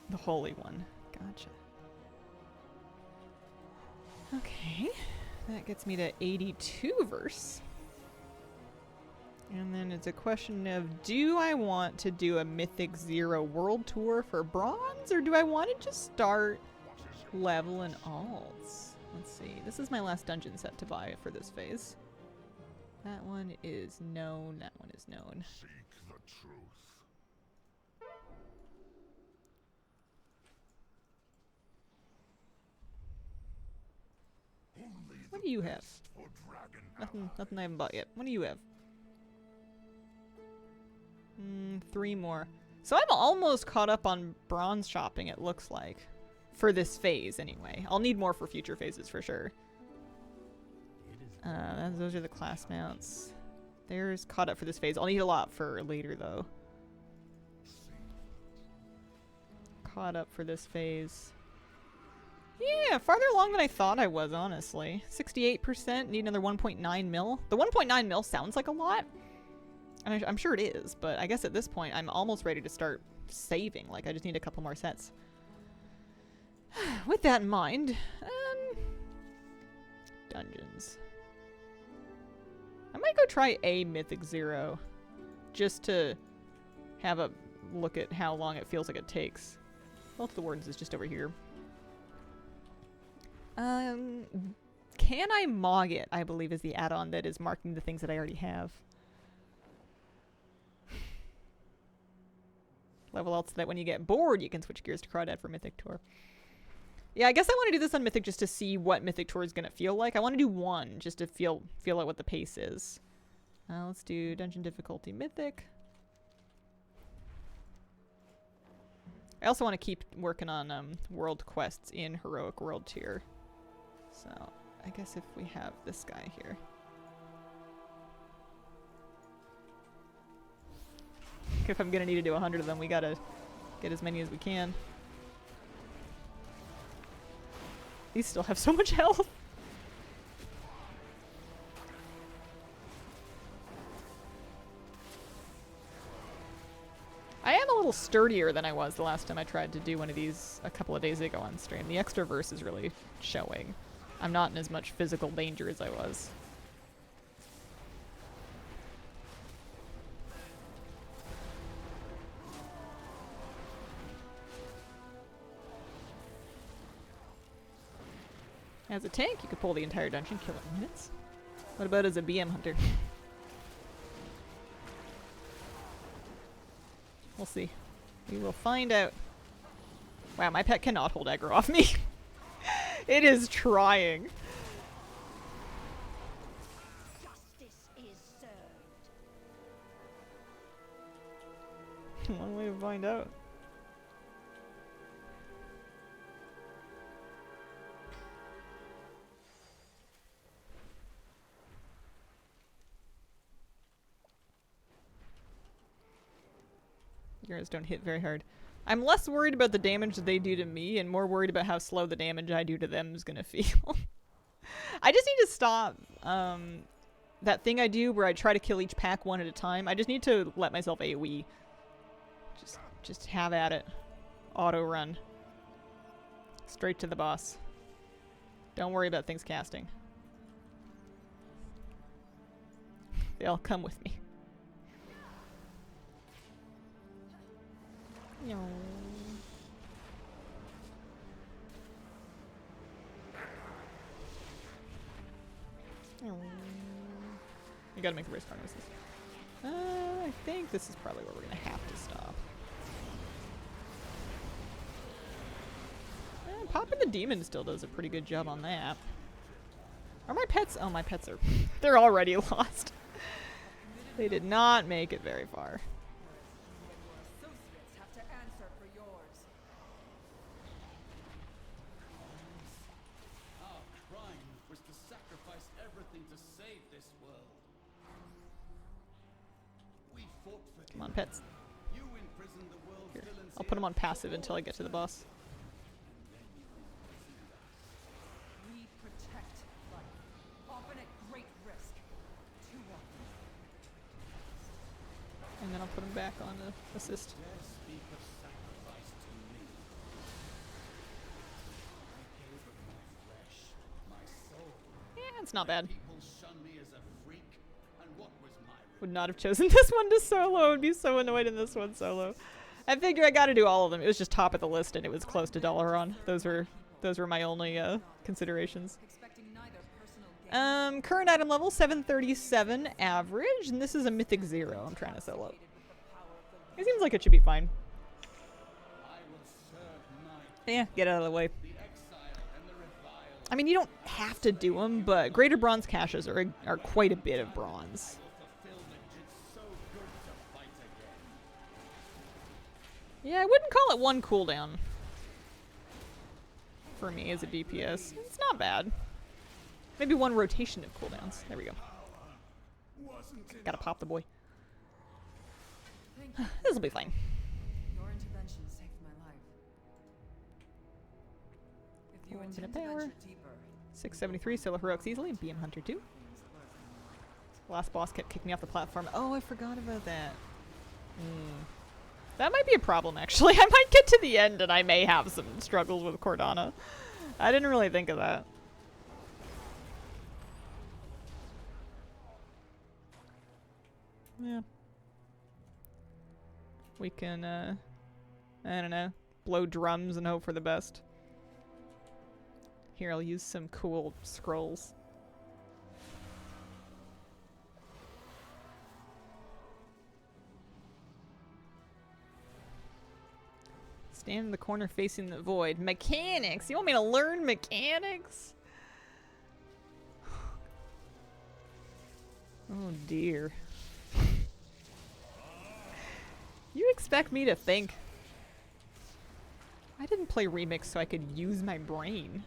The holy one. Gotcha. Okay. That gets me to 82 verse. And then it's a question of, do I want to do a Mythic 0 world tour for bronze, or do I want to just start leveling alts? Let's see. This is my last dungeon set to buy for this phase. That one is known. That one is known. Seek the truth. Only What the do you have? best for dragon Nothing I haven't bought yet. What do you have? 3 more. So I'm almost caught up on bronze shopping, it looks like. For this phase, anyway. I'll need more for future phases, for sure. Those are the class mounts. There's caught up for this phase. I'll need a lot for later, though. Caught up for this phase. Yeah, farther along than I thought I was, honestly. 68%, need another 1.9 mil. The 1.9 mil sounds like a lot. And I'm sure it is, but I guess at this point I'm almost ready to start saving. Like, I just need a couple more sets. With that in mind, dungeons. I might go try a Mythic 0 just to have a look at how long it feels like it takes. Well, the Wardens is just over here. Can I Mog it, I believe, is the add-on that is marking the things that I already have. Level out so that when you get bored, you can switch gears to Crawdad for Mythic Tour. Yeah, I guess I want to do this on Mythic just to see what Mythic Tour is going to feel like. I want to do 1 just to feel out what the pace is. Let's do Dungeon Difficulty Mythic. I also want to keep working on World Quests in Heroic World Tier. So, I guess if we have this guy here. If I'm going to need to do 100 of them, we got to get as many as we can. These still have so much health. I am a little sturdier than I was the last time I tried to do one of these a couple of days ago on stream. The extra verse is really showing. I'm not in as much physical danger as I was. As a tank, you could pull the entire dungeon, kill it in minutes. What about as a BM hunter? We'll see. We will find out. Wow, my pet cannot hold aggro off me. It is trying. Justice is served. One way to find out. Yours don't hit very hard. I'm less worried about the damage that they do to me and more worried about how slow the damage I do to them is gonna feel. I just need to stop that thing I do where I try to kill each pack one at a time. I just need to let myself AoE. Just have at it. Auto run. Straight to the boss. Don't worry about things casting. They'll come with me. No. You gotta make the race car noises. I think this is probably where we're gonna have to stop. Popping the demon still does a pretty good job on that. Are my pets? Oh, my pets are. They're already lost. They did not make it very far. Associates have to answer for yours. Our crime was to sacrifice everything to save this world. We fought for Come on, pets. you imprisoned the world's Here, villains. I'll put them on passive until I get to the boss. We protect life, often at great risk. Too often. And then I'll put them back on assist. Dare speak of sacrifice to me. I gave of my flesh, my soul. Yeah, it's not bad. People shun me as a freak, and what was my Would not have chosen this one to solo. I'd be so annoyed in this one solo. I figure I gotta do all of them. It was just top of the list and it was close to Dalaran. Those were my only considerations. Expecting neither personal gain Current item level 737 average, and this is a mythic 0 I'm trying to solo. with the power of the It seems like it should be fine. I will serve my Yeah, get out of the way. the exile and the reviled. I mean, you don't have to do them, but greater bronze caches are quite a bit of bronze. Fulfillment, it's so good to fight again. Yeah, I wouldn't call it one cooldown for me as a DPS. It's not bad. Maybe one rotation of cooldowns. There we go. Gotta pop the boy. Thank you. This'll be fine. Your intervention saved my life. If you One bit intend of to power. venture deeper, 673 solo heroics easily. BM Hunter 2. things lurk. Last boss kept kicking me off the platform. Oh, I forgot about that. That might be a problem, actually. I might get to the end and I may have some struggles with Cordana. I didn't really think of that. Yeah. We can, I don't know, blow drums and hope for the best. Here, I'll use some cool scrolls. Stand in the corner facing the void. Mechanics? You want me to learn mechanics? Oh dear. You expect me to think? I didn't play Remix so I could use my brain.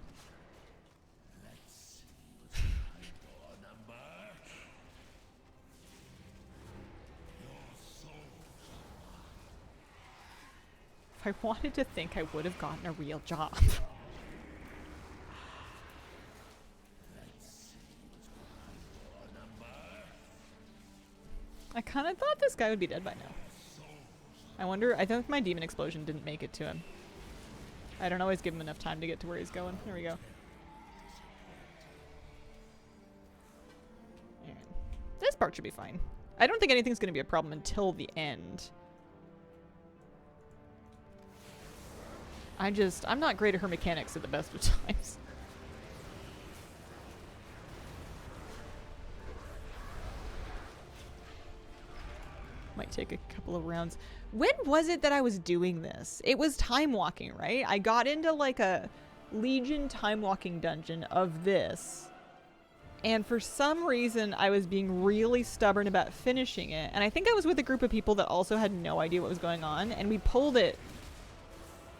If I wanted to think, I would have gotten a real job. I kind of thought this guy would be dead by now. I wonder, I think my demon explosion didn't make it to him. I don't always give him enough time to get to where he's going. There we go. Yeah. This part should be fine. I don't think anything's going to be a problem until the end. I'm not great at her mechanics at the best of times. Might take a couple of rounds. When was it that I was doing this? It was time walking, right? I got into like a Legion time walking dungeon of this. And for some reason, I was being really stubborn about finishing it. And I think I was with a group of people that also had no idea what was going on. And we pulled it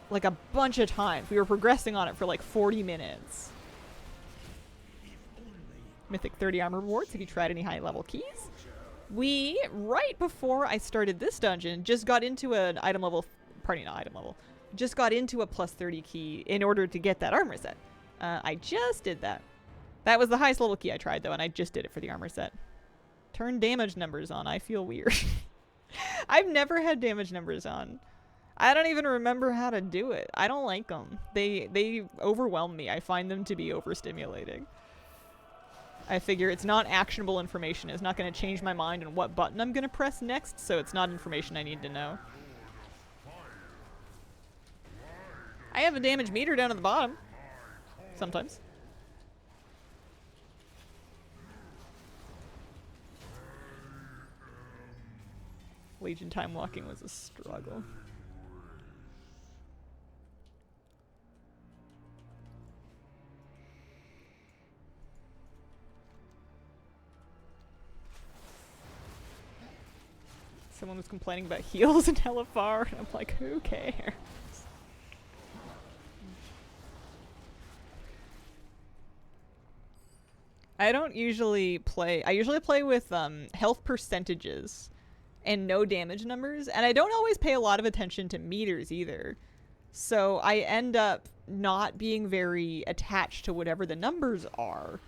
like a bunch of times. We were progressing on it for like 40 minutes. Mythic 30 armor rewards if you tried any high level keys. We, right before I started this dungeon, just got into an item level, pardon, not item level, just got into a plus 30 key in order to get that armor set. I just did that. That was the highest level key I tried though, and I just did it for the armor set. Turn damage numbers on. I feel weird. I've never had damage numbers on. I don't even remember how to do it. I don't like them. They overwhelm me. I find them to be overstimulating. I figure it's not actionable information. It's not going to change my mind on what button I'm going to press next, so it's not information I need to know. I have a damage meter down at the bottom. Sometimes. Legion time walking was a struggle. Someone was complaining about heals in LFR, and I'm like, who cares? I don't usually play. I usually play with health percentages and no damage numbers, and I don't always pay a lot of attention to meters either. So I end up not being very attached to whatever the numbers are.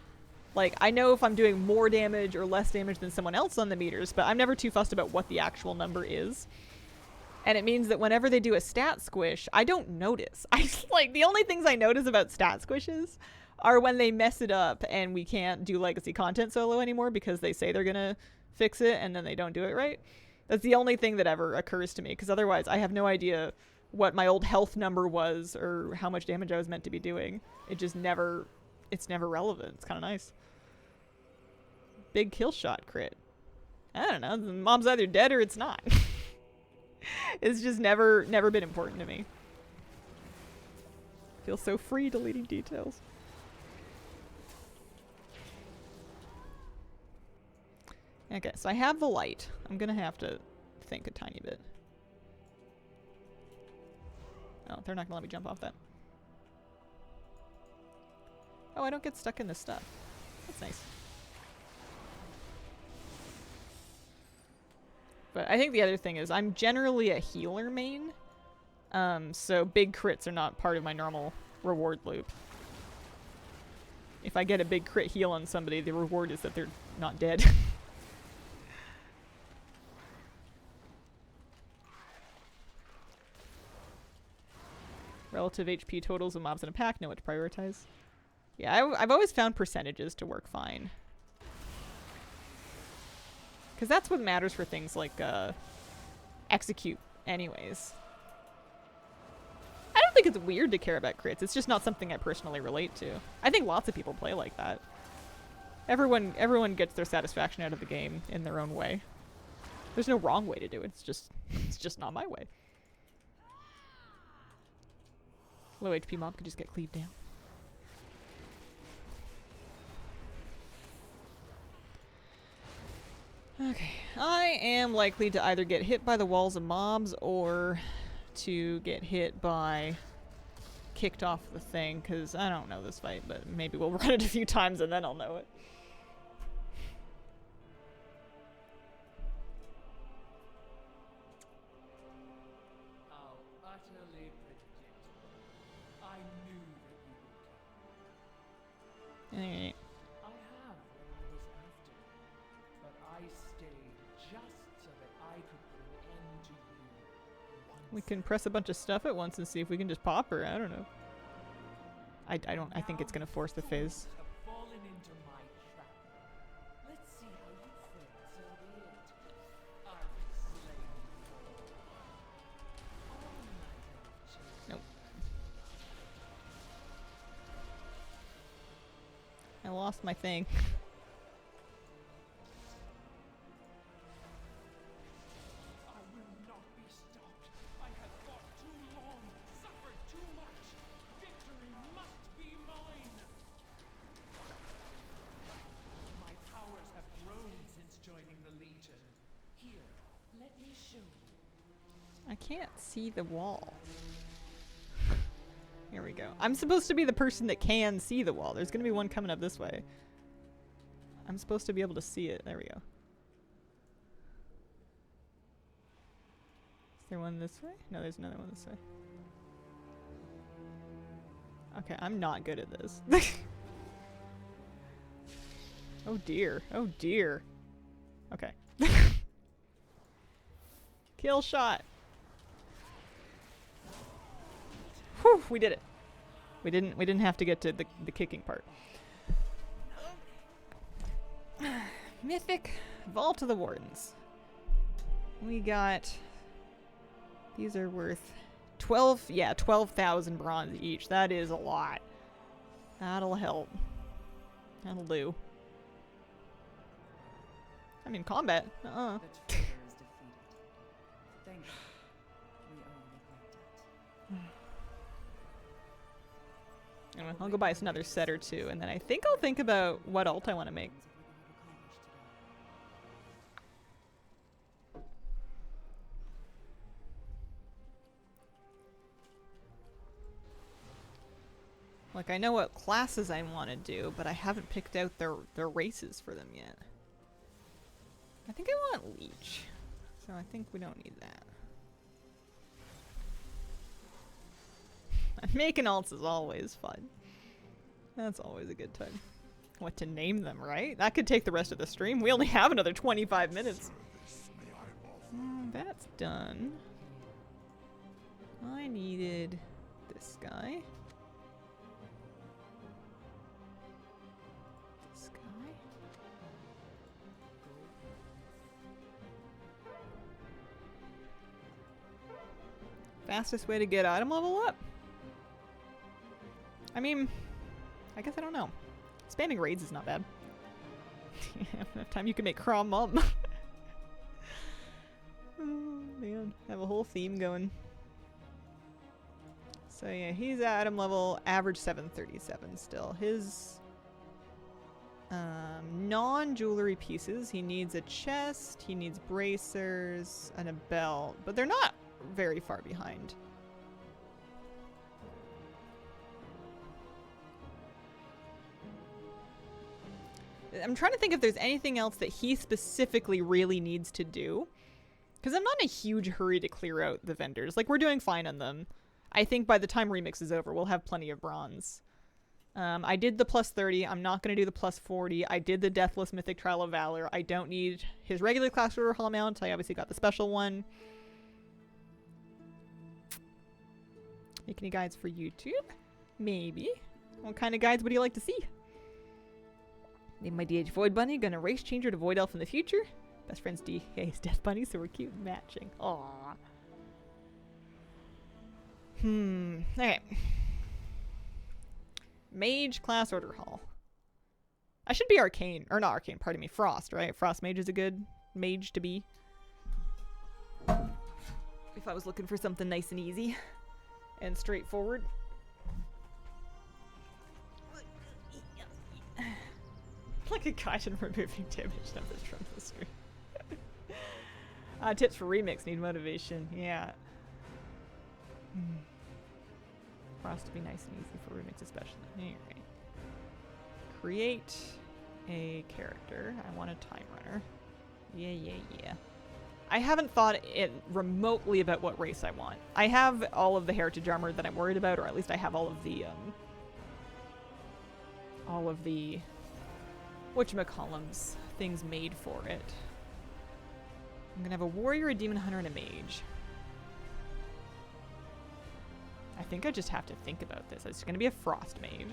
Like, I know if I'm doing more damage or less damage than someone else on the meters, but I'm never too fussed about what the actual number is. And it means that whenever they do a stat squish, I don't notice. The only things I notice about stat squishes are when they mess it up and we can't do legacy content solo anymore because they say they're gonna fix it and then they don't do it right. That's the only thing that ever occurs to me, because otherwise I have no idea what my old health number was or how much damage I was meant to be doing. It's never relevant. It's kind of nice. Big kill shot crit. I don't know. The mob's either dead or it's not. It's just never been important to me. Feel so free deleting details. Okay, so I have the light. I'm gonna have to think a tiny bit. Oh, they're not gonna let me jump off that. Oh, I don't get stuck in this stuff. That's nice. But I think the other thing is I'm generally a healer main. So big crits are not part of my normal reward loop. If I get a big crit heal on somebody, the reward is that they're not dead. Relative HP totals of mobs in a pack, know what to prioritize. Yeah, I've always found percentages to work fine. Because that's what matters for things like execute anyways. I don't think it's weird to care about crits. It's just not something I personally relate to. I think lots of people play like that. Everyone gets their satisfaction out of the game in their own way. There's no wrong way to do it. It's just not my way. Low HP mob could just get cleaved down. Okay, I am likely to either get hit by the walls of mobs or to get hit by kicked off the thing, because I don't know this fight, but maybe we'll run it a few times and then I'll know it. How utterly predictable. I knew that you would come. Alright. I have when I was after you, but I stayed just so that I could put an end to you. We can press a bunch of stuff at once and see if we can just pop her. I don't know. I think it's gonna force the phase. Have fallen into my trap. Let's see how you fare till the end. I'll slay you all. All matter of choice. Nope. I lost my thing. I will not be stopped. I have fought too long, suffered too much. Victory must be mine. My powers have grown since joining the Legion. Here, let me show you. I can't see the wall. Here we go. I'm supposed to be the person that can see the wall. There's gonna be one coming up this way. I'm supposed to be able to see it. There we go. Is there one this way? No, there's another one this way. Okay, I'm not good at this. Oh dear. Oh dear. Okay. Kill shot. Whew, we did it. We didn't have to get to the kicking part. Mythic Vault of the Wardens. We got, these are worth 12,000 bronze each. That is a lot. That'll help. That'll do. I mean, combat. The traitor is defeated. Thank you. We owe you a great debt. Anyway, I'll go buy us another set or two, and then I think I'll think about what ult I want to make. Like, I know what classes I want to do, but I haven't picked out their races for them yet. I think I want Leech, so I think we don't need that. Making alts is always fun. That's always a good time. What to name them, right? That could take the rest of the stream. We only have another 25 minutes. That's done. I needed this guy. This guy. Fastest way to get item level up? I mean, I guess I don't know. Spamming raids is not bad. Enough time you can make Craw Mum. Oh man, I have a whole theme going. So yeah, he's at item level, average 737 still. His non-jewelry pieces, he needs a chest, he needs bracers, and a belt, but they're not very far behind. I'm trying to think if there's anything else that he specifically really needs to do. Because I'm not in a huge hurry to clear out the vendors. Like, we're doing fine on them. I think by the time Remix is over, we'll have plenty of bronze. I did the plus 30. I'm not going to do the plus 40. I did the Deathless Mythic Trial of Valor. I don't need his regular class order hall mount. I obviously got the special one. Make any guides for YouTube? Maybe. What kind of guides would you like to see? Name my DH Void Bunny. Gonna race changer to Void Elf in the future. Best friend's DH's Death Bunny, so we're cute and matching. Aww. Okay. Mage class order hall. I should be Arcane. Or not Arcane, pardon me. Frost, right? Frost Mage is a good mage to be. If I was looking for something nice and easy. And straightforward. Like a guide removing damage numbers from the screen. Tips for Remix need motivation. Yeah. Frost to be nice and easy for Remix especially. Anyway. Create a character. I want a time runner. Yeah. I haven't thought it remotely about what race I want. I have all of the heritage armor that I'm worried about, or at least I have all of the whatchamacallums things made for it. I'm gonna have a warrior, a demon hunter, and a mage. I think I just have to think about this. It's going to be a frost mage.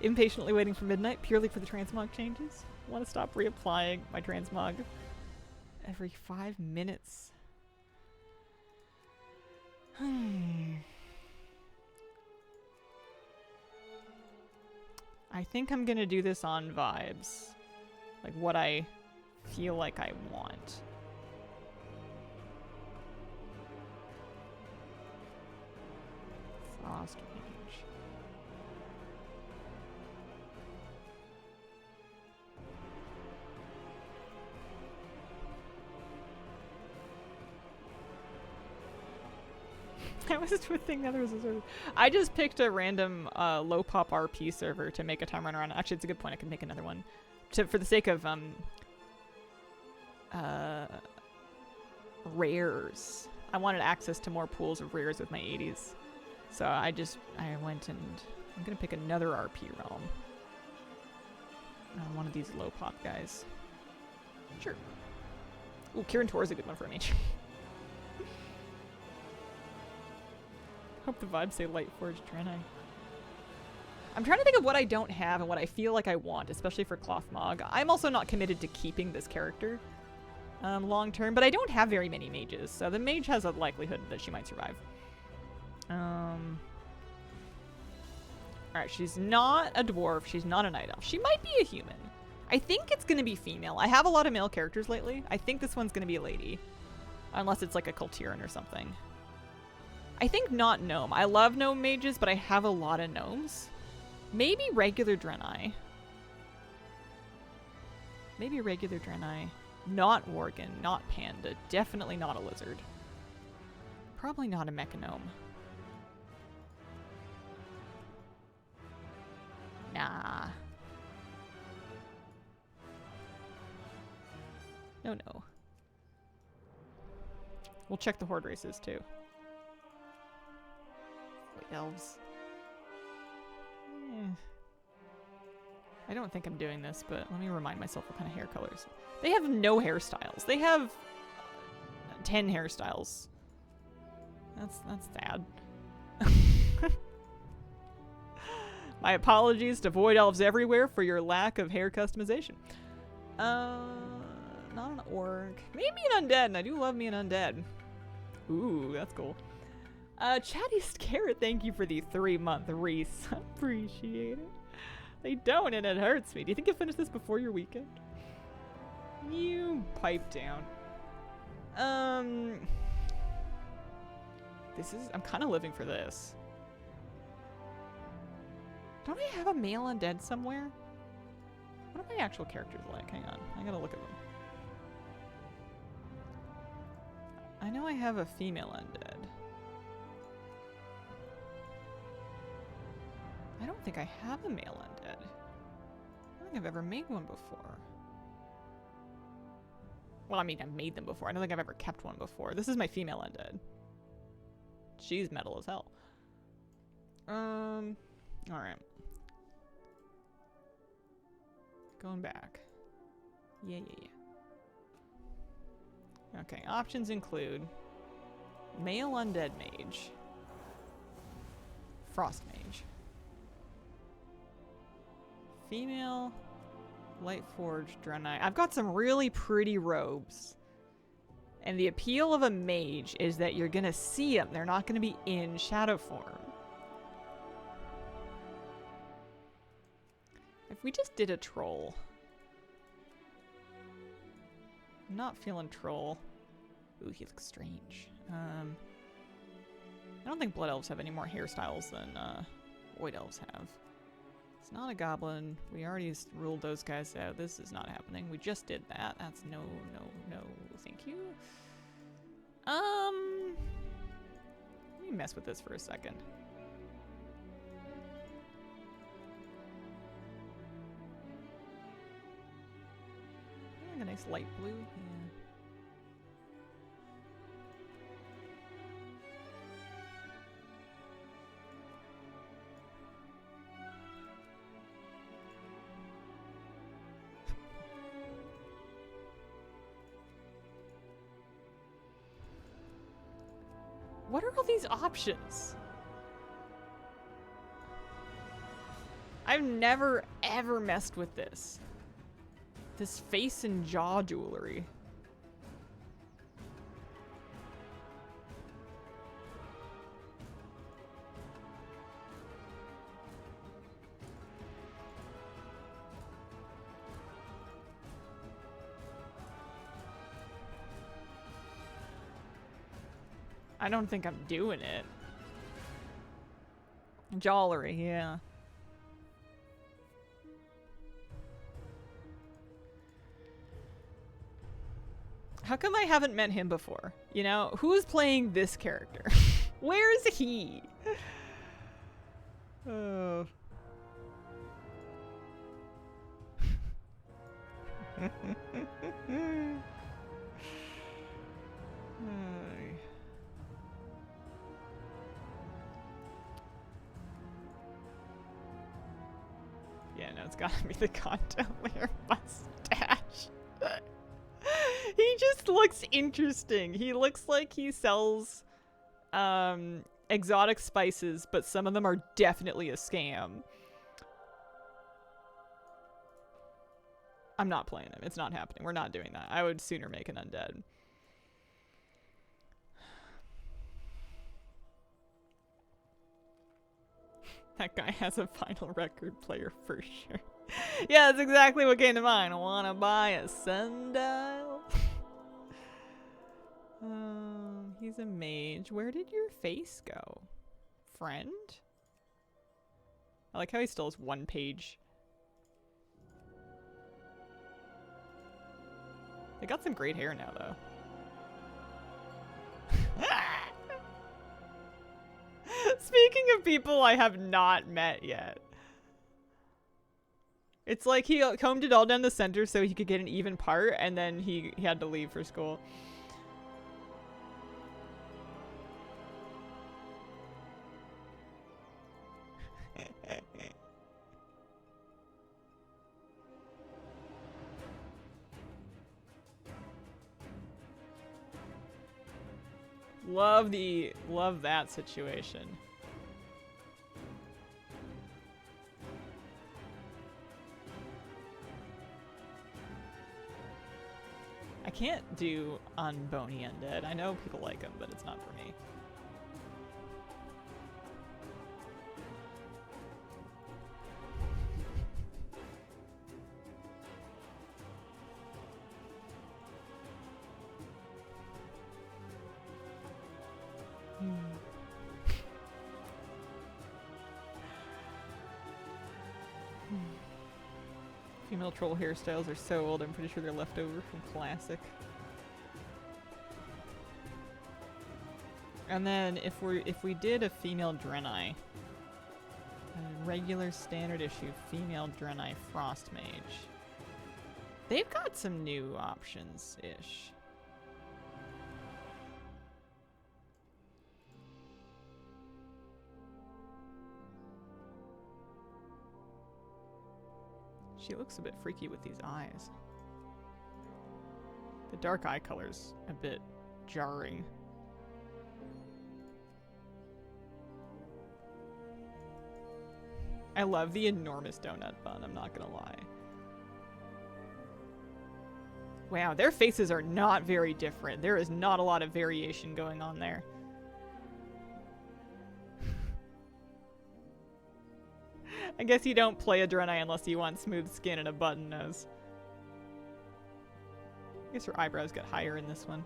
Impatiently waiting for midnight purely for the transmog changes. Want to stop reapplying my transmog every 5 minutes. I think I'm gonna do this on vibes. Like what I feel like I want. Frost mage. I was twisting the other as a server. I just picked a random low pop RP server to make a time runner on. Actually, it's a good point. I can make another one for the sake of rares. I wanted access to more pools of rares with my 80s, so I went and I'm gonna pick another RP realm. One of these low pop guys. Sure. Ooh, Kirin Tor is a good one for a mage. Hope the vibes say Light Forged Draenei. I'm trying to think of what I don't have and what I feel like I want, especially for Cloth Mog. I'm also not committed to keeping this character long term, but I don't have very many mages, so the mage has a likelihood that she might survive. Alright, she's not a dwarf, she's not a night elf. She might be a human. I think it's gonna be female. I have a lot of male characters lately. I think this one's gonna be a lady. Unless it's like a Kultiran or something. I think not gnome. I love gnome mages, but I have a lot of gnomes. Maybe regular Draenei. Maybe regular Draenei. Not Worgen, not Panda. Definitely not a lizard. Probably not a Mechanome. Nah. No. We'll check the horde races too. Elves. I don't think I'm doing this, but let me remind myself what kind of hair colors. They have no hairstyles. They have 10 hairstyles. That's sad. My apologies to Void Elves everywhere for your lack of hair customization. Not an orc. Maybe an undead, and I do love me an undead. Ooh, that's cool. Chattiest Carrot, thank you for the 3-month Reese. Appreciate it. They don't, and it hurts me. Do you think you'll finish this before your weekend? You pipe down. I'm kind of living for this. Don't I have a male undead somewhere? What are my actual characters like? Hang on, I gotta look at them. I know I have a female undead. I don't think I have a male undead. I don't think I've ever made one before. Well, I mean, I've made them before. I don't think I've ever kept one before. This is my female undead. She's metal as hell. Alright. Going back. Yeah. Okay, options include male undead mage, frost mage, female light forged Draenei. I've got some really pretty robes. And the appeal of a mage is that you're gonna see them. They're not gonna be in shadow form. If we just did a troll. I'm not feeling troll. Ooh, he looks strange. I don't think blood elves have any more hairstyles than void elves have. It's not a goblin. We already ruled those guys out. This is not happening. We just did that. That's no, thank you. Let me mess with this for a second. A nice light blue. Yeah. What are all these options? I've never, ever messed with this. This face and jaw jewelry. I don't think I'm doing it. Jewelry, yeah. How come I haven't met him before? You know, who's playing this character? Where is he? Oh. Yeah, no, it's gotta be the Condolier mustache. He just looks interesting. He looks like he sells exotic spices, but some of them are definitely a scam. I'm not playing him. It's not happening. We're not doing that. I would sooner make an undead. That guy has a vinyl record player for sure. Yeah, that's exactly what came to mind. I want to buy a sundial. He's a mage. Where did your face go? Friend? I like how he still has one page. They got some great hair now, though. Speaking of people I have not met yet. It's like he combed it all down the center so he could get an even part, and then he had to leave for school. Love that situation. I can't do unbony undead. I know people like them, but it's not for me. Female troll hairstyles are so old, I'm pretty sure they're left over from classic. And then if we did a female Draenei, a regular standard issue female Draenei Frost Mage, they've got some new options-ish. She looks a bit freaky with these eyes. The dark eye color's a bit jarring. I love the enormous donut bun, I'm not gonna lie. Wow, their faces are not very different. There is not a lot of variation going on there. I guess you don't play a Draenei unless you want smooth skin and a button nose. I guess her eyebrows get higher in this one.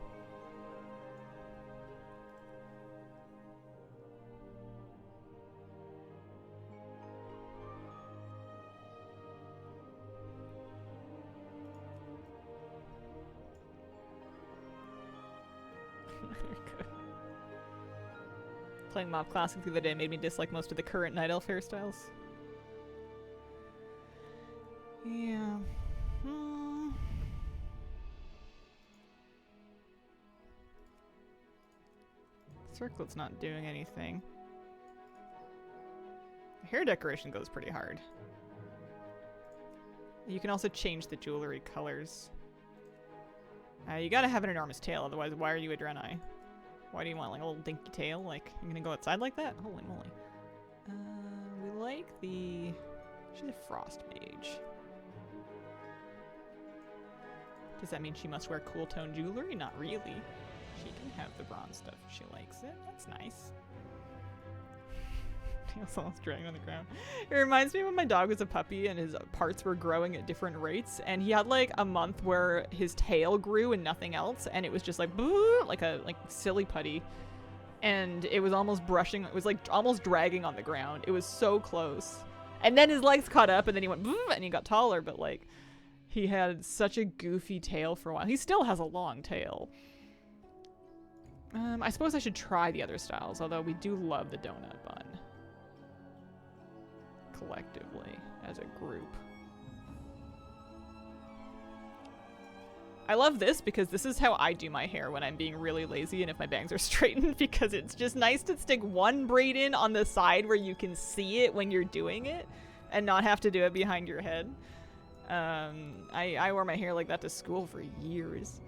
Playing Mob Classic the other day made me dislike most of the current Night Elf hairstyles. Yeah. Circlet's not doing anything. The hair decoration goes pretty hard. You can also change the jewelry colors. You gotta have an enormous tail, otherwise why are you a Draenei? Why do you want like a little dinky tail? Like, you're gonna go outside like that? Holy moly. We like the... She's a frost mage. Does that mean she must wear cool tone jewelry? Not really. She can have the bronze stuff if she likes it. That's nice. It's almost dragging on the ground. It reminds me when my dog was a puppy and his parts were growing at different rates, and he had like a month where his tail grew and nothing else, and it was just like boo, like silly putty, and it was almost brushing. It was like almost dragging on the ground. It was so close, and then his legs caught up, and then he went boo, and he got taller. But like, he had such a goofy tail for a while. He still has a long tail. I suppose I should try the other styles, although we do love the donut bun. Collectively, as a group. I love this because this is how I do my hair when I'm being really lazy and if my bangs are straightened, because it's just nice to stick one braid in on the side where you can see it when you're doing it and not have to do it behind your head. I wore my hair like that to school for years.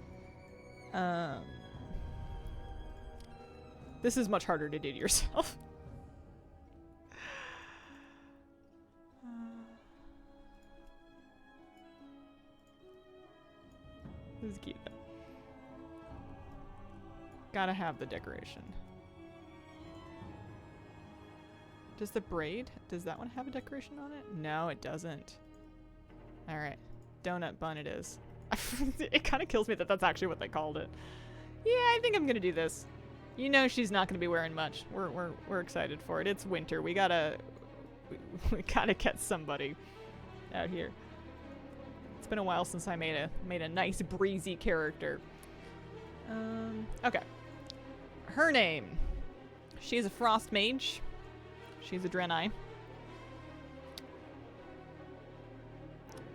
This is much harder to do to yourself. This is cute though. Gotta have the decoration. Does the braid, does that one have a decoration on it? No, it doesn't. Alright. Donut bun it is. It kind of kills me that that's actually what they called it. Yeah, I think I'm gonna do this. You know she's not gonna be wearing much. We're excited for it. It's winter. We gotta get somebody out here. It's been a while since I made a nice breezy character. Okay. Her name. She's a frost mage. She's a Draenei.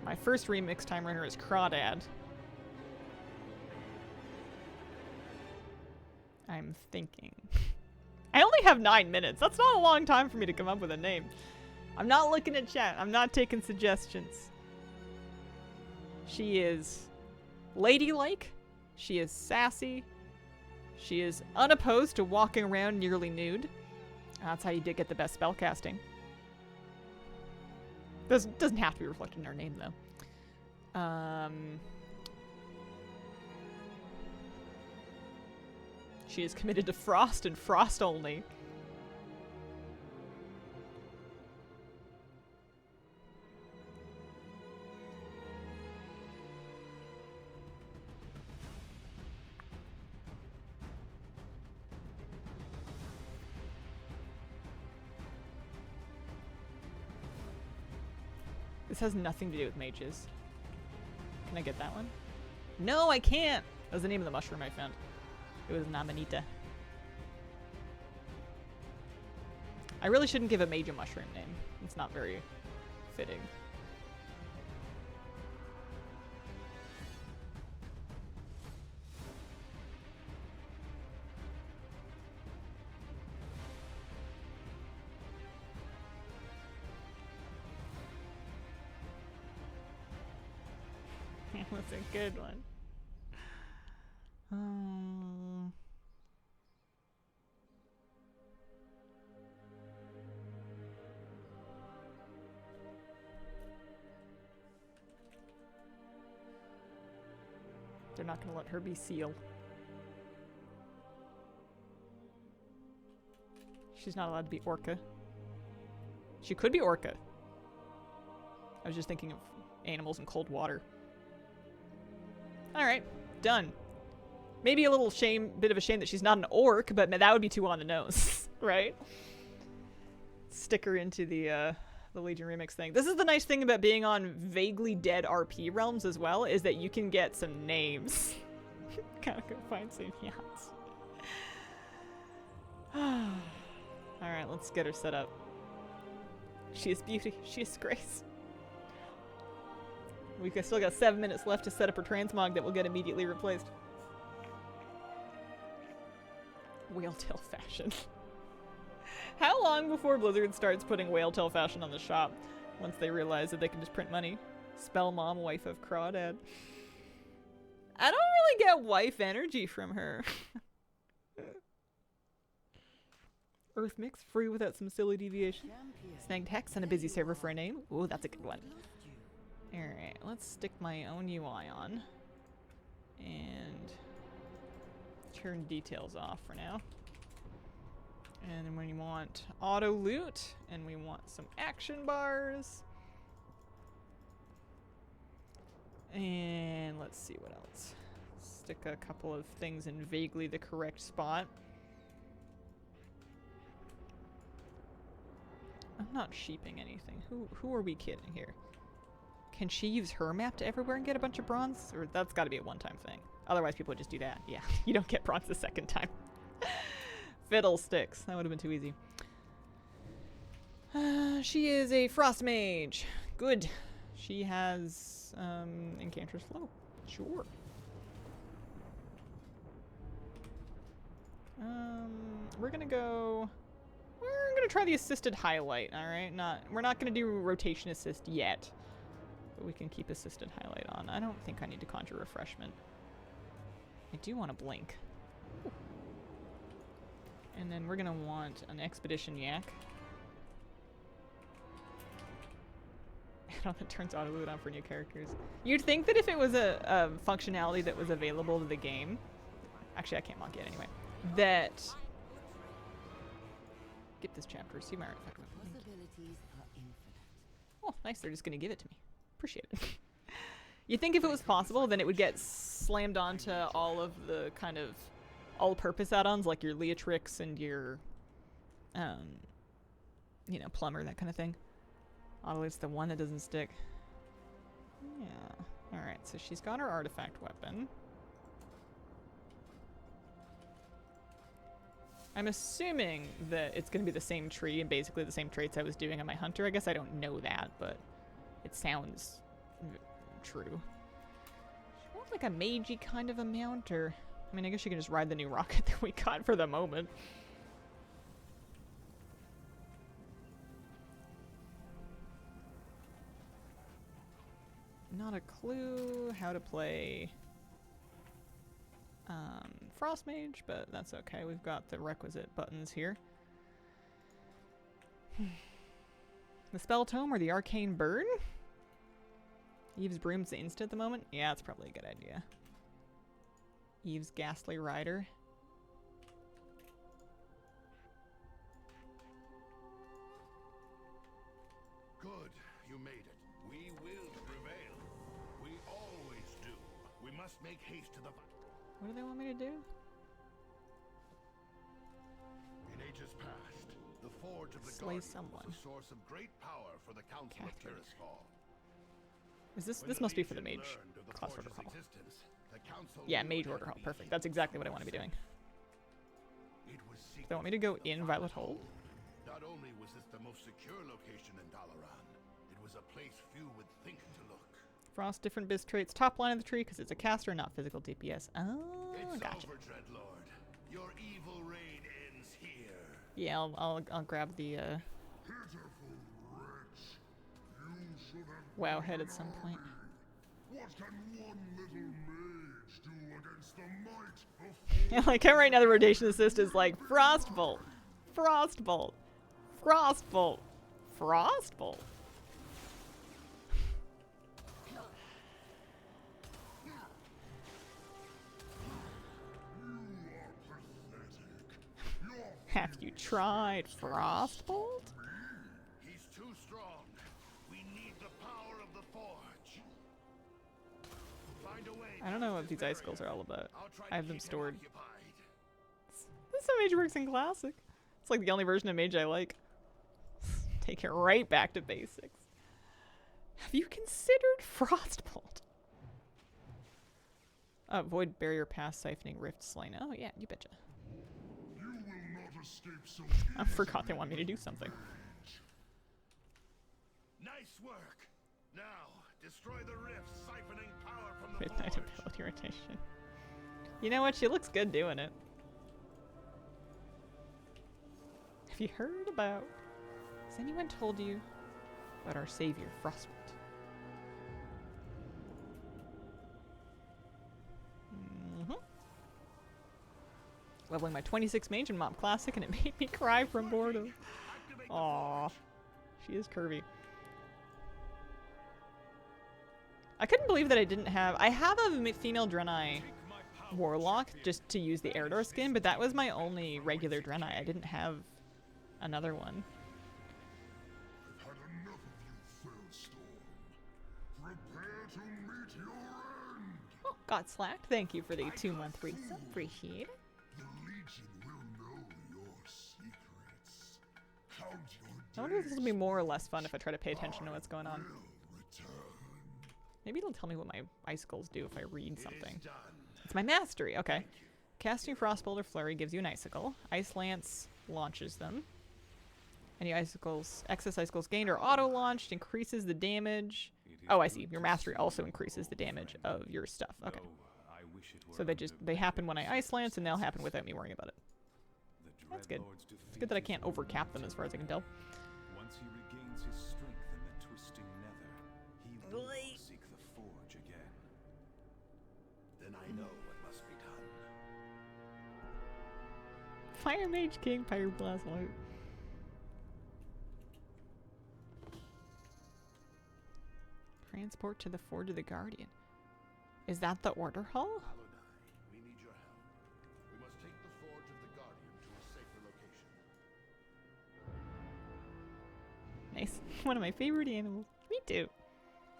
My first remix time runner is Crawdad. I'm thinking. I only have 9 minutes. That's not a long time for me to come up with a name. I'm not looking at chat. I'm not taking suggestions. She is ladylike. She is sassy. She is unopposed to walking around nearly nude. That's how you did get the best spellcasting. This doesn't have to be reflected in her name, though. She is committed to frost and frost only. This has nothing to do with mages. Can I get that one? No, I can't! That was the name of the mushroom I found. It was an amanita. I really shouldn't give a mage a mushroom name. It's not very fitting. That's a good one. They're not going to let her be Seal. She's not allowed to be Orca. She could be Orca. I was just thinking of animals in cold water. Alright, done. Maybe a little bit of a shame that she's not an orc, but that would be too on the nose, right? Stick her into the Legion Remix thing. This is the nice thing about being on vaguely dead RP realms as well, is that you can get some names. Gotta go find some yachts. Alright, let's get her set up. She is beauty. She is grace. We've still got 7 minutes left to set up her transmog that will get immediately replaced. Whaletail fashion. How long before Blizzard starts putting whaletail fashion on the shop? Once they realize that they can just print money. Spell mom, wife of Crawdad. I don't really get wife energy from her. Earth mix, free without some silly deviation. Snagged hex and a busy server for a name. Ooh, that's a good one. Alright, let's stick my own UI on. And turn details off for now. And then we want auto loot, and we want some action bars. And let's see what else. Stick a couple of things in vaguely the correct spot. I'm not sheeping anything. Who are we kidding here? Can she use her map to everywhere and get a bunch of bronze? Or that's got to be a one-time thing. Otherwise people would just do that. Yeah, you don't get bronze the second time. Fiddlesticks. That would have been too easy. She is a frost mage. Good. She has Incanter Slow. Sure. We're gonna try the assisted highlight, alright? We're not gonna do rotation assist yet. But we can keep assisted highlight on. I don't think I need to conjure refreshment. I do want to blink. Ooh. And then we're gonna want an expedition yak. That turns auto loot on for new characters. You'd think that if it was a functionality that was available to the game, actually I can't mock it anyway, that get this chapter, see my artifact weapon. Possibilities are infinite. Oh, nice, they're just gonna give it to me. Appreciate it. You'd think if it was possible, then it would get slammed onto all of the kind of all-purpose add-ons, like your Leatrix and your, you know, plumber, that kind of thing. Although it's the one that doesn't stick. Yeah. Alright, so she's got her artifact weapon. I'm assuming that it's going to be the same tree and basically the same traits I was doing on my hunter. I guess I don't know that, but it sounds true. She wants like a magey kind of a mount, or... I mean, I guess you can just ride the new rocket that we got for the moment. Not a clue how to play Frost Mage, but that's okay. We've got the requisite buttons here. The Spell Tome or the Arcane Burn? Eve's Broom's insta at the moment? Yeah, that's probably a good idea. Eve's Ghastly Rider. Good, you made it. We will prevail. We always do. We must make haste to the fight. What do they want me to do? In ages past, the forge of the Slay Guardian someone. was a source of great power for the Council of Catherine. Tirisfal. Is this When this the must be for the Legion mage learned of the class order forge's hall. existence, the Council Yeah, knew mage it order had hall. to be Perfect. That's exactly what I want to be doing. It was They want me to go secreted in the Violet Hold? Not only was this the most secure location in Dalaran, it was a place few would think to look. Frost, different biz traits. Top line of the tree because it's a caster, not physical DPS. Oh, It's gotcha. over, Dreadlord. Your evil reign ends here. Yeah, I'll grab the Pitiful wretch. You should have WoW head at some point. What can one little mage do against the might of Like how right now the rotation assist is like Frostbolt, Frostbolt, Frostbolt, Frostbolt. Have you tried Frostbolt? He's too strong. We need the power of the forge. Find a way. I don't know what these icicles are all about. I'll try I have to them keep him stored. occupied. This is how Mage works in Classic. It's like the only version of Mage I like. Take it right back to basics. Have you considered Frostbolt? Void Barrier Pass, Siphoning Rift, Slain. Oh yeah, you betcha. You will not escape so I forgot they want me to do something. Nice work. Now, destroy the rift, siphoning power from the Midnight forge. ability rotation. You know what? She looks good doing it. Have you heard about... Has anyone told you about our savior, Frostbolt? leveling my 26 mage in Mob Classic, and it made me cry from boredom. Aww. She is curvy. I couldn't believe that I didn't have... I have a female Draenei Warlock just to use the Eridor skin, but that was my only regular Draenei. I didn't have another one. I've had enough of you, Failstorm. Prepare to meet your end. Oh, got slacked. Thank you for the 2-month resub. Appreciate it. The Legion will know your secrets. Count your I wonder if this will be days. more or less fun if I try to pay attention to what's going on. Will return. Maybe it'll tell me what my icicles do if I read something. Done. It's my mastery. Okay. Casting Frostbolt or Flurry gives you an icicle. Ice Lance launches them. Any icicles, excess icicles gained or auto-launched increases the damage. Oh, I see. Your mastery also increases the damage of your stuff. Okay. So they happen when I Ice Lance, and they'll happen without me worrying about it. That's good. It's good that I can't overcap them as far as I can tell. Once he regains his strength in the twisting nether, he will seek the forge again. Then I know what must be done. Fire Mage King, Pyroblast Loot. Transport to the Forge of the Guardian. Is that the order hall? Alonai, we need your help. We must take the Forge of the Guardian to a safer location. Nice. One of my favorite animals. Me too.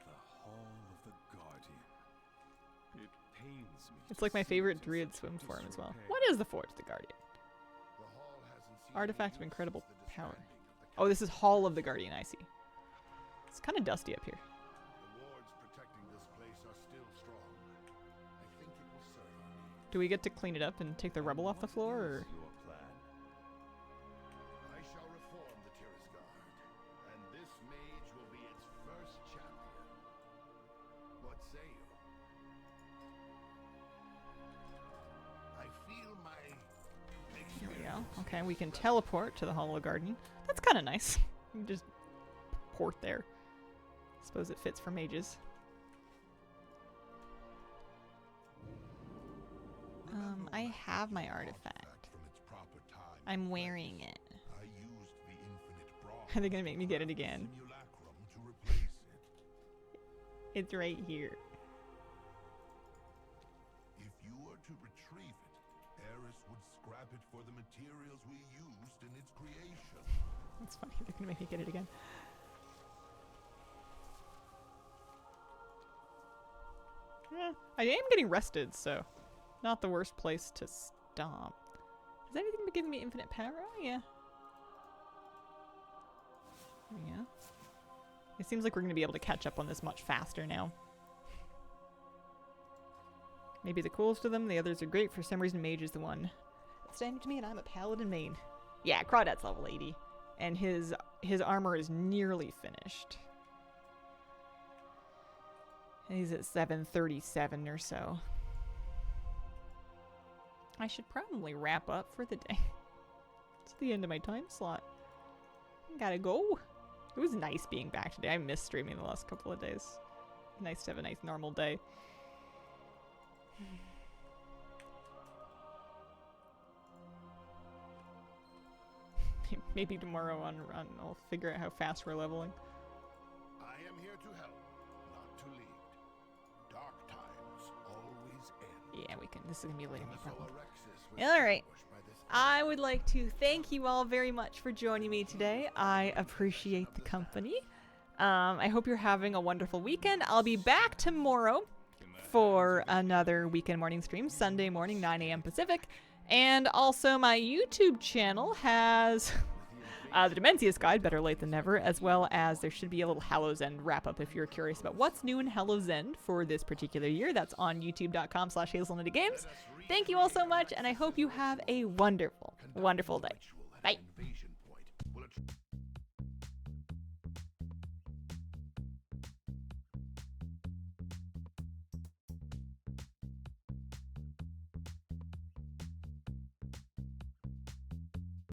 The Hall of the Guardian. It pains me. It's to like my see favorite it in druid such swim form as well. disrepair. What is the Forge of the Guardian? The hall hasn't seen Artifact of use incredible since the power. disbanding of the Oh, this is Hall of the Guardian, I see. It's kind of dusty up here. The wards protecting this place are still strong. I think it will serve our needs. Do we get to clean it up and take the rubble off the floor, or...? Your plan. I shall reform the Tirisgard, and this mage will be its first champion. What say you? I feel my Here we go. Okay, we can teleport to the Hall of the Guardian. That's kind of nice. You can just port there. Suppose it fits for mages. I have my artifact. From its proper time. I'm wearing it. I used the infinite bronze. Are they gonna make me get it again? Simulacrum to replace it. It's right here. If you were to retrieve it, Eris would scrap it for the materials we used in its creation. That's funny. They're gonna make me get it again. Yeah, I am getting rested, so not the worst place to stop. Has anything been giving me infinite power? Oh, yeah. Yeah. It seems like we're going to be able to catch up on this much faster now. Maybe the coolest of them. The others are great. For some reason, Mage is the one standing to me, and I'm a Paladin main. Yeah, Crawdad's level 80. And his armor is nearly finished. He's at 737 or so. I should probably wrap up for the day. It's the end of my time slot. Gotta go. It was nice being back today. I missed streaming the last couple of days. Nice to have a nice normal day. Maybe tomorrow on I'll figure out how fast we're leveling. I am here to help, not to lead. Dark times always end. Yeah, we can. This is gonna be a later The problem. Solarexis was All right. ambushed by this I would like to thank you all very much for joining me today. I appreciate the company. I hope you're having a wonderful weekend. I'll be back tomorrow for another weekend morning stream, Sunday morning, 9 a.m. Pacific. And also my YouTube channel has the Demencius Guide, better late than never, as well as there should be a little Hallows End wrap-up if you're curious about what's new in Hallows End for this particular year. That's on youtube.com/HazelNuttyGames. Thank you all so much, and I hope you have a wonderful, wonderful day. Bye.